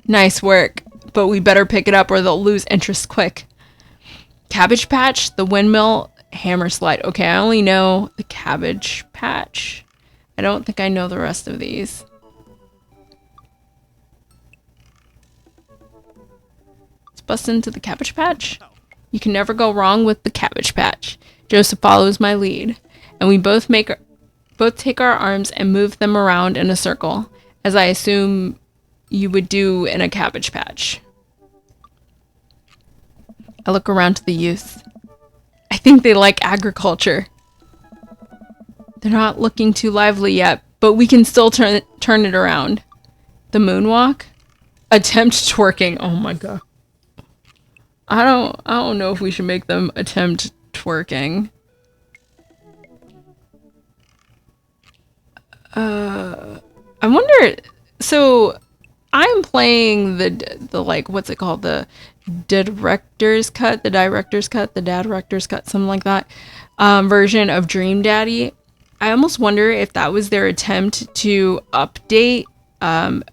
Nice work, but we better pick it up or they'll lose interest quick. Cabbage Patch, the windmill, hammer slide. Okay, I only know the Cabbage Patch. I don't think I know the rest of these. Let's bust into the Cabbage Patch. You can never go wrong with the Cabbage Patch. Joseph follows my lead, and we both take our arms and move them around in a circle, as I assume you would do in a Cabbage Patch. I look around to the youth. I think they like agriculture. They're not looking too lively yet, but we can still turn it around. The moonwalk? Attempt twerking. Oh my god. I don't know if we should make them attempt twerking. I wonder, so I'm playing the like, what's it called? The director's cut, the director's cut, something like that, version of Dream Daddy. I almost wonder if that was their attempt to update,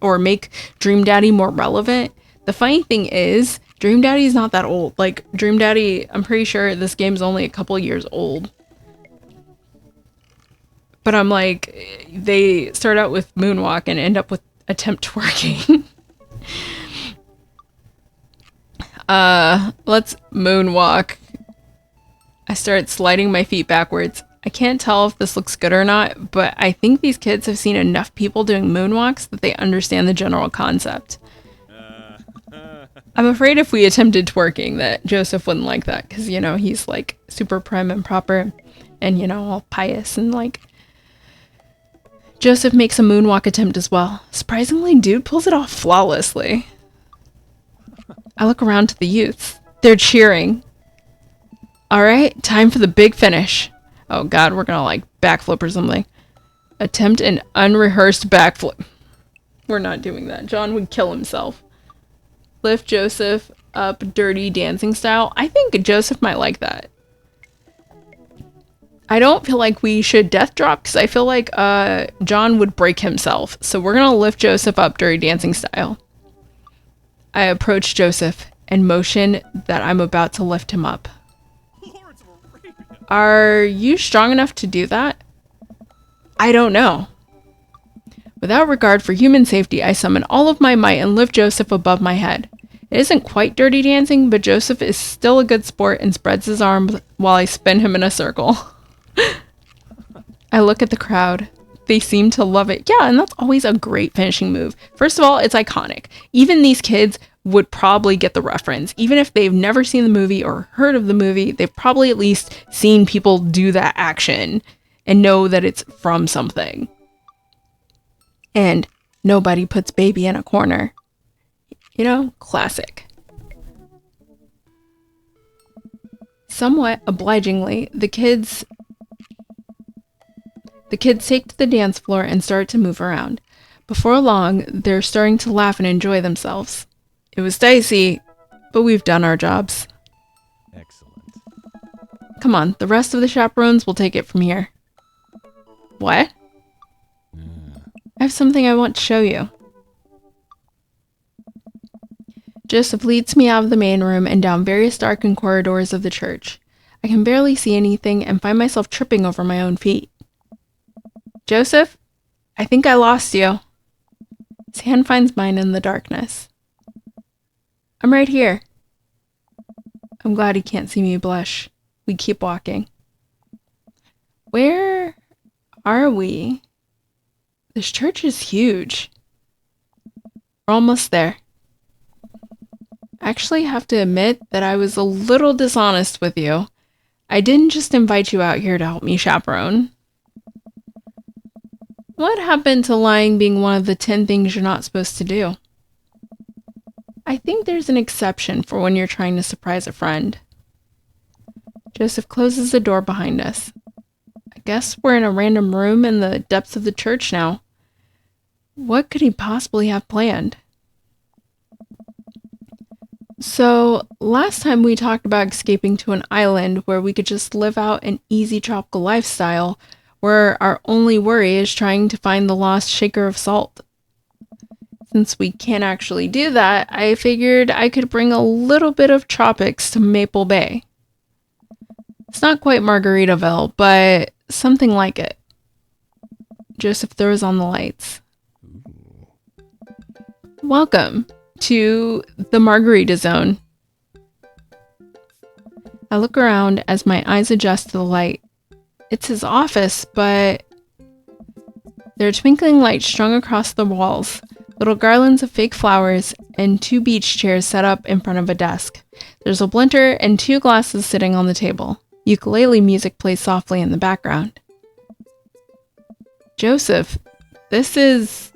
or make Dream Daddy more relevant. The funny thing is, Dream Daddy is not that old. Like, Dream Daddy, I'm pretty sure this game's only a couple years old. But I'm like, they start out with Moonwalk and end up with Attempt Twerking. Let's Moonwalk. I start sliding my feet backwards. I can't tell if this looks good or not, but I think these kids have seen enough people doing moonwalks that they understand the general concept. I'm afraid if we attempted twerking that Joseph wouldn't like that, because, you know, he's like super prim and proper and, you know, all pious and like... Joseph makes a moonwalk attempt as well. Surprisingly, dude pulls it off flawlessly. I look around to the youths. They're cheering. Alright, time for the big finish. Oh god, we're gonna like backflip or something. Attempt an unrehearsed backflip. We're not doing that. John would kill himself. lift Joseph up Dirty Dancing style. I think Joseph might like that. I don't feel like we should death drop because I feel like John would break himself. So we're going to lift Joseph up Dirty Dancing style. I approach Joseph and motion that I'm about to lift him up. Are you strong enough to do that? I don't know. Without regard for human safety, I summon all of my might and lift Joseph above my head. It isn't quite Dirty Dancing, but Joseph is still a good sport and spreads his arms while I spin him in a circle. I look at the crowd. They seem to love it. Yeah, and that's always a great finishing move. First of all, it's iconic. Even these kids would probably get the reference. Even if they've never seen the movie or heard of the movie, they've probably at least seen people do that action and know that it's from something. And nobody puts baby in a corner. You know, classic. Somewhat obligingly, the kids take to the dance floor and start to move around. Before long, they're starting to laugh and enjoy themselves. It was dicey, but we've done our jobs. Excellent. Come on, the rest of the chaperones will take it from here. What? I have something I want to show you. Joseph leads me out of the main room and down various darkened corridors of the church. I can barely see anything and find myself tripping over my own feet. Joseph, I think I lost you. His hand finds mine in the darkness. I'm right here. I'm glad he can't see me blush. We keep walking. Where are we? This church is huge. We're almost there. I actually have to admit that I was a little dishonest with you. I didn't just invite you out here to help me chaperone. What happened to lying being one of the 10 things you're not supposed to do? I think there's an exception for when you're trying to surprise a friend. Joseph closes the door behind us. I guess we're in a random room in the depths of the church now. What could he possibly have planned? So, last time we talked about escaping to an island where we could just live out an easy tropical lifestyle where our only worry is trying to find the lost shaker of salt. Since we can't actually do that, I figured I could bring a little bit of tropics to Maple Bay. It's not quite Margaritaville, but something like it. Joseph throws on the lights. Welcome to the Margarita Zone. I look around as my eyes adjust to the light. It's his office, but there are twinkling lights strung across the walls, little garlands of fake flowers, and 2 beach chairs set up in front of a desk. There's a blender and 2 glasses sitting on the table. Ukulele music plays softly in the background. Joseph, this is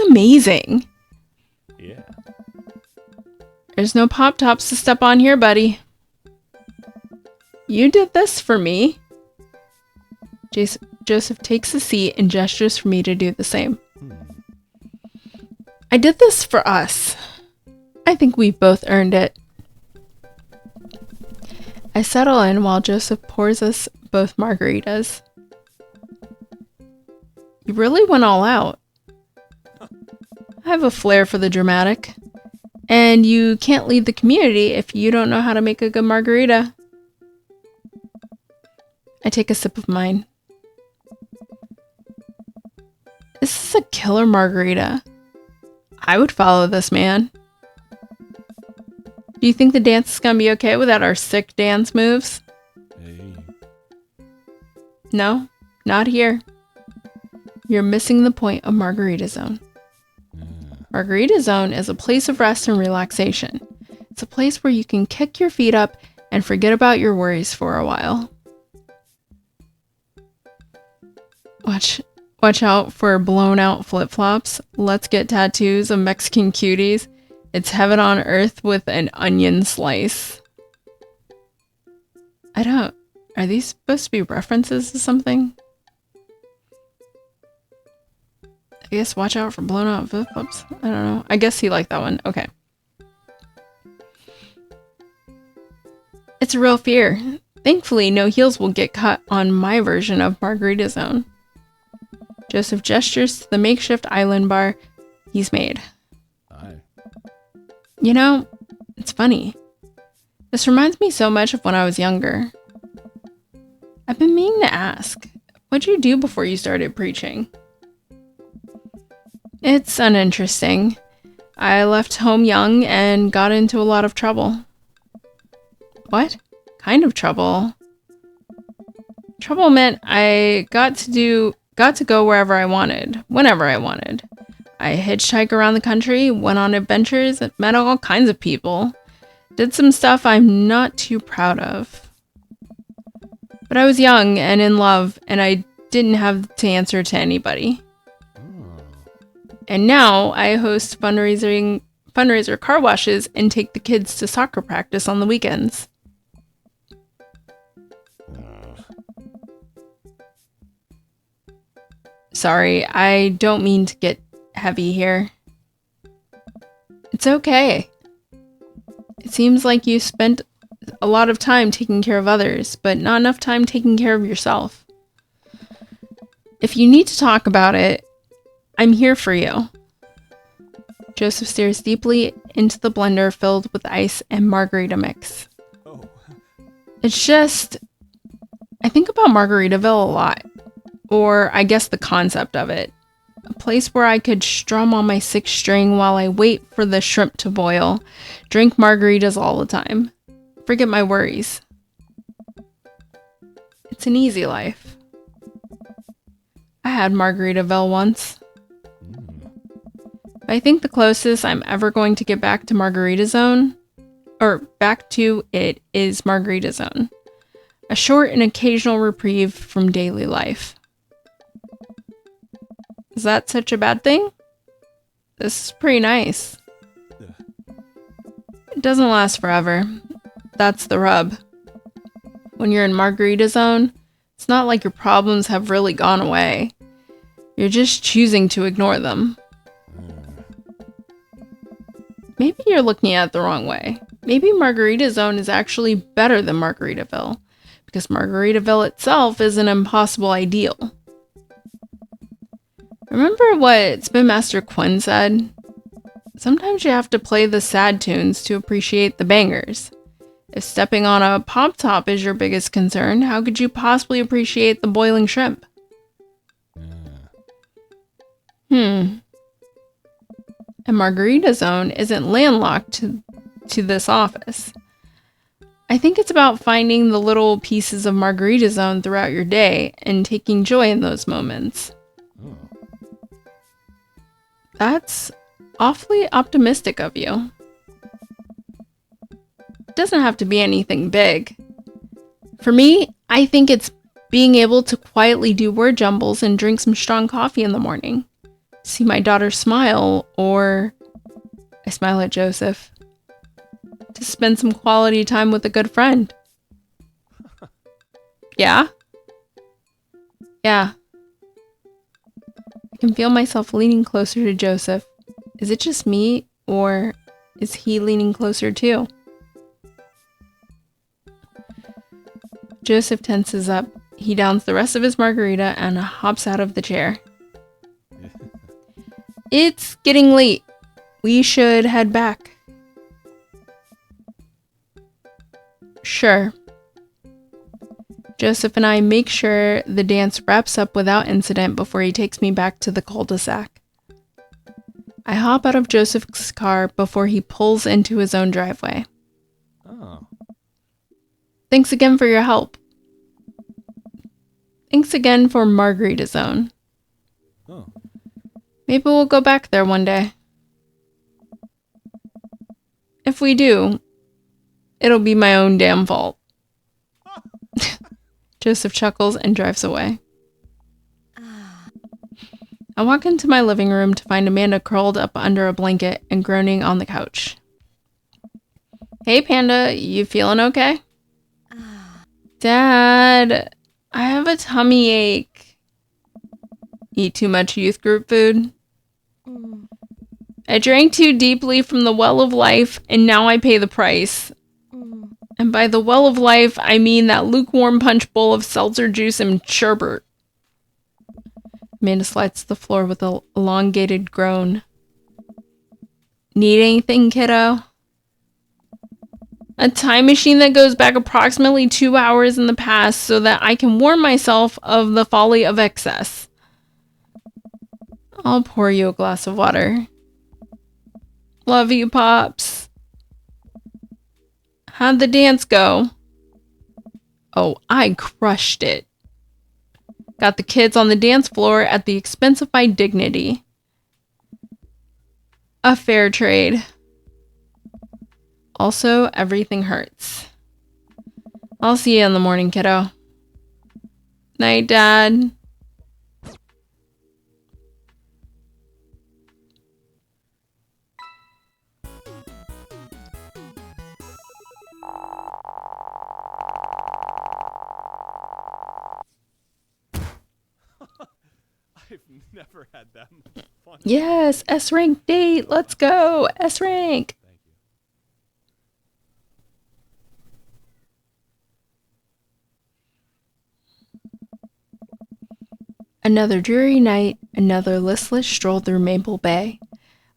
amazing. Yeah. There's no pop tops to step on here, buddy. You did this for me. Joseph takes a seat and gestures for me to do the same. I did this for us. I think we've both earned it. I settle in while Joseph pours us both margaritas. You really went all out. I have a flair for the dramatic. And you can't lead the community if you don't know how to make a good margarita. I take a sip of mine. This is a killer margarita. I would follow this man. Do you think the dance is gonna be okay without our sick dance moves? Hey. No, not here. You're missing the point of Margarita Zone. Margarita Zone is a place of rest and relaxation. It's a place where you can kick your feet up and forget about your worries for a while. Watch out for blown out flip-flops. Let's get tattoos of Mexican cuties. It's heaven on earth with an onion slice. Are these supposed to be references to something? I guess watch out for blown out flip-flops. I don't know. I guess he liked that one. Okay. It's a real fear. Thankfully, no heels will get cut on my version of Margarita Zone. Joseph gestures to the makeshift island bar he's made. Aye. You know, it's funny. This reminds me so much of when I was younger. I've been meaning to ask, what'd you do before you started preaching? It's uninteresting. I left home young and got into a lot of trouble. What kind of trouble? Trouble meant I got to go wherever I wanted, whenever I wanted. I hitchhiked around the country, went on adventures, met all kinds of people. Did some stuff I'm not too proud of. But I was young and in love, and I didn't have to answer to anybody. And now I host fundraiser car washes and take the kids to soccer practice on the weekends. Sorry, I don't mean to get heavy here. It's okay. It seems like you spent a lot of time taking care of others, but not enough time taking care of yourself. If you need to talk about it, I'm here for you. Joseph stares deeply into the blender filled with ice and margarita mix. Oh. It's just, I think about Margaritaville a lot. Or I guess the concept of it. A place where I could strum on my sixth string while I wait for the shrimp to boil, drink margaritas all the time, forget my worries. It's an easy life. I had Margaritaville once. But I think the closest I'm ever going to get back to Margarita Zone, or back to it, is Margarita Zone. A short and occasional reprieve from daily life. Is that such a bad thing? This is pretty nice. It doesn't last forever. That's the rub. When you're in Margarita Zone, it's not like your problems have really gone away. You're just choosing to ignore them. Maybe you're looking at it the wrong way. Maybe Margarita Zone is actually better than Margaritaville, because Margaritaville itself is an impossible ideal. Remember what Spin Master Quinn said? Sometimes you have to play the sad tunes to appreciate the bangers. If stepping on a pop top is your biggest concern, how could you possibly appreciate the boiling shrimp? And Margarita Zone isn't landlocked to this office. I think it's about finding the little pieces of Margarita Zone throughout your day and taking joy in those moments. That's awfully optimistic of you. It doesn't have to be anything big. For me, I think it's being able to quietly do word jumbles and drink some strong coffee in the morning. See my daughter smile, or I smile at Joseph. To spend some quality time with a good friend. Yeah? Yeah. I can feel myself leaning closer to Joseph. Is it just me, or is he leaning closer too? Joseph tenses up. He downs the rest of his margarita and hops out of the chair. It's getting late. We should head back. Sure. Joseph and I make sure the dance wraps up without incident before he takes me back to the cul-de-sac. I hop out of Joseph's car before he pulls into his own driveway. Oh. Thanks again for your help. Thanks again for Margarita Zone. Oh. Maybe we'll go back there one day. If we do, it'll be my own damn fault. Joseph chuckles and drives away. I walk into my living room to find Amanda curled up under a blanket and groaning on the couch. Hey, Panda, you feeling okay? Dad, I have a tummy ache. Eat too much youth group food? I drank too deeply from the well of life, and now I pay the price. And by the well of life, I mean that lukewarm punch bowl of seltzer juice and sherbet. Amanda slides to the floor with an elongated groan. Need anything, kiddo? A time machine that goes back approximately 2 hours in the past so that I can warn myself of the folly of excess. I'll pour you a glass of water. Love you, Pops. How'd the dance go? Oh, I crushed it. Got the kids on the dance floor at the expense of my dignity. A fair trade. Also, everything hurts. I'll see you in the morning, kiddo. Night, Dad. I've never had that much fun. Yes, S-rank date. Let's go. S-rank. Thank you. Another dreary night, another listless stroll through Maple Bay.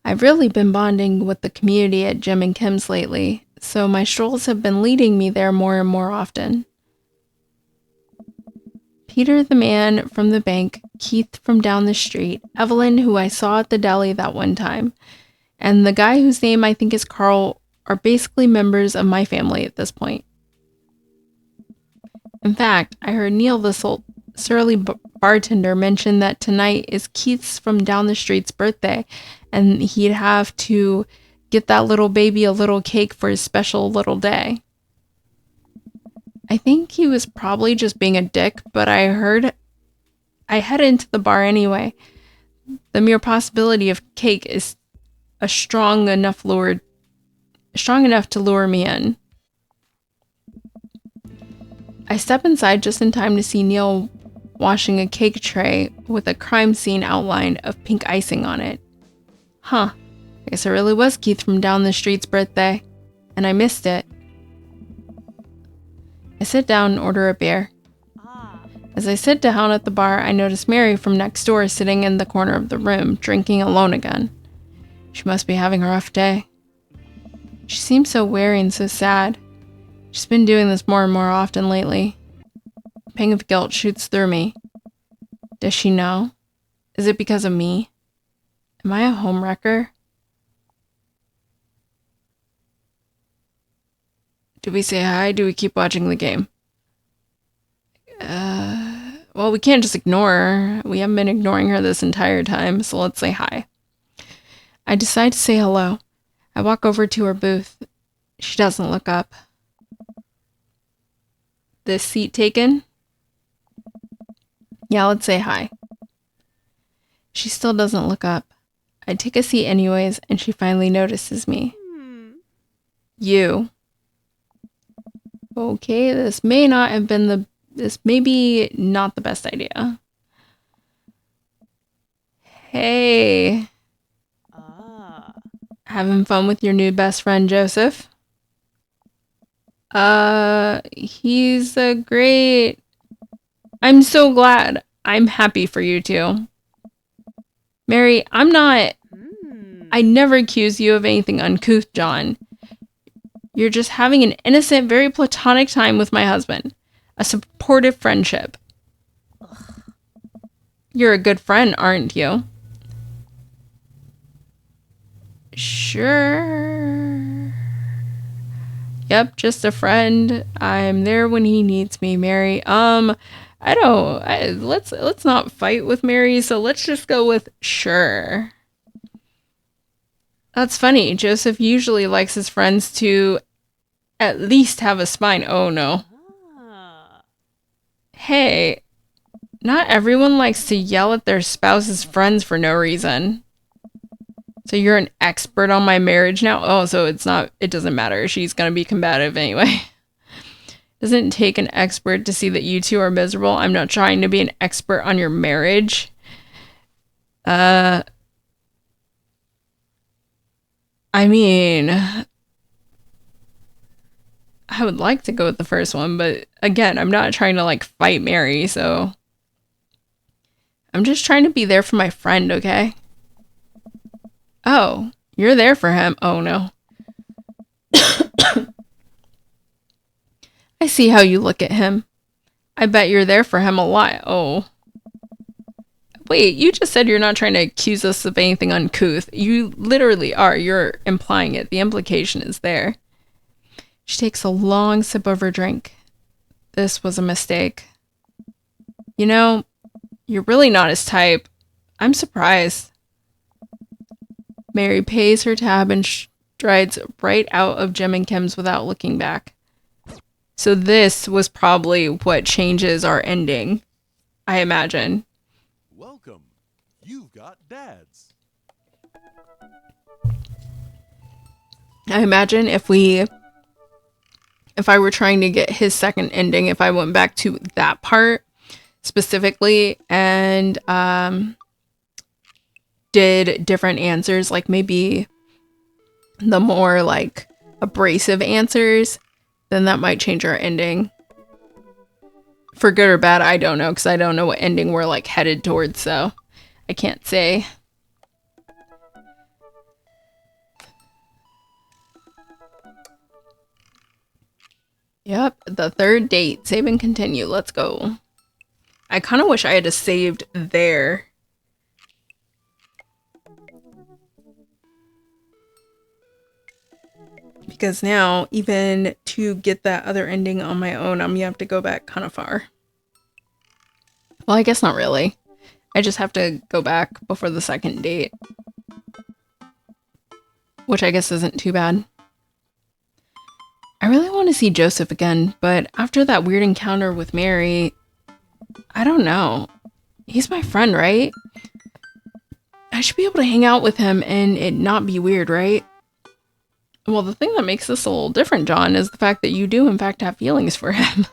I've really been bonding with the community at Jim and Kim's lately, so my strolls have been leading me there more and more often. Peter the man from the bank, Keith from down the street, Evelyn who I saw at the deli that one time, and the guy whose name I think is Carl are basically members of my family at this point. In fact, I heard Neil the surly bartender mention that tonight is Keith's from down the street's birthday, and he'd have to get that little baby a little cake for his special little day. I think he was probably just being a dick, but I head into the bar anyway. The mere possibility of cake is strong enough to lure me in. I step inside just in time to see Neil washing a cake tray with a crime scene outline of pink icing on it. Huh, I guess it really was Keith from down the street's birthday, and I missed it. I sit down and order a beer. As I sit down at the bar, I notice Mary from next door sitting in the corner of the room, drinking alone again. She must be having a rough day. She seems so weary and so sad. She's been doing this more and more often lately. A pang of guilt shoots through me. Does she know? Is it because of me? Am I a homewrecker? Do we say hi? Do we keep watching the game? Well, we can't just ignore her. We haven't been ignoring her this entire time, so let's say hi. I decide to say hello. I walk over to her booth. She doesn't look up. This seat taken? Yeah, let's say hi. She still doesn't look up. I take a seat anyways, and she finally notices me. You. Okay, this may be not the best idea. Hey. Having fun with your new best friend, Joseph? He's a great... I'm so glad. I'm happy for you two. Mary, I'm not... I never accuse you of anything uncouth, John. You're just having an innocent, very platonic time with my husband. A supportive friendship. You're a good friend, aren't you? Sure. Yep, just a friend. I'm there when he needs me, Mary. Let's not fight with Mary, so let's just go with sure. That's funny. Joseph usually likes his friends to at least have a spine. Oh no. Hey, not everyone likes to yell at their spouse's friends for no reason. So you're an expert on my marriage now? Oh, so it doesn't matter. She's gonna be combative anyway. Doesn't take an expert to see that you two are miserable. I'm not trying to be an expert on your marriage. I mean, I would like to go with the first one, but again, I'm not trying to like fight Mary, so I'm just trying to be there for my friend, okay? Oh, you're there for him. Oh no. I see how you look at him. I bet you're there for him a lot. Oh. Wait, you just said you're not trying to accuse us of anything uncouth. You literally are. You're implying it. The implication is there. She takes a long sip of her drink. This was a mistake. You know, you're really not his type. I'm surprised. Mary pays her tab and strides right out of Jim and Kim's without looking back. So this was probably what changes our ending, I imagine. Welcome. You've got dads. I imagine if I were trying to get his second ending, if I went back to that part specifically and did different answers, like maybe the more like abrasive answers, then that might change our ending. For good or bad, I don't know, because I don't know what ending we're like headed towards, so I can't say. Yep, the third date. Save and continue. Let's go. I kind of wish I had just saved there. Because now, even to get that other ending on my own, I'm gonna have to go back kind of far. Well, I guess not really. I just have to go back before the second date. Which I guess isn't too bad. I really want to see Joseph again, but after that weird encounter with Mary, I don't know. He's my friend, right? I should be able to hang out with him and it not be weird, right? Well, the thing that makes this a little different, John, is the fact that you do, in fact, have feelings for him.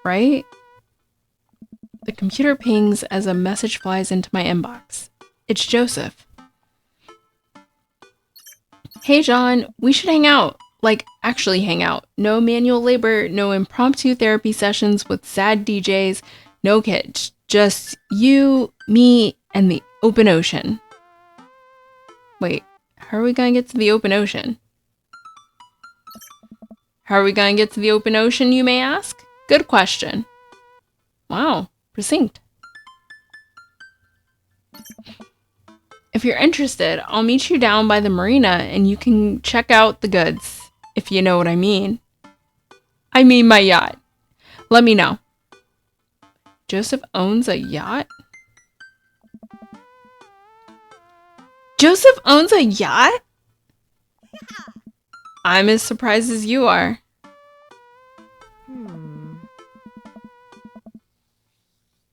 Right? The computer pings as a message flies into my inbox. It's Joseph. Hey, John, we should hang out. Like, actually hang out. No manual labor, no impromptu therapy sessions with sad DJs, no kids. Just you, me, and the open ocean. Wait. How are we going to get to the open ocean? How are we going to get to the open ocean, you may ask? Good question. Wow, succinct. If you're interested, I'll meet you down by the marina and you can check out the goods, if you know what I mean. I mean my yacht. Let me know. Joseph owns a yacht? Joseph owns a yacht? I'm as surprised as you are.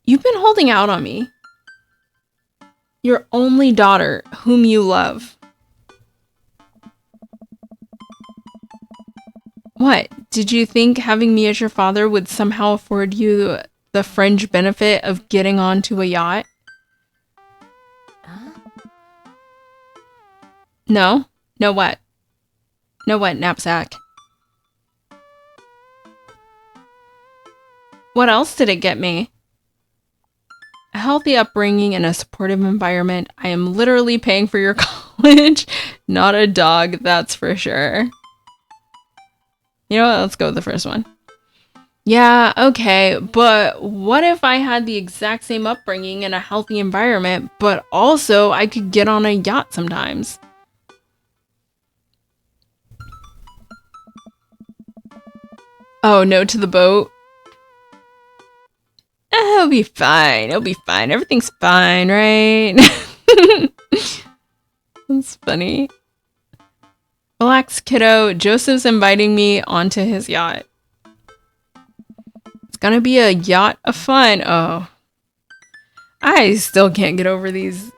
You've been holding out on me. Your only daughter, whom you love. What? Did you think having me as your father would somehow afford you the fringe benefit of getting onto a yacht? No? No what? No what, knapsack? What else did it get me? A healthy upbringing and a supportive environment. I am literally paying for your college. Not a dog, that's for sure. You know what? Let's go with the first one. Yeah, okay, but what if I had the exact same upbringing and a healthy environment, but also I could get on a yacht sometimes? Oh, no to the boat? It'll be fine. It'll be fine. Everything's fine, right? That's funny. Relax, kiddo. Joseph's inviting me onto his yacht. It's gonna be a yacht of fun. Oh. I still can't get over these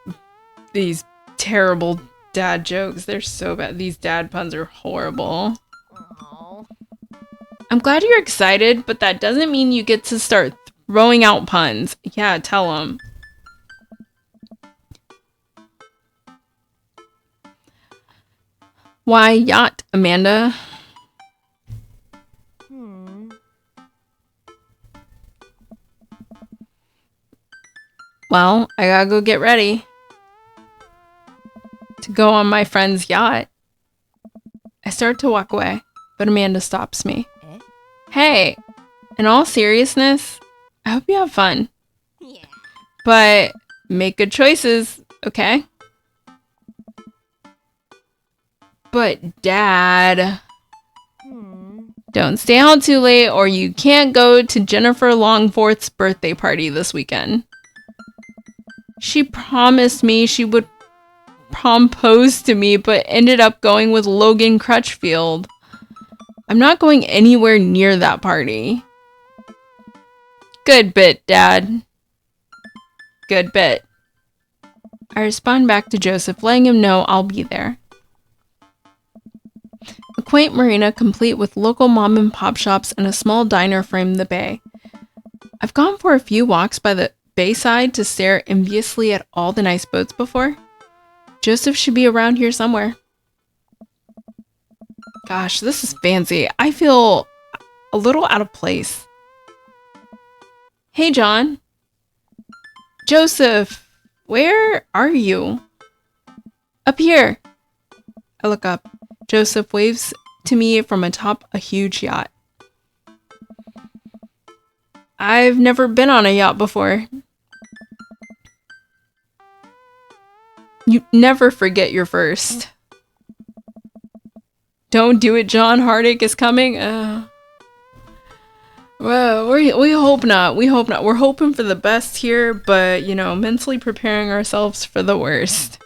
terrible dad jokes. They're so bad. These dad puns are horrible. I'm glad you're excited, but that doesn't mean you get to start throwing out puns. Yeah, tell him. Why yacht, Amanda? Well, I gotta go get ready to go on my friend's yacht. I start to walk away, but Amanda stops me. Eh? Hey, in all seriousness, I hope you have fun. Yeah. But make good choices, okay? But Dad, don't stay out too late or you can't go to Jennifer Longforth's birthday party this weekend. She promised me she would propose to me, but ended up going with Logan Crutchfield. I'm not going anywhere near that party. Good bit, Dad. Good bit. I respond back to Joseph, letting him know I'll be there. A quaint marina complete with local mom and pop shops and a small diner frame the bay. I've gone for a few walks by the bayside to stare enviously at all the nice boats before. Joseph should be around here somewhere. Gosh, this is fancy. I feel a little out of place. Hey, John. Joseph, where are you? Up here. I look up. Joseph waves to me from atop a huge yacht. I've never been on a yacht before. You never forget your first. Don't do it, John. Heartache is coming. Well, we hope not. We hope not. We're hoping for the best here, but, you know, mentally preparing ourselves for the worst.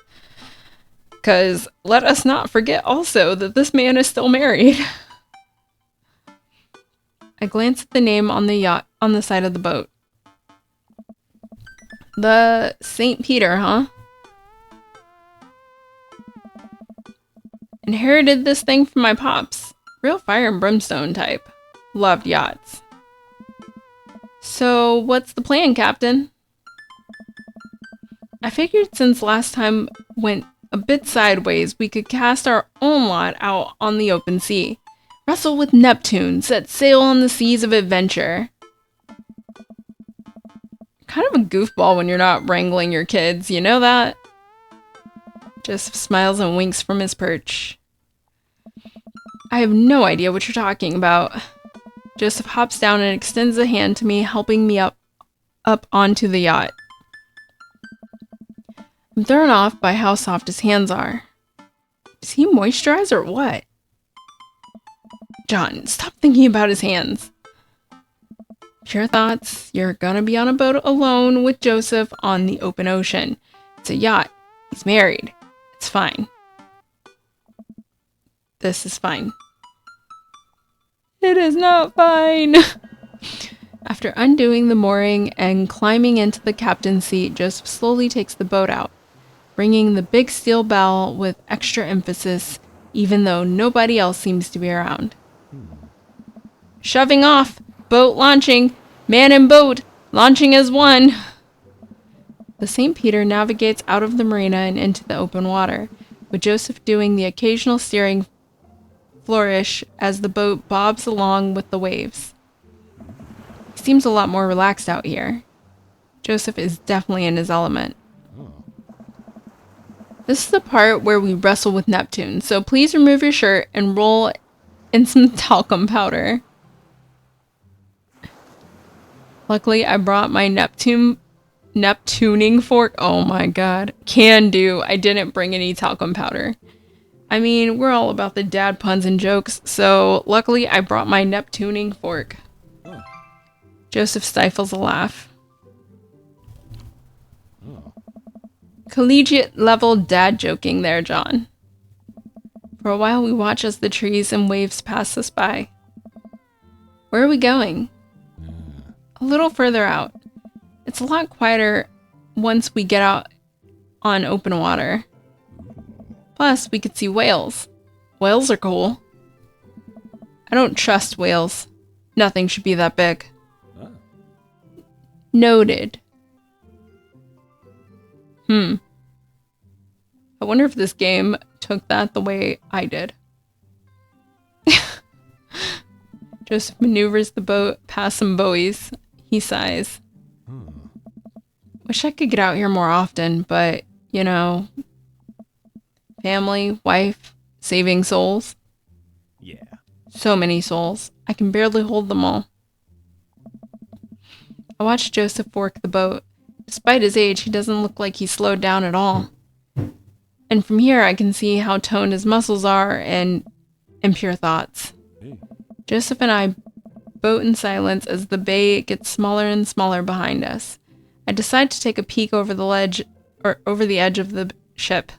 Because let us not forget also that this man is still married. I glance at the name on the yacht on the side of the boat. The St. Peter, huh? Inherited this thing from my pops. Real fire and brimstone type. Loved yachts. So, what's the plan, Captain? I figured since last time went a bit sideways, we could cast our own lot out on the open sea. Wrestle with Neptune, set sail on the seas of adventure. Kind of a goofball when you're not wrangling your kids, you know that? Joseph smiles and winks from his perch. I have no idea what you're talking about. Joseph hops down and extends a hand to me, helping me up onto the yacht. I'm thrown off by how soft his hands are. Is he moisturized or what? John, stop thinking about his hands. Pure thoughts. You're gonna be on a boat alone with Joseph on the open ocean. It's a yacht. He's married. It's fine. This is fine. It is not fine. After undoing the mooring and climbing into the captain's seat, Joseph slowly takes the boat out, ringing the big steel bell with extra emphasis, even though nobody else seems to be around. Shoving off! Boat launching! Man and boat! Launching as one! The St. Peter navigates out of the marina and into the open water, with Joseph doing the occasional steering flourish as the boat bobs along with the waves. He seems a lot more relaxed out here. Joseph is definitely in his element. This is the part where we wrestle with Neptune, so please remove your shirt and roll in some talcum powder. Luckily, I brought my Neptuning fork. Oh my god. Can do. I didn't bring any talcum powder. I mean, we're all about the dad puns and jokes, so luckily I brought my Neptuning fork. Joseph stifles a laugh. Collegiate level dad joking there, John. For a while we watch as the trees and waves pass us by. Where are we going? A little further out. It's a lot quieter once we get out on open water. Plus, we could see whales. Whales are cool. I don't trust whales. Nothing should be that big. Noted. I wonder if this game took that the way I did. Joseph maneuvers the boat past some buoys. He sighs. Wish I could get out here more often, but, you know, family, wife, saving souls. Yeah. So many souls. I can barely hold them all. I watched Joseph work the boat. Despite his age, he doesn't look like he's slowed down at all. And from here, I can see how toned his muscles are and pure thoughts. Hey. Joseph and I boat in silence as the bay gets smaller and smaller behind us. I decide to take a peek over the ledge, or over the edge of the ship.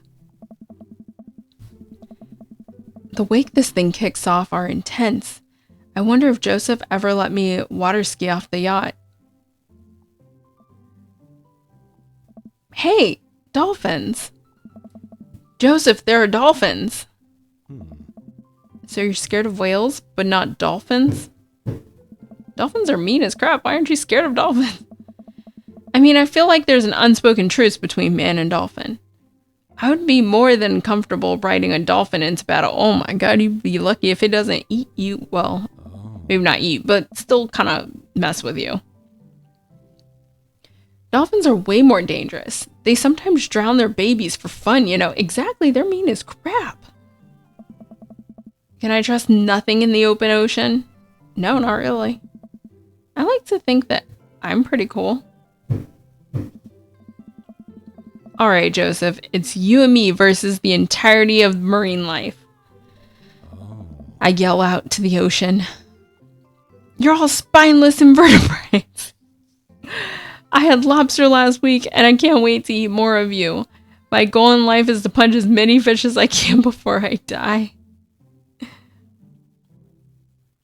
The wake this thing kicks off are intense. I wonder if Joseph ever let me water ski off the yacht. Hey, dolphins! Joseph, there are dolphins! So you're scared of whales, but not dolphins? Dolphins are mean as crap. Why aren't you scared of dolphins? I mean, I feel like there's an unspoken truce between man and dolphin. I would be more than comfortable riding a dolphin into battle. Oh my god, you'd be lucky if it doesn't eat you. Well, maybe not eat, but still kind of mess with you. Dolphins are way more dangerous. They sometimes drown their babies for fun, you know. Exactly, they're mean as crap. Can I trust nothing in the open ocean? No, not really. I like to think that I'm pretty cool. Alright, Joseph, it's you and me versus the entirety of marine life. I yell out to the ocean. You're all spineless invertebrates. I had lobster last week and I can't wait to eat more of you. My goal in life is to punch as many fish as I can before I die.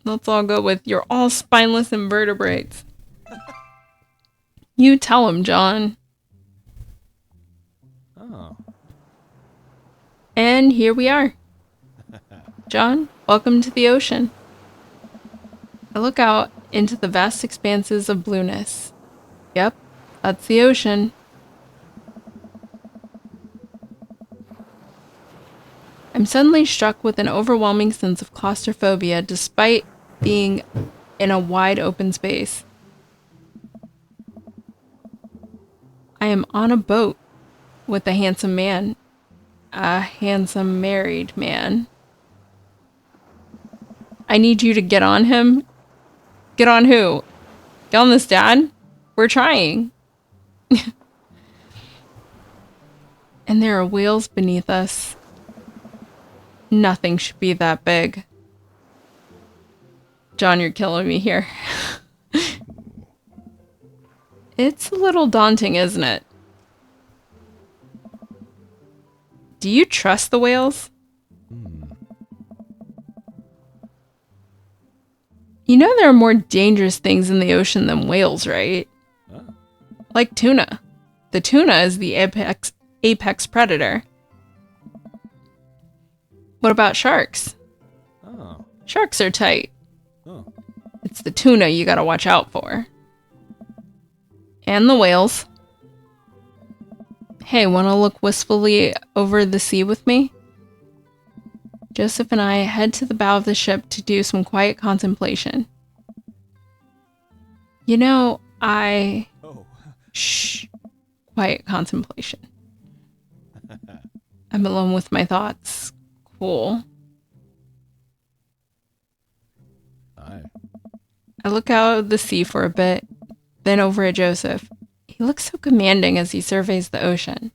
Let's all go with you're all spineless invertebrates. You tell him, John. Oh. And here we are. John, welcome to the ocean. I look out into the vast expanses of blueness. Yep, that's the ocean. I'm suddenly struck with an overwhelming sense of claustrophobia despite being in a wide open space. I am on a boat with a handsome man. A handsome married man. I need you to get on him. Get on who? Get on this, Dad? We're trying. And there are whales beneath us. Nothing should be that big. John, you're killing me here. It's a little daunting, isn't it? Do you trust the whales? You know there are more dangerous things in the ocean than whales, right? Oh. Like tuna. The tuna is the apex predator. What about sharks? Oh. Sharks are tight. Oh. It's the tuna you gotta watch out for. And the whales. Hey, wanna look wistfully over the sea with me? Joseph and I head to the bow of the ship to do some quiet contemplation. You know, Oh. Shh. Quiet contemplation. I'm alone with my thoughts. Cool. Aye. I look out of the sea for a bit, then over at Joseph. He looks so commanding as he surveys the ocean.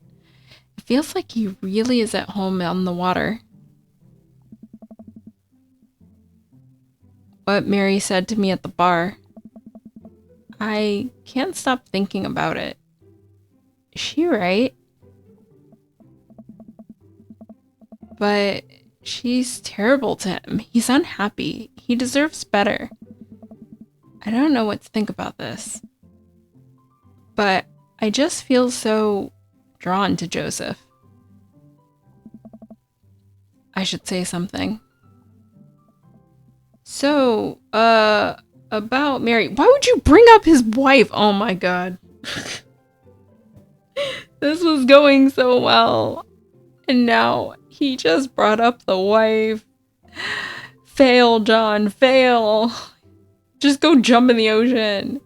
It feels like he really is at home on the water. What Mary said to me at the bar. I can't stop thinking about it. Is she right? But she's terrible to him. He's unhappy. He deserves better. I don't know what to think about this. But I just feel so drawn to Joseph. I should say something. So, about Mary. Why would you bring up his wife? Oh my god. This was going so well. And now he just brought up the wife. Fail, John, fail. Just go jump in the ocean.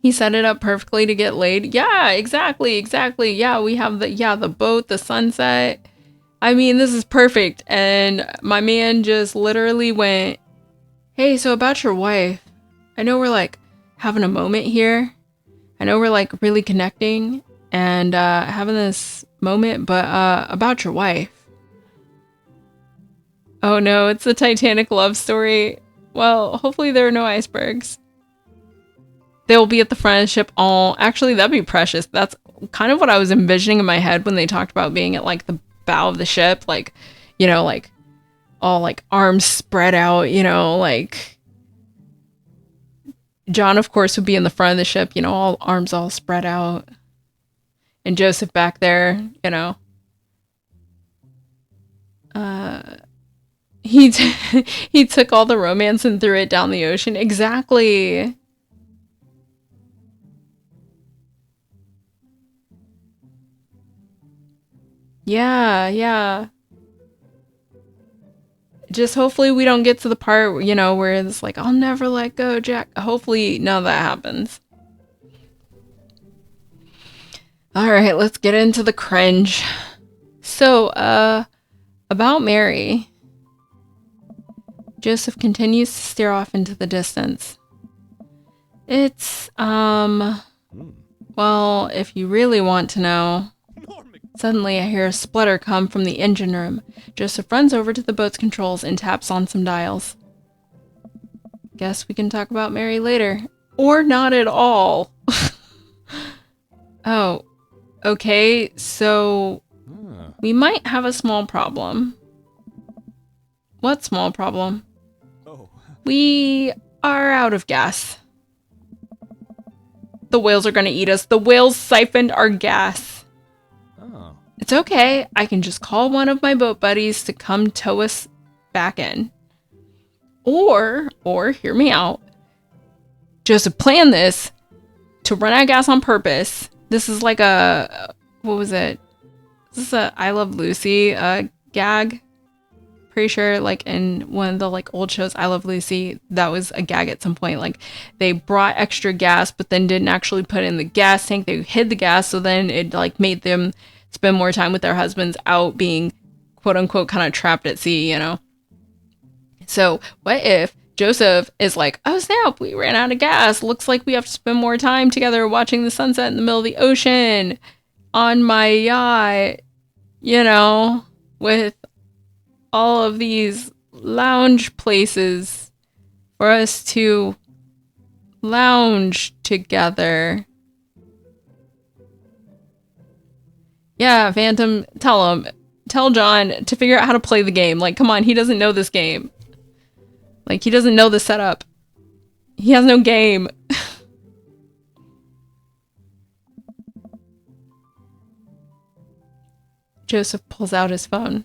He set it up perfectly to get laid. Yeah, exactly. Yeah, we have the boat, the sunset. I mean, this is perfect. And my man just literally went, hey, so about your wife, I know we're like having a moment here. I know we're like really connecting and having this moment, but about your wife. Oh no, it's the Titanic love story. Well, hopefully there are no icebergs. They'll be at the front of the ship. Oh, actually, that'd be precious. That's kind of what I was envisioning in my head when they talked about being at like the bow of the ship, like, you know, like all like arms spread out, you know, like John, of course, would be in the front of the ship, you know, all arms all spread out, and Joseph back there, you know. He he took all the romance and threw it down the ocean. Exactly. Yeah. Just hopefully we don't get to the part, you know, where it's like, I'll never let go, Jack. Hopefully none of that happens. All right, let's get into the cringe. So, about Mary. Joseph continues to stare off into the distance. It's, well, if you really want to know. Suddenly, I hear a splutter come from the engine room. Joseph runs over to the boat's controls and taps on some dials. Guess we can talk about Mary later. Or not at all. Oh, okay, so we might have a small problem. What small problem? Oh. We are out of gas. The whales are gonna eat us. The whales siphoned our gas. Oh. It's okay. I can just call one of my boat buddies to come tow us back in. Or hear me out. Joseph planned this to run out of gas on purpose. This is like a, what was it? This is a I Love Lucy gag. Pretty sure like in one of the like old shows, I Love Lucy, that was a gag at some point. Like they brought extra gas, but then didn't actually put it in the gas tank. They hid the gas, so then it like made them spend more time with their husbands out being quote unquote kind of trapped at sea, you know? So what if Joseph is like, oh snap, we ran out of gas. Looks like we have to spend more time together watching the sunset in the middle of the ocean on my yacht, you know, with all of these lounge places for us to lounge together. Yeah, Phantom, tell John to figure out how to play the game. Like, come on, he doesn't know this game. Like, he doesn't know the setup. He has no game. Joseph pulls out his phone.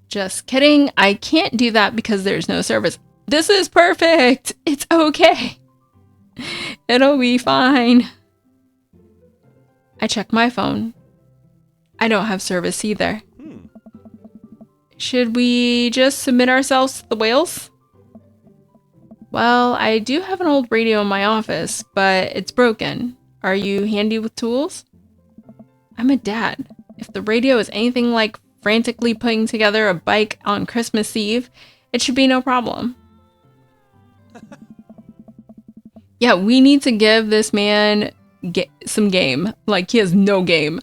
Just kidding. I can't do that because there's no service. This is perfect. It's okay. It'll be fine. I check my phone. I don't have service either. Should we just submit ourselves to the whales? Well, I do have an old radio in my office, but it's broken. Are you handy with tools? I'm a dad. If the radio is anything like frantically putting together a bike on Christmas Eve, it should be no problem. Yeah, we need to give this man some game. Like, he has no game.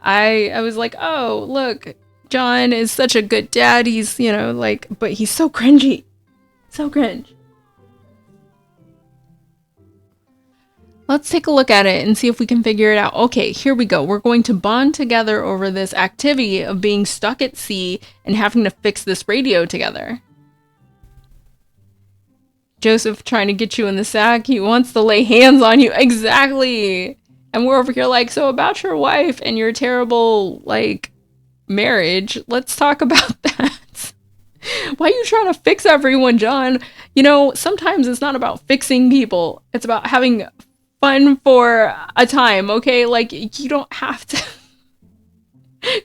I was like, oh, look, John is such a good dad. He's, you know, like, but he's so cringy. So cringe. Let's take a look at it and see if we can figure it out. Okay, here we go. We're going to bond together over this activity of being stuck at sea and having to fix this radio together. Joseph trying to get you in the sack. He wants to lay hands on you. Exactly. And we're over here like, so about your wife and your terrible, like, marriage. Let's talk about that. Why are you trying to fix everyone, John? You know, sometimes it's not about fixing people. It's about having fun for a time, okay? Like, you don't have to.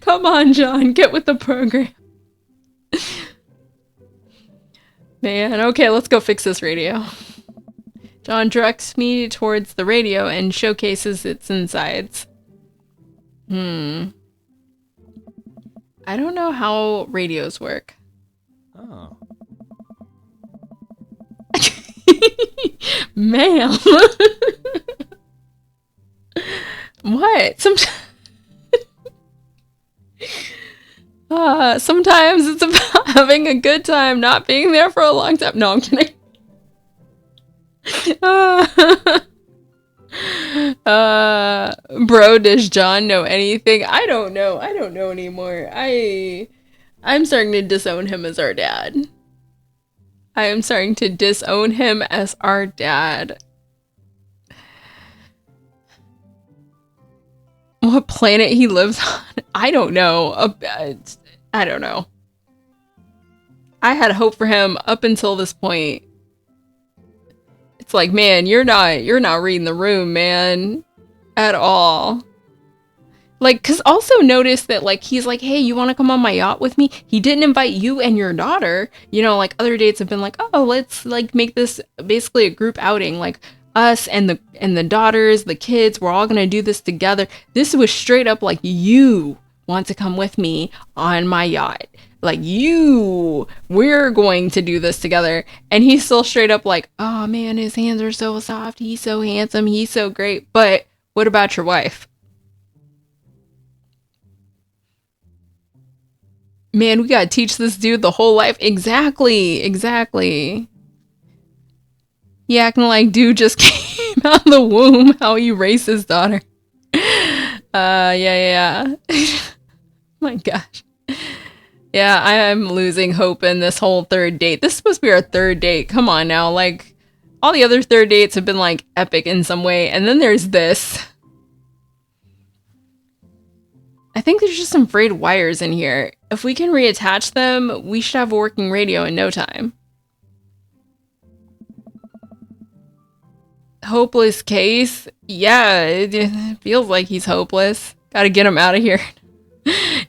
Come on, John, get with the program. Man, okay, let's go fix this radio. John directs me towards the radio and showcases its insides. I don't know how radios work. Oh. Ma'am. What? Sometimes it's about having a good time, not being there for a long time. No, I'm kidding. Bro, does John know anything? I don't know. I don't know anymore. I'm starting to disown him as our dad. I am starting to disown him as our dad. What planet he lives on? I don't know. I don't know. I had hope for him up until this point. It's like, man, you're not reading the room, man, at all. Like, cause also notice that, like, he's like, hey, you want to come on my yacht with me? He didn't invite you and your daughter. You know, like other dates have been like, oh, let's like make this basically a group outing, like us and the daughters, the kids, we're all gonna do this together. This was straight up like, you want to come with me on my yacht. Like, we're going to do this together. And he's still straight up like, oh man, his hands are so soft. He's so handsome. He's so great. But what about your wife? Man, we gotta teach this dude the whole life. Exactly. He acting like dude just came out of the womb, how he raised his daughter. Yeah. My gosh. Yeah, I'm losing hope in this whole third date. This is supposed to be our third date. Come on now. Like, all the other third dates have been, like, epic in some way. And then there's this. I think there's just some frayed wires in here. If we can reattach them, we should have a working radio in no time. Hopeless case? Yeah, it feels like he's hopeless. Gotta get him out of here.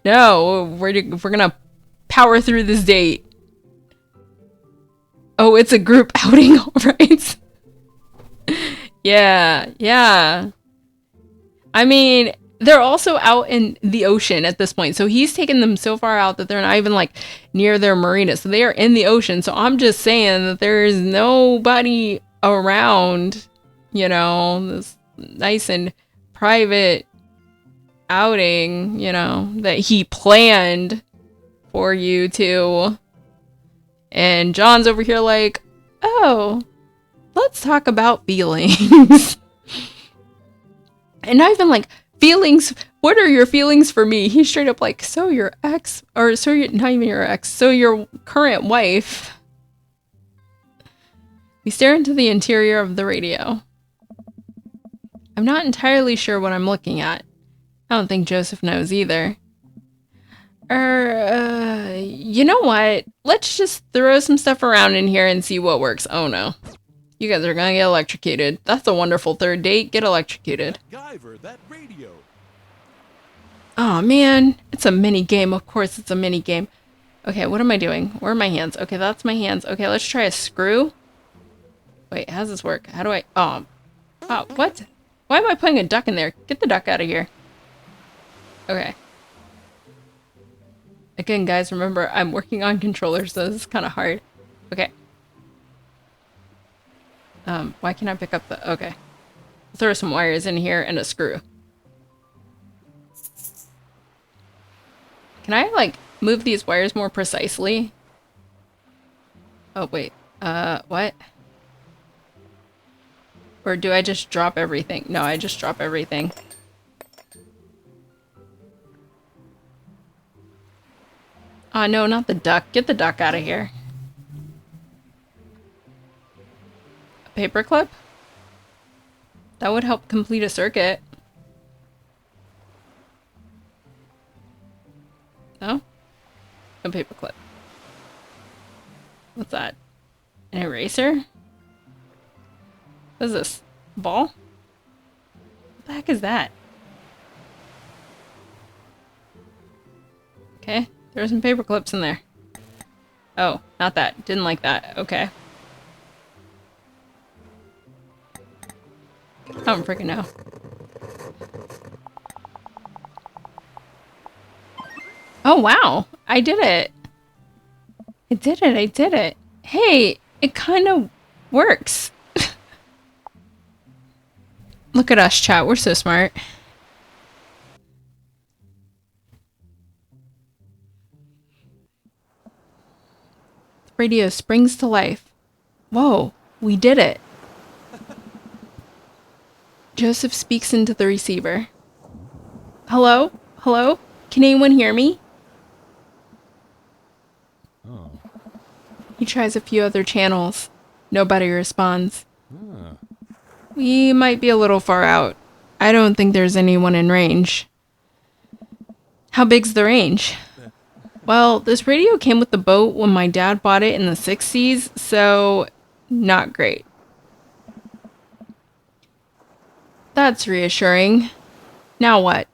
No, we're gonna power through this date. Oh, it's a group outing, alright. Yeah. I mean, they're also out in the ocean at this point. So he's taken them so far out that they're not even like near their marina. So they are in the ocean. So I'm just saying that there's nobody around, you know, this nice and private outing, you know, that he planned for you two. And John's over here like, oh, let's talk about feelings. And not even like, feelings, what are your feelings for me? He's straight up like, so your ex, or so your, not even your ex, so your current wife. We stare into the interior of the radio. I'm not entirely sure what I'm looking at. I don't think Joseph knows either. You know what? Let's just throw some stuff around in here and see what works. Oh no. You guys are gonna get electrocuted. That's a wonderful third date. Get electrocuted. MacGyver, that radio. Oh man, it's a mini game. Of course it's a mini game. Okay, what am I doing? Where are my hands? Okay, that's my hands. Okay, let's try a screw. Wait, how does this work? How do I... Oh, what? Why am I putting a duck in there? Get the duck out of here. Okay. Again, guys, remember, I'm working on controllers, so this is kind of hard. Okay. Why can't I pick up the... Okay. Throw some wires in here and a screw. Can I, like, move these wires more precisely? Oh, wait. What? Or do I just drop everything? No, I just drop everything. Oh, no, not the duck. Get the duck out of here. A paperclip? That would help complete a circuit. No? No paperclip. What's that? An eraser? What is this? Ball? What the heck is that? Okay, there are some paper clips in there. Oh, not that. Didn't like that. Okay. I don't freaking know. Oh, wow. I did it. I did it. I did it. Hey, it kind of works. Look at us, chat. We're so smart. The radio springs to life. Whoa, we did it. Joseph speaks into the receiver. Hello? Hello? Can anyone hear me? Oh. He tries a few other channels. Nobody responds. Ah. We might be a little far out. I don't think there's anyone in range. How big's the range? Well, this radio came with the boat when my dad bought it in the 60s, so not great. That's reassuring. Now what?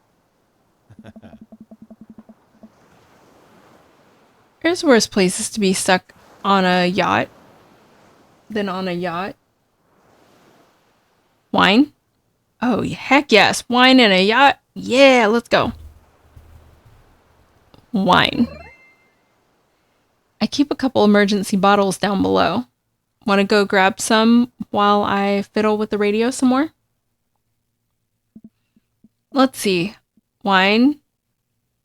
There's worse places to be stuck on a yacht than on a yacht. Wine? Oh, heck yes. Wine and a yacht? Yeah, let's go. Wine. I keep a couple emergency bottles down below. Want to go grab some while I fiddle with the radio some more? Let's see. Wine.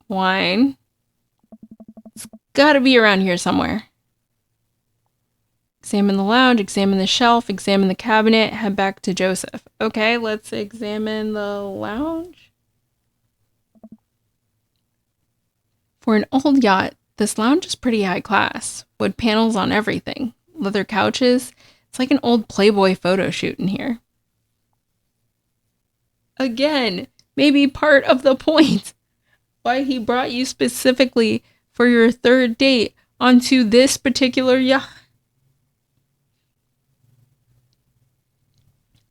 Wine. It's gotta be around here somewhere. Examine the lounge, examine the shelf, examine the cabinet, head back to Joseph. Okay, let's examine the lounge. For an old yacht, this lounge is pretty high class. Wood panels on everything. Leather couches. It's like an old Playboy photo shoot in here. Again, maybe part of the point why he brought you specifically for your third date onto this particular yacht.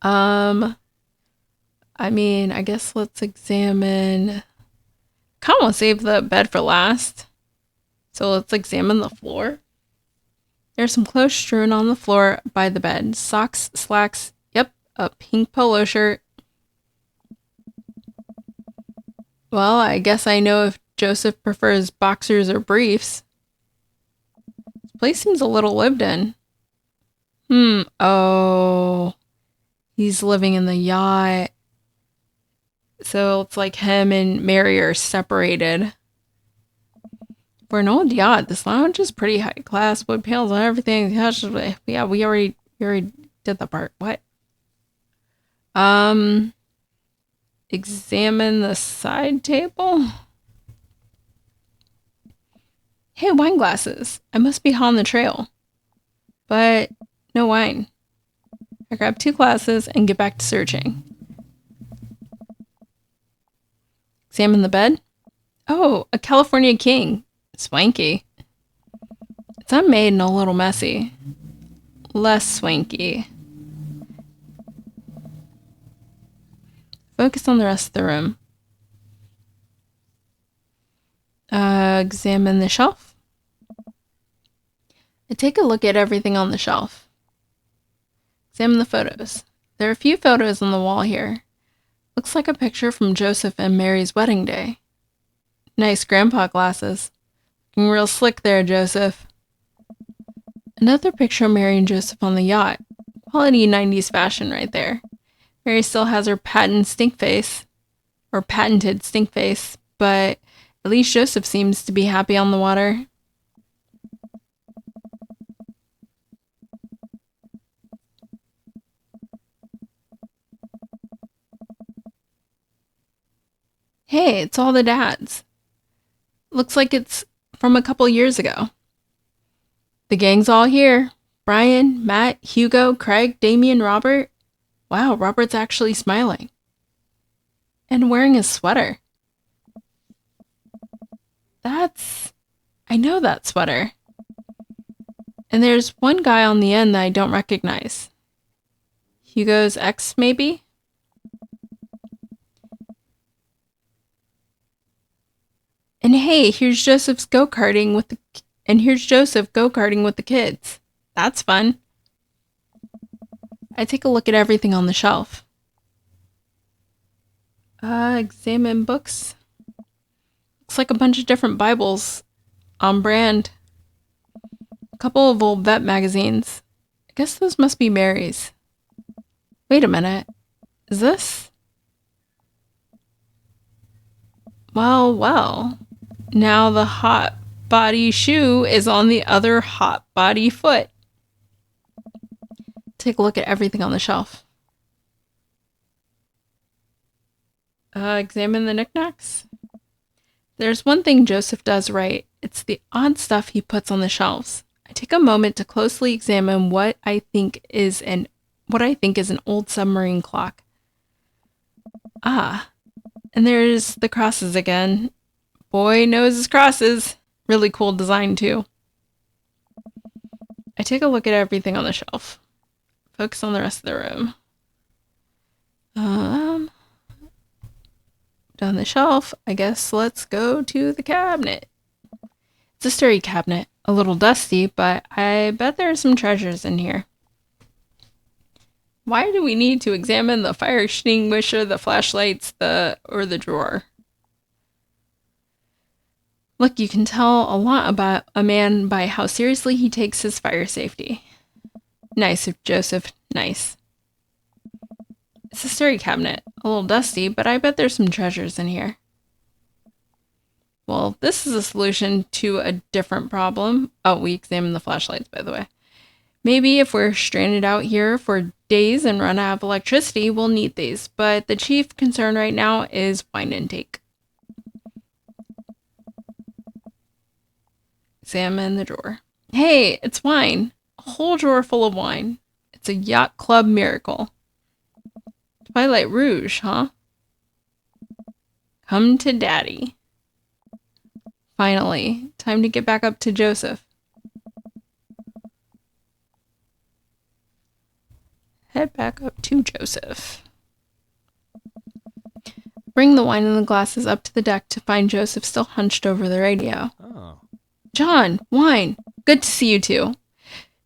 I mean, I guess let's examine... Kind of want to save the bed for last. So let's examine the floor. There's some clothes strewn on the floor by the bed. Socks, slacks, yep, a pink polo shirt. Well, I guess I know if Joseph prefers boxers or briefs. This place seems a little lived in. Oh... He's living in the yacht. So it's like him and Mary are separated. For an old yacht, this lounge is pretty high class. Wood panels and everything. Yeah, we already did that part. What? Examine the side table. Hey, wine glasses. I must be hot on the trail. But no wine. I grab 2 glasses and get back to searching. Examine the bed. Oh, a California King. Swanky. It's unmade and a little messy. Less swanky. Focus on the rest of the room. Examine the shelf. I take a look at everything on the shelf. Examine the photos. There are a few photos on the wall here. Looks like a picture from Joseph and Mary's wedding day. Nice grandpa glasses. Looking real slick there, Joseph. Another picture of Mary and Joseph on the yacht. Quality 90s fashion right there. Mary still has her patented stink face, but at least Joseph seems to be happy on the water. Hey, it's all the dads. Looks like it's from a couple years ago. The gang's all here. Brian, Matt, Hugo, Craig, Damien, Robert. Wow, Robert's actually smiling. And wearing a sweater. I know that sweater. And there's one guy on the end that I don't recognize. Hugo's ex, maybe? And hey, here's Joseph go-karting with the kids. That's fun. I take a look at everything on the shelf. Examine books. Looks like a bunch of different Bibles on brand. A couple of old vet magazines. I guess those must be Mary's. Wait a minute. Is this? Well. Now the hot body shoe is on the other hot body foot. Take a look at everything on the shelf. Examine the knickknacks. There's one thing Joseph does right. It's the odd stuff he puts on the shelves. I take a moment to closely examine what I think is an old submarine clock. Ah, and there's the crosses again. Boy knows his crosses. Really cool design too. I take a look at everything on the shelf. Focus on the rest of the room. Down the shelf, I guess let's go to the cabinet. It's a sturdy cabinet, a little dusty, but I bet there are some treasures in here. Why do we need to examine the fire extinguisher, the flashlights, or the drawer? Look, you can tell a lot about a man by how seriously he takes his fire safety. Nice, Joseph, nice. It's a sturdy cabinet, a little dusty, but I bet there's some treasures in here. Well, this is a solution to a different problem. Oh, we examined the flashlights, by the way. Maybe if we're stranded out here for days and run out of electricity, we'll need these, but the chief concern right now is wine intake. Examine the drawer. Hey, it's wine. A whole drawer full of wine. It's a yacht club miracle. Twilight Rouge, huh? Come to daddy. Finally, time to get back up to Joseph. Head back up to Joseph. Bring the wine and the glasses up to the deck to find Joseph still hunched over the radio. Oh. John, wine. Good to see you two.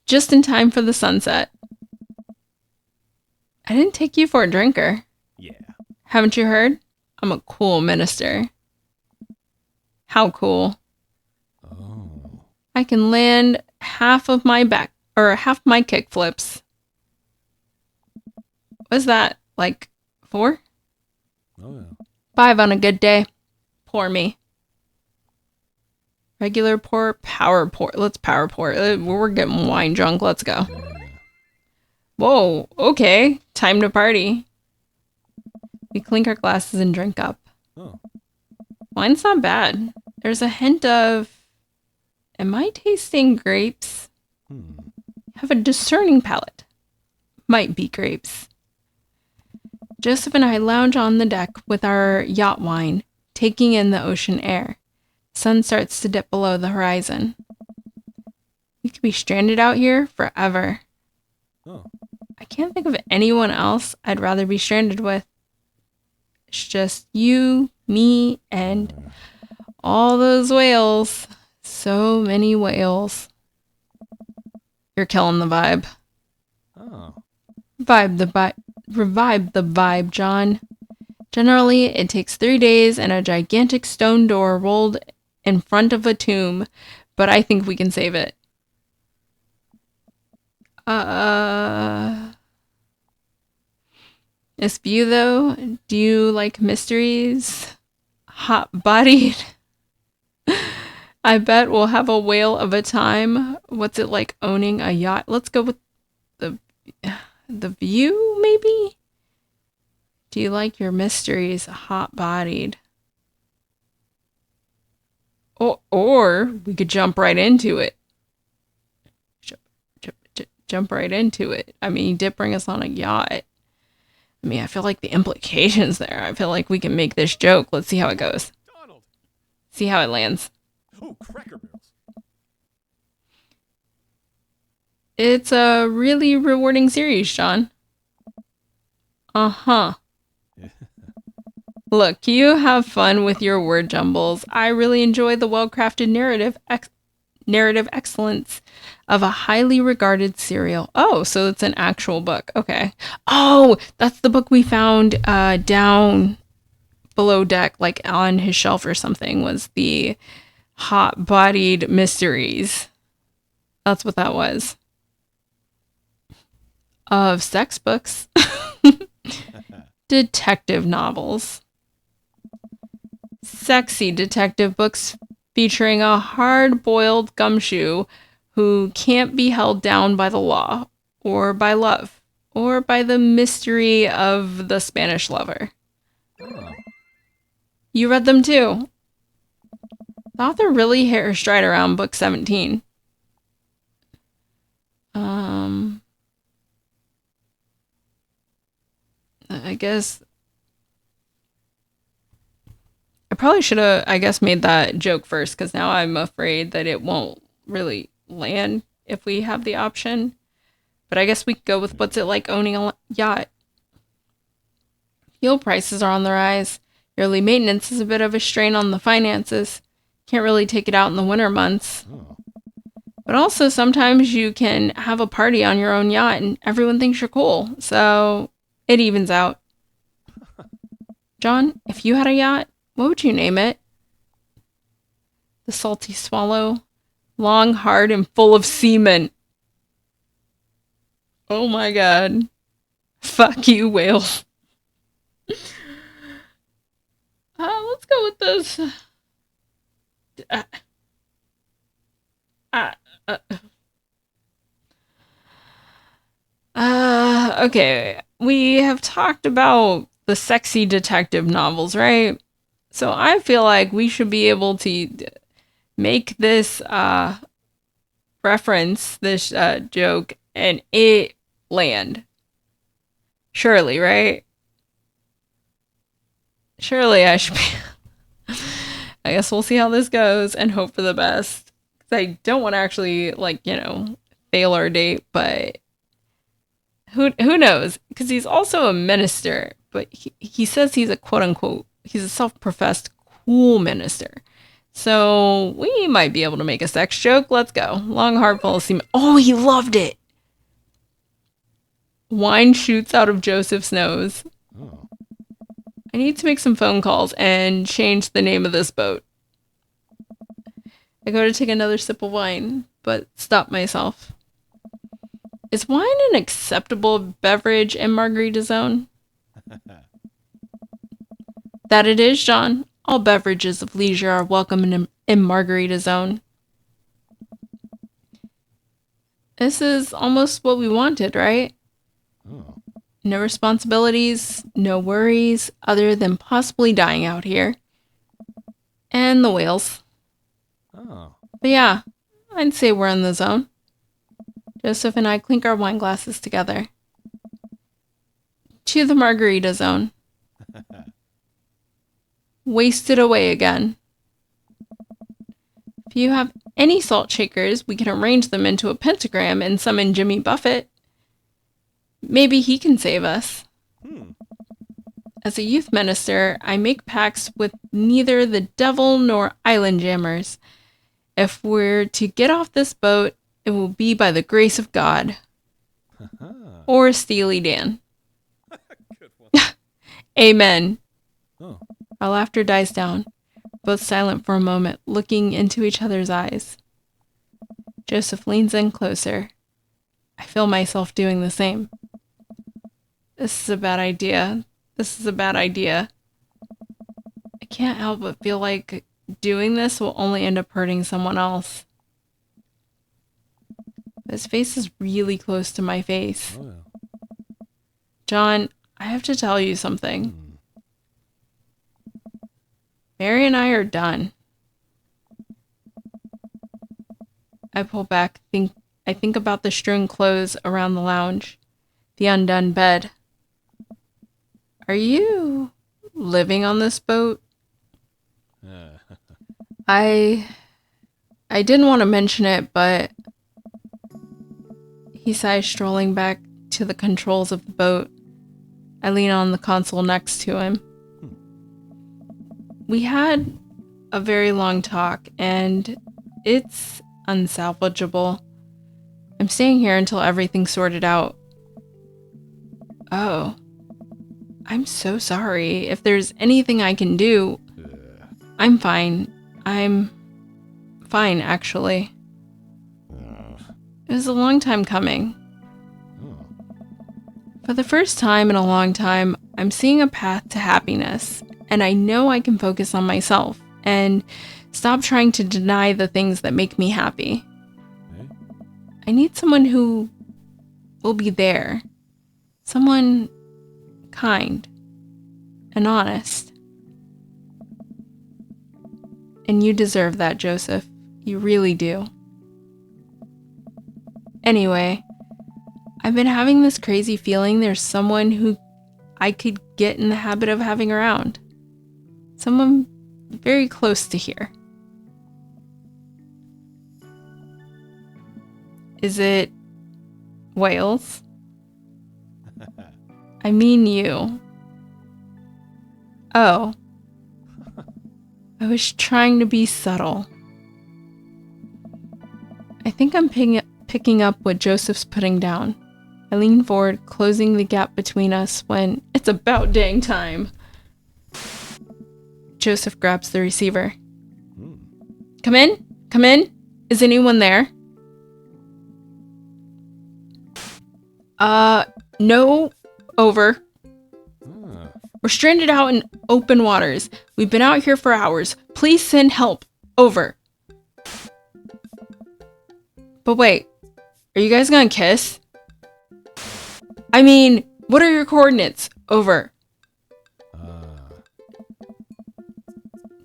Just in time for the sunset. I didn't take you for a drinker. Yeah. Haven't you heard? I'm a cool minister. How cool. Oh. I can land half my kick flips. What's that? Like 4? Oh, yeah. 5 on a good day. Pour me. Regular pour, power pour. Let's power pour. We're getting wine drunk. Let's go. Yeah. Whoa, okay. Time to party. We clink our glasses and drink up. Oh. Wine's not bad. There's a hint of... Am I tasting grapes? Have a discerning palate. Might be grapes. Joseph and I lounge on the deck with our yacht wine, taking in the ocean air. Sun starts to dip below the horizon. We could be stranded out here forever. Oh. I can't think of anyone else I'd rather be stranded with. It's just you, me, and all those whales. So many whales. You're killing the vibe. Oh. Revive the vibe, John. Generally, it takes 3 days and a gigantic stone door rolled in front of a tomb, but I think we can save it. This view, though, do you like mysteries? Hot-bodied? I bet we'll have a whale of a time. What's it like owning a yacht? Let's go with the view, maybe? Do you like your mysteries hot-bodied? Or we could jump right into it. Jump right into it. I mean, he did bring us on a yacht. I mean, I feel like the implications there. I feel like we can make this joke. Let's see how it goes. Donald. See how it lands. Oh, Cracker Barrels. It's a really rewarding series, John. Uh-huh. Look, you have fun with your word jumbles. I really enjoy the well-crafted narrative excellence of a highly regarded serial. Oh, so it's an actual book. Okay. Oh, that's the book we found down below deck, like on his shelf or something, was the Hot-Bodied Mysteries. That's what that was. Of sex books. Detective novels. Sexy detective books featuring a hard-boiled gumshoe who can't be held down by the law, or by love, or by the mystery of the Spanish lover. Oh. You read them too. The author really hit her stride around book 17. I guess I probably should have, made that joke first, because now I'm afraid that it won't really land if we have the option. But I guess we could go with what's it like owning a yacht. Fuel prices are on the rise. Yearly maintenance is a bit of a strain on the finances. Can't really take it out in the winter months. Oh. But also sometimes you can have a party on your own yacht and everyone thinks you're cool. So it evens out. John, if you had a yacht, what would you name it? The Salty Swallow. Long, hard, and full of semen. Oh my god. Fuck you, whale. Let's go with this. Okay. We have talked about the sexy detective novels, right? So I feel like we should be able to make this reference, this joke, and it land. Surely, right? Surely I should be. I guess we'll see how this goes and hope for the best. 'Cause I don't want to actually, fail our date, but who knows? Because he's also a minister, but he says he's a quote-unquote, he's a self-professed cool minister. So we might be able to make a sex joke. Let's go. Long, hard, full of semen. Oh, he loved it. Wine shoots out of Joseph's nose. Oh. I need to make some phone calls and change the name of this boat. I go to take another sip of wine, but stop myself. Is wine an acceptable beverage in Margarita Zone? That it is, John. All beverages of leisure are welcome in Margarita Zone. This is almost what we wanted, right? Oh. No responsibilities, no worries, other than possibly dying out here. And the whales. Oh. But yeah, I'd say we're in the zone. Joseph and I clink our wine glasses together. To the Margarita Zone. Wasted away again. If you have any salt shakers, we can arrange them into a pentagram and summon Jimmy Buffett. Maybe he can save us. As a youth minister, I make pacts with neither the devil nor island jammers. If we're to get off this boat, it will be by the grace of God. Or Steely Dan. Good one. Amen. Oh. Our laughter dies down, both silent for a moment, looking into each other's eyes. Joseph leans in closer. I feel myself doing the same. This is a bad idea. This is a bad idea. I can't help but feel like doing this will only end up hurting someone else. His face is really close to my face. Oh, yeah. John, I have to tell you something. Mary and I are done. I pull back, I think about the strewn clothes around the lounge, the undone bed. Are you living on this boat? I didn't want to mention it, but he sighs, strolling back to the controls of the boat. I lean on the console next to him. We had a very long talk, and it's unsalvageable. I'm staying here until everything's sorted out. Oh. I'm so sorry. If there's anything I can do, I'm fine. I'm fine, actually. It was a long time coming. Oh. For the first time in a long time, I'm seeing a path to happiness, and I know I can focus on myself and stop trying to deny the things that make me happy. Eh? I need someone who will be there. Someone kind and honest. And you deserve that, Joseph. You really do. Anyway, I've been having this crazy feeling there's someone who I could get in the habit of having around. Someone very close to here. Is it Wales? I mean you. Oh. I was trying to be subtle. I think I'm picking up what Joseph's putting down. I lean forward, closing the gap between us when it's about dang time. Joseph grabs the receiver. Come in? Come in? Is anyone there? No. Over. Ah. We're stranded out in open waters. We've been out here for hours. Please send help. Over. But wait, are you guys gonna kiss? I mean, what are your coordinates? Over.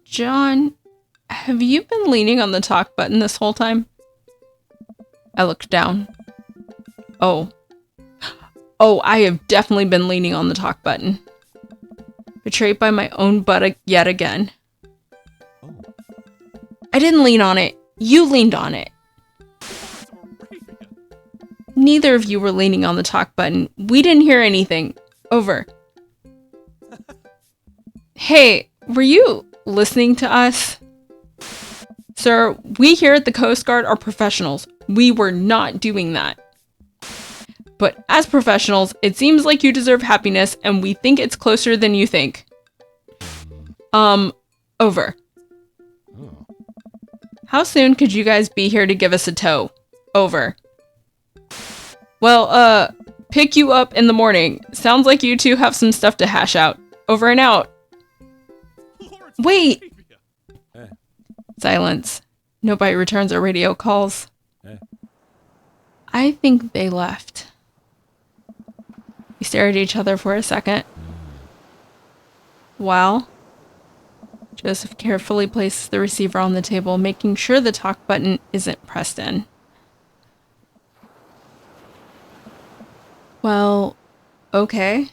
John, have you been leaning on the talk button this whole time? I looked down. Oh, I have definitely been leaning on the talk button. Betrayed by my own butt yet again. Oh. I didn't lean on it. You leaned on it. Neither of you were leaning on the talk button. We didn't hear anything. Over. Hey, were you listening to us? Sir, we here at the Coast Guard are professionals. We were not doing that. But as professionals, it seems like you deserve happiness, and we think it's closer than you think. Over. Oh. How soon could you guys be here to give us a tow? Over. Well, pick you up in the morning. Sounds like you two have some stuff to hash out. Over and out. Wait! Eh. Silence. Nobody returns our radio calls. Eh. I think they left. We stare at each other for a second. Well, Joseph carefully places the receiver on the table, making sure the talk button isn't pressed in. Well, okay.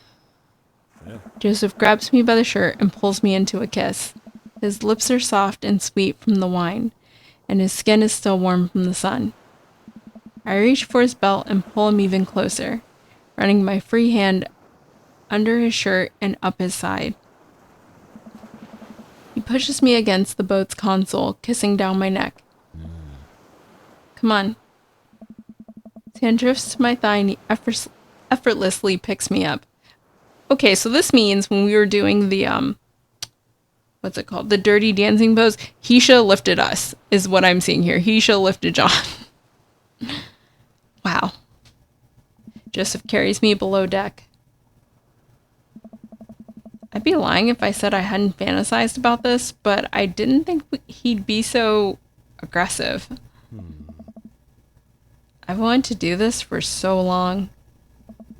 Yeah. Joseph grabs me by the shirt and pulls me into a kiss. His lips are soft and sweet from the wine, and his skin is still warm from the sun. I reach for his belt and pull him even closer, running my free hand under his shirt and up his side. He pushes me against the boat's console, kissing down my neck. Come on. His hand drifts to my thigh and he effortlessly picks me up. Okay, so this means when we were doing the, what's it called? The dirty dancing pose, he should have lifted us, is what I'm seeing here. He should have lifted John. Wow. Joseph carries me below deck. I'd be lying if I said I hadn't fantasized about this, but I didn't think he'd be so aggressive. I've wanted to do this for so long.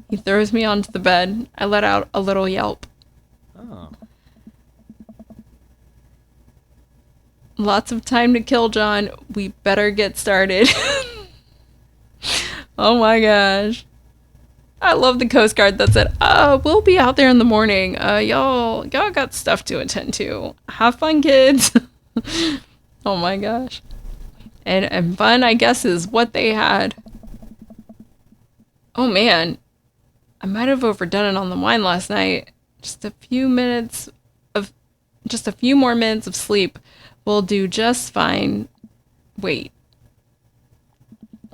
He throws me onto the bed. I let out a little yelp. Oh. Lots of time to kill, John. We better get started. Oh my gosh. I love the Coast Guard that said, we'll be out there in the morning. Y'all got stuff to attend to. Have fun, kids. Oh my gosh. And fun, I guess, is what they had. Oh man. I might have overdone it on the wine last night. Just a few more minutes of sleep will do just fine. Wait.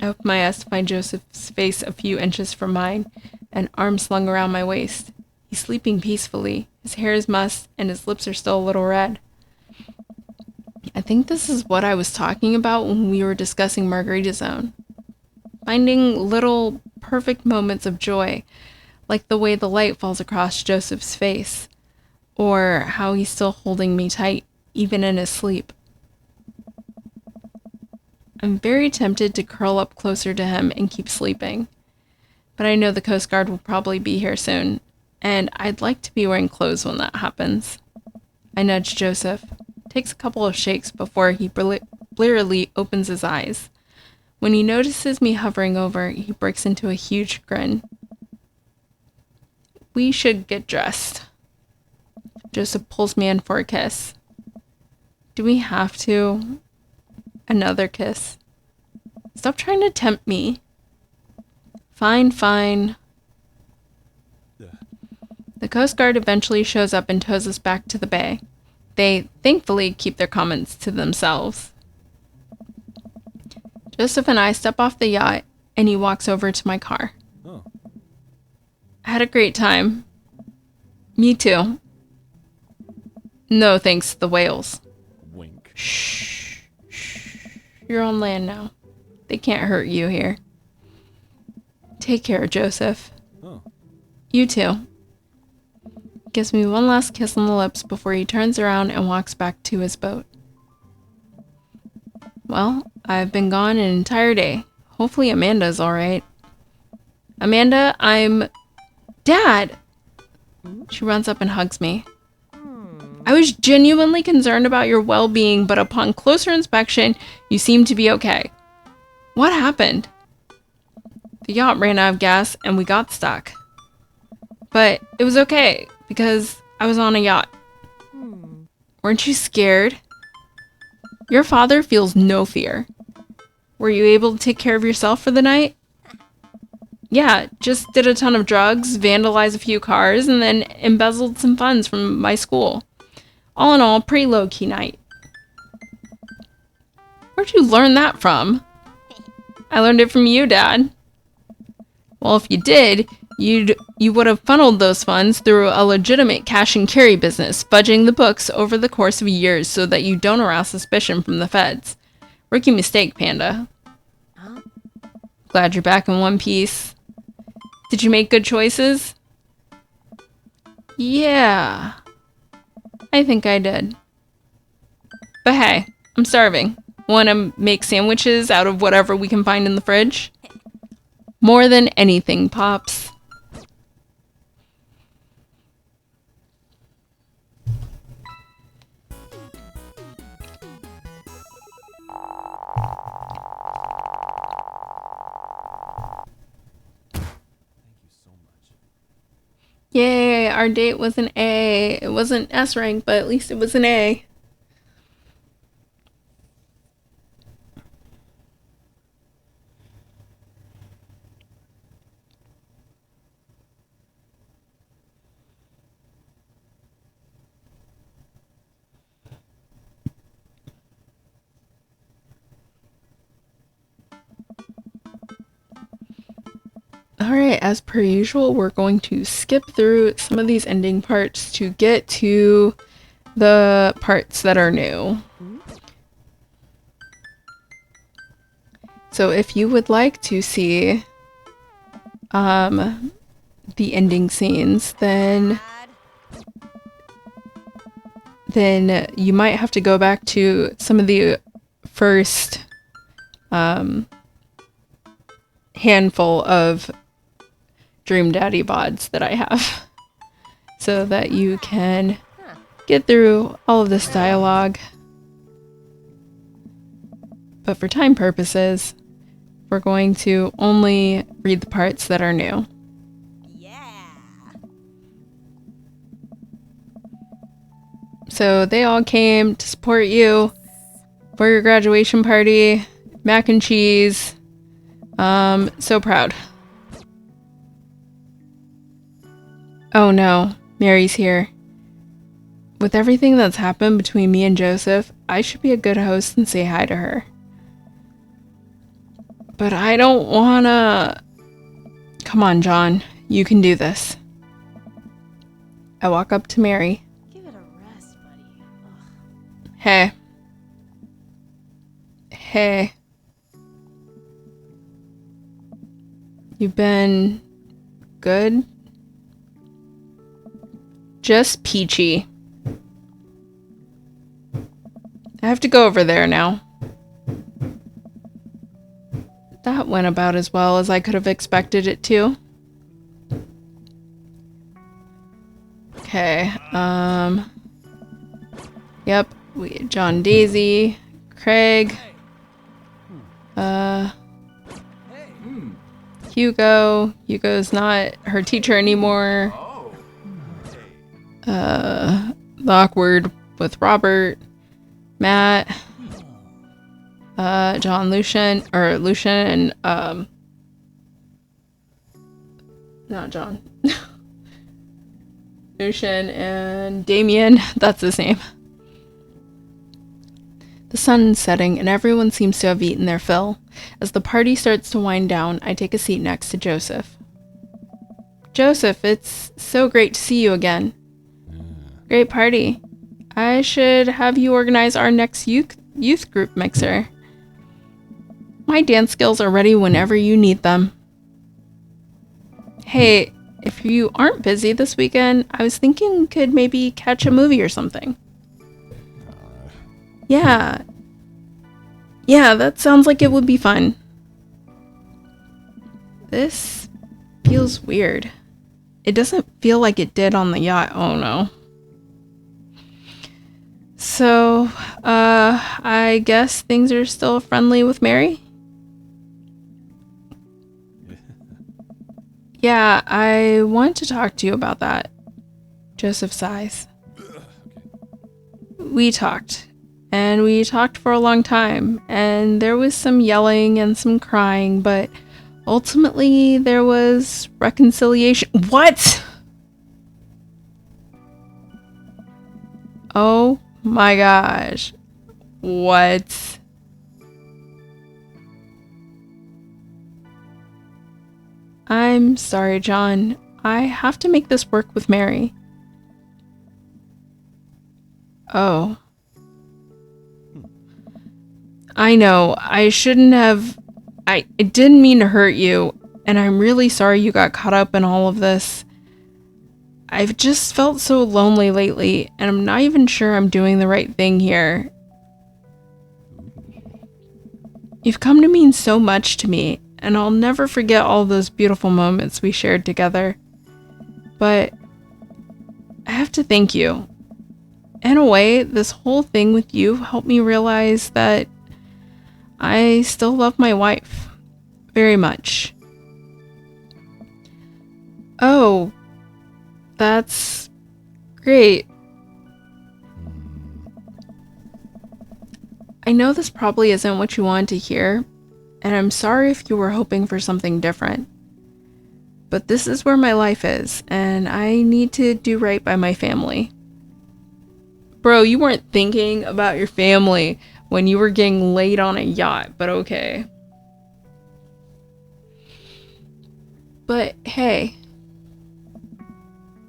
I open my eyes to find Joseph's face a few inches from mine, an arm slung around my waist. He's sleeping peacefully. His hair is mussed and his lips are still a little red. I think this is what I was talking about when we were discussing Margarita Zone. Finding little perfect moments of joy, like the way the light falls across Joseph's face, or how he's still holding me tight, even in his sleep. I'm very tempted to curl up closer to him and keep sleeping, but I know the Coast Guard will probably be here soon, and I'd like to be wearing clothes when that happens. I nudge Joseph. Takes a couple of shakes before he blearily opens his eyes. When he notices me hovering over, he breaks into a huge grin. We should get dressed. Joseph pulls me in for a kiss. Do we have to? Another kiss. Stop trying to tempt me. Fine, fine. The Coast Guard eventually shows up and tows us back to the bay. They thankfully keep their comments to themselves. Joseph and I step off the yacht, and he walks over to my car. Oh. I had a great time. Me too. No thanks to the whales. Wink. Shh. You're on land now. They can't hurt you here. Take care, Joseph. Oh. You too. Gives me one last kiss on the lips before he turns around and walks back to his boat. Well, I've been gone an entire day. Hopefully Amanda's alright. Amanda, Dad! She runs up and hugs me. I was genuinely concerned about your well-being, but upon closer inspection, you seem to be okay. What happened? The yacht ran out of gas and we got stuck. But it was okay, because I was on a yacht. Weren't you scared? Your father feels no fear. Were you able to take care of yourself for the night? Yeah, just did a ton of drugs, vandalized a few cars, and then embezzled some funds from my school. All in all, pretty low-key night. Where'd you learn that from? I learned it from you, Dad. Well, if you did, you would have funneled those funds through a legitimate cash and carry business, fudging the books over the course of years so that you don't arouse suspicion from the feds. Rookie mistake, Panda. Glad you're back in one piece. Did you make good choices? Yeah. I think I did. But hey, I'm starving. Want to make sandwiches out of whatever we can find in the fridge? More than anything, Pops. Yay, our date was an A. It wasn't S rank, but at least it was an A. Alright, as per usual, we're going to skip through some of these ending parts to get to the parts that are new. So if you would like to see the ending scenes, then you might have to go back to some of the first handful of Dream Daddy VODs that I have so that you can get through all of this dialogue. But for time purposes, we're going to only read the parts that are new. Yeah. So they all came to support you for your graduation party. Mac and cheese. So proud. Oh no, Mary's here. With everything that's happened between me and Joseph, I should be a good host and say hi to her. But I don't wanna... Come on, John. You can do this. I walk up to Mary. Give it a rest, buddy. Ugh. Hey. Hey. You've been good? Just peachy. I have to go over there now. That went about as well as I could have expected it to. Okay, yep, John Daisy, Craig, Hugo. Hugo's not her teacher anymore. The awkward with Robert, Matt, John Lucian, and, not John. Lucian and Damien, that's his name. The sun's setting and everyone seems to have eaten their fill. As the party starts to wind down, I take a seat next to Joseph. Joseph, it's so great to see you again. Great party. I should have you organize our next youth group mixer. My dance skills are ready whenever you need them. Hey, if you aren't busy this weekend, I was thinking we could maybe catch a movie or something. Yeah, that sounds like it would be fun. This feels weird. It doesn't feel like it did on the yacht. Oh no. So, I guess things are still friendly with Mary? Yeah, I want to talk to you about that. Joseph sighs. We talked for a long time, and there was some yelling and some crying, but ultimately there was reconciliation. What? Oh my gosh. What? I'm sorry, John. I have to make this work with Mary. Oh. I know, I shouldn't have... I didn't mean to hurt you, and I'm really sorry you got caught up in all of this. I've just felt so lonely lately, and I'm not even sure I'm doing the right thing here. You've come to mean so much to me, and I'll never forget all those beautiful moments we shared together. But I have to thank you. In a way, this whole thing with you helped me realize that I still love my wife very much. Oh, that's great. I know this probably isn't what you wanted to hear, and I'm sorry if you were hoping for something different. But this is where my life is, and I need to do right by my family. Bro, you weren't thinking about your family when you were getting laid on a yacht, but okay. But hey.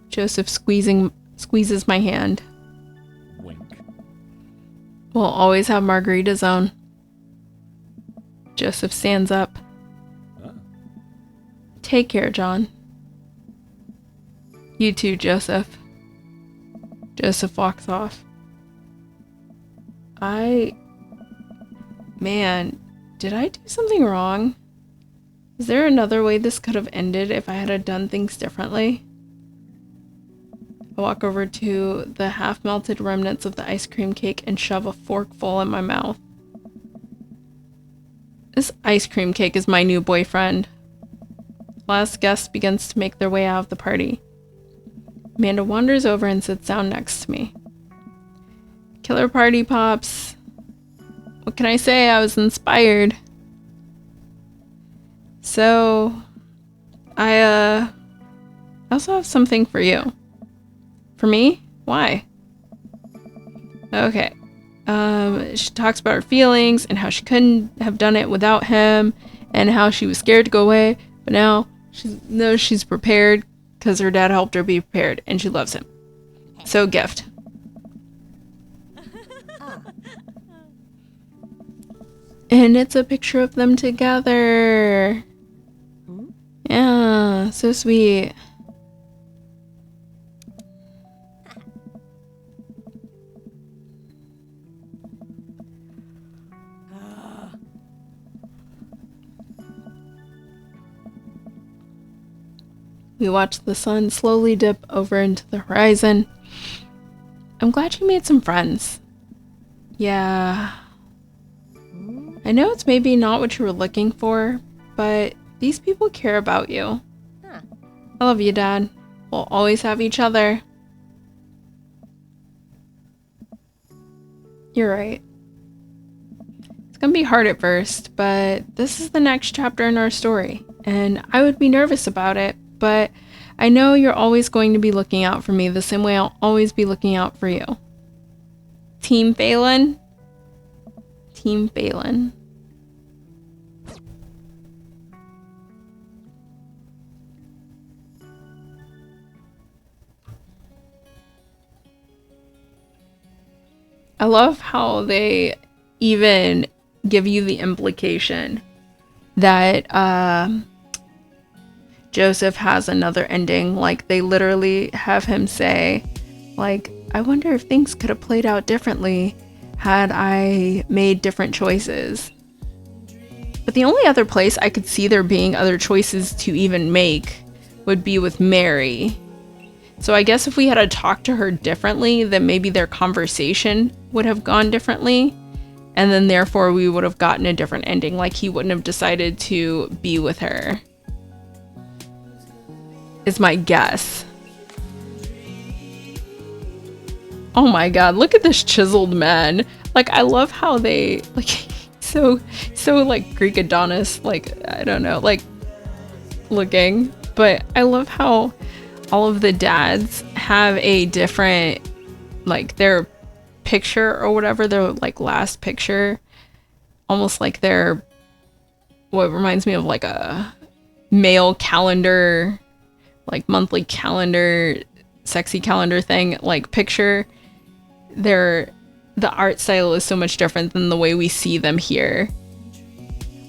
Joseph squeezes my hand. Wink. We'll always have Margarita's own. Joseph stands up. Ah. Take care, John. You too, Joseph. Joseph walks off. Man, did I do something wrong? Is there another way this could have ended if I had done things differently? I walk over to the half-melted remnants of the ice cream cake and shove a forkful in my mouth. This ice cream cake is my new boyfriend. Last guest begins to make their way out of the party. Amanda wanders over and sits down next to me. Killer party pops. What can I say? I was inspired. So, I also have something for you. For me? Why? Okay. She talks about her feelings and how she couldn't have done it without him and how she was scared to go away, but now she knows she's prepared because her dad helped her be prepared and she loves him. So gift. And it's a picture of them together. Yeah, so sweet. We watched the sun slowly dip over into the horizon. I'm glad you made some friends. Yeah. I know it's maybe not what you were looking for, but these people care about you. Huh. I love you, Dad. We'll always have each other. You're right. It's gonna be hard at first, but this is the next chapter in our story, and I would be nervous about it, but I know you're always going to be looking out for me the same way I'll always be looking out for you. Team Phelan? Team Phelan. I love how they even give you the implication that Joseph has another ending. Like, they literally have him say, like, I wonder if things could have played out differently had I made different choices. But the only other place I could see there being other choices to even make would be with Mary. So I guess if we had to talk to her differently, then maybe their conversation would have gone differently. And then therefore we would have gotten a different ending. Like, he wouldn't have decided to be with her. Is my guess. Oh my god, look at this chiseled man. Like, I love how they, like, so like Greek Adonis, like, I don't know, like, looking. But I love how all of the dads have a different, like, their picture or whatever, their, like, last picture, almost like their, what reminds me of, like, a male calendar, like, monthly calendar, sexy calendar thing, like, picture. The art style is so much different than the way we see them here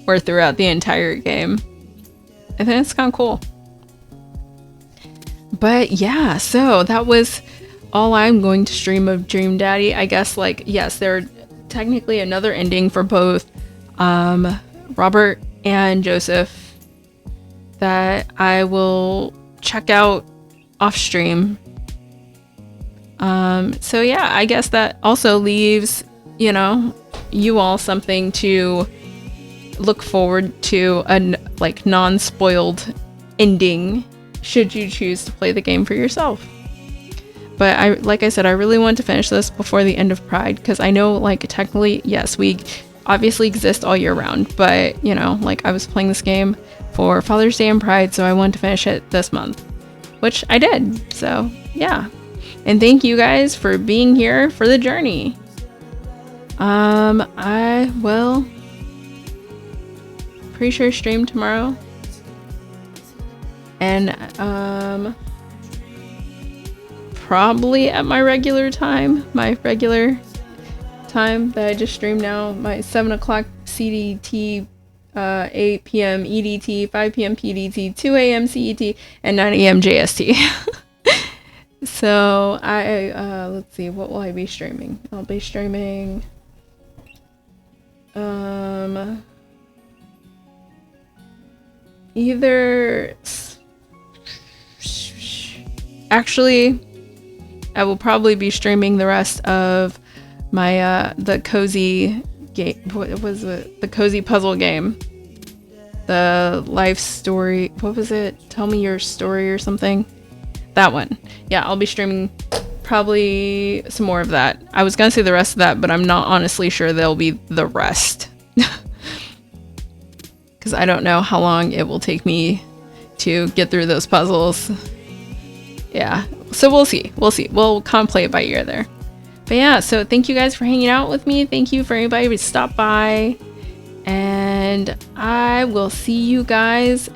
or throughout the entire game. I think it's kind of cool. But yeah, so that was all I'm going to stream of Dream Daddy. I guess, like, yes, there are technically another ending for both Robert and Joseph that I will check out off stream. So yeah, I guess that also leaves, you know, you all something to look forward to, a like non-spoiled ending should you choose to play the game for yourself. But like I said, I really want to finish this before the end of Pride, because I know, like, technically, yes, we obviously exist all year round, but, you know, like, I was playing this game for Father's Day and Pride, so I wanted to finish it this month, which I did. So yeah, and thank you guys for being here for the journey. I will pretty sure stream tomorrow, and probably at my regular time that I just streamed now, my 7 o'clock CDT, 8 p.m. EDT, 5 p.m. PDT, 2 a.m. CET, and 9 a.m. JST. So let's see, what will I be streaming? I'll be streaming actually, I will probably be streaming the rest of my the cozy game. What was it? The cozy puzzle game. The life story. What was it? Tell me your story or something. That one. Yeah, I'll be streaming probably some more of that. I was gonna say the rest of that, but I'm not honestly sure there'll be the rest. Because I don't know how long it will take me to get through those puzzles. Yeah, so we'll see. We'll kind of play it by ear there. But yeah, so thank you guys for hanging out with me. Thank you for anybody who stopped by. And I will see you guys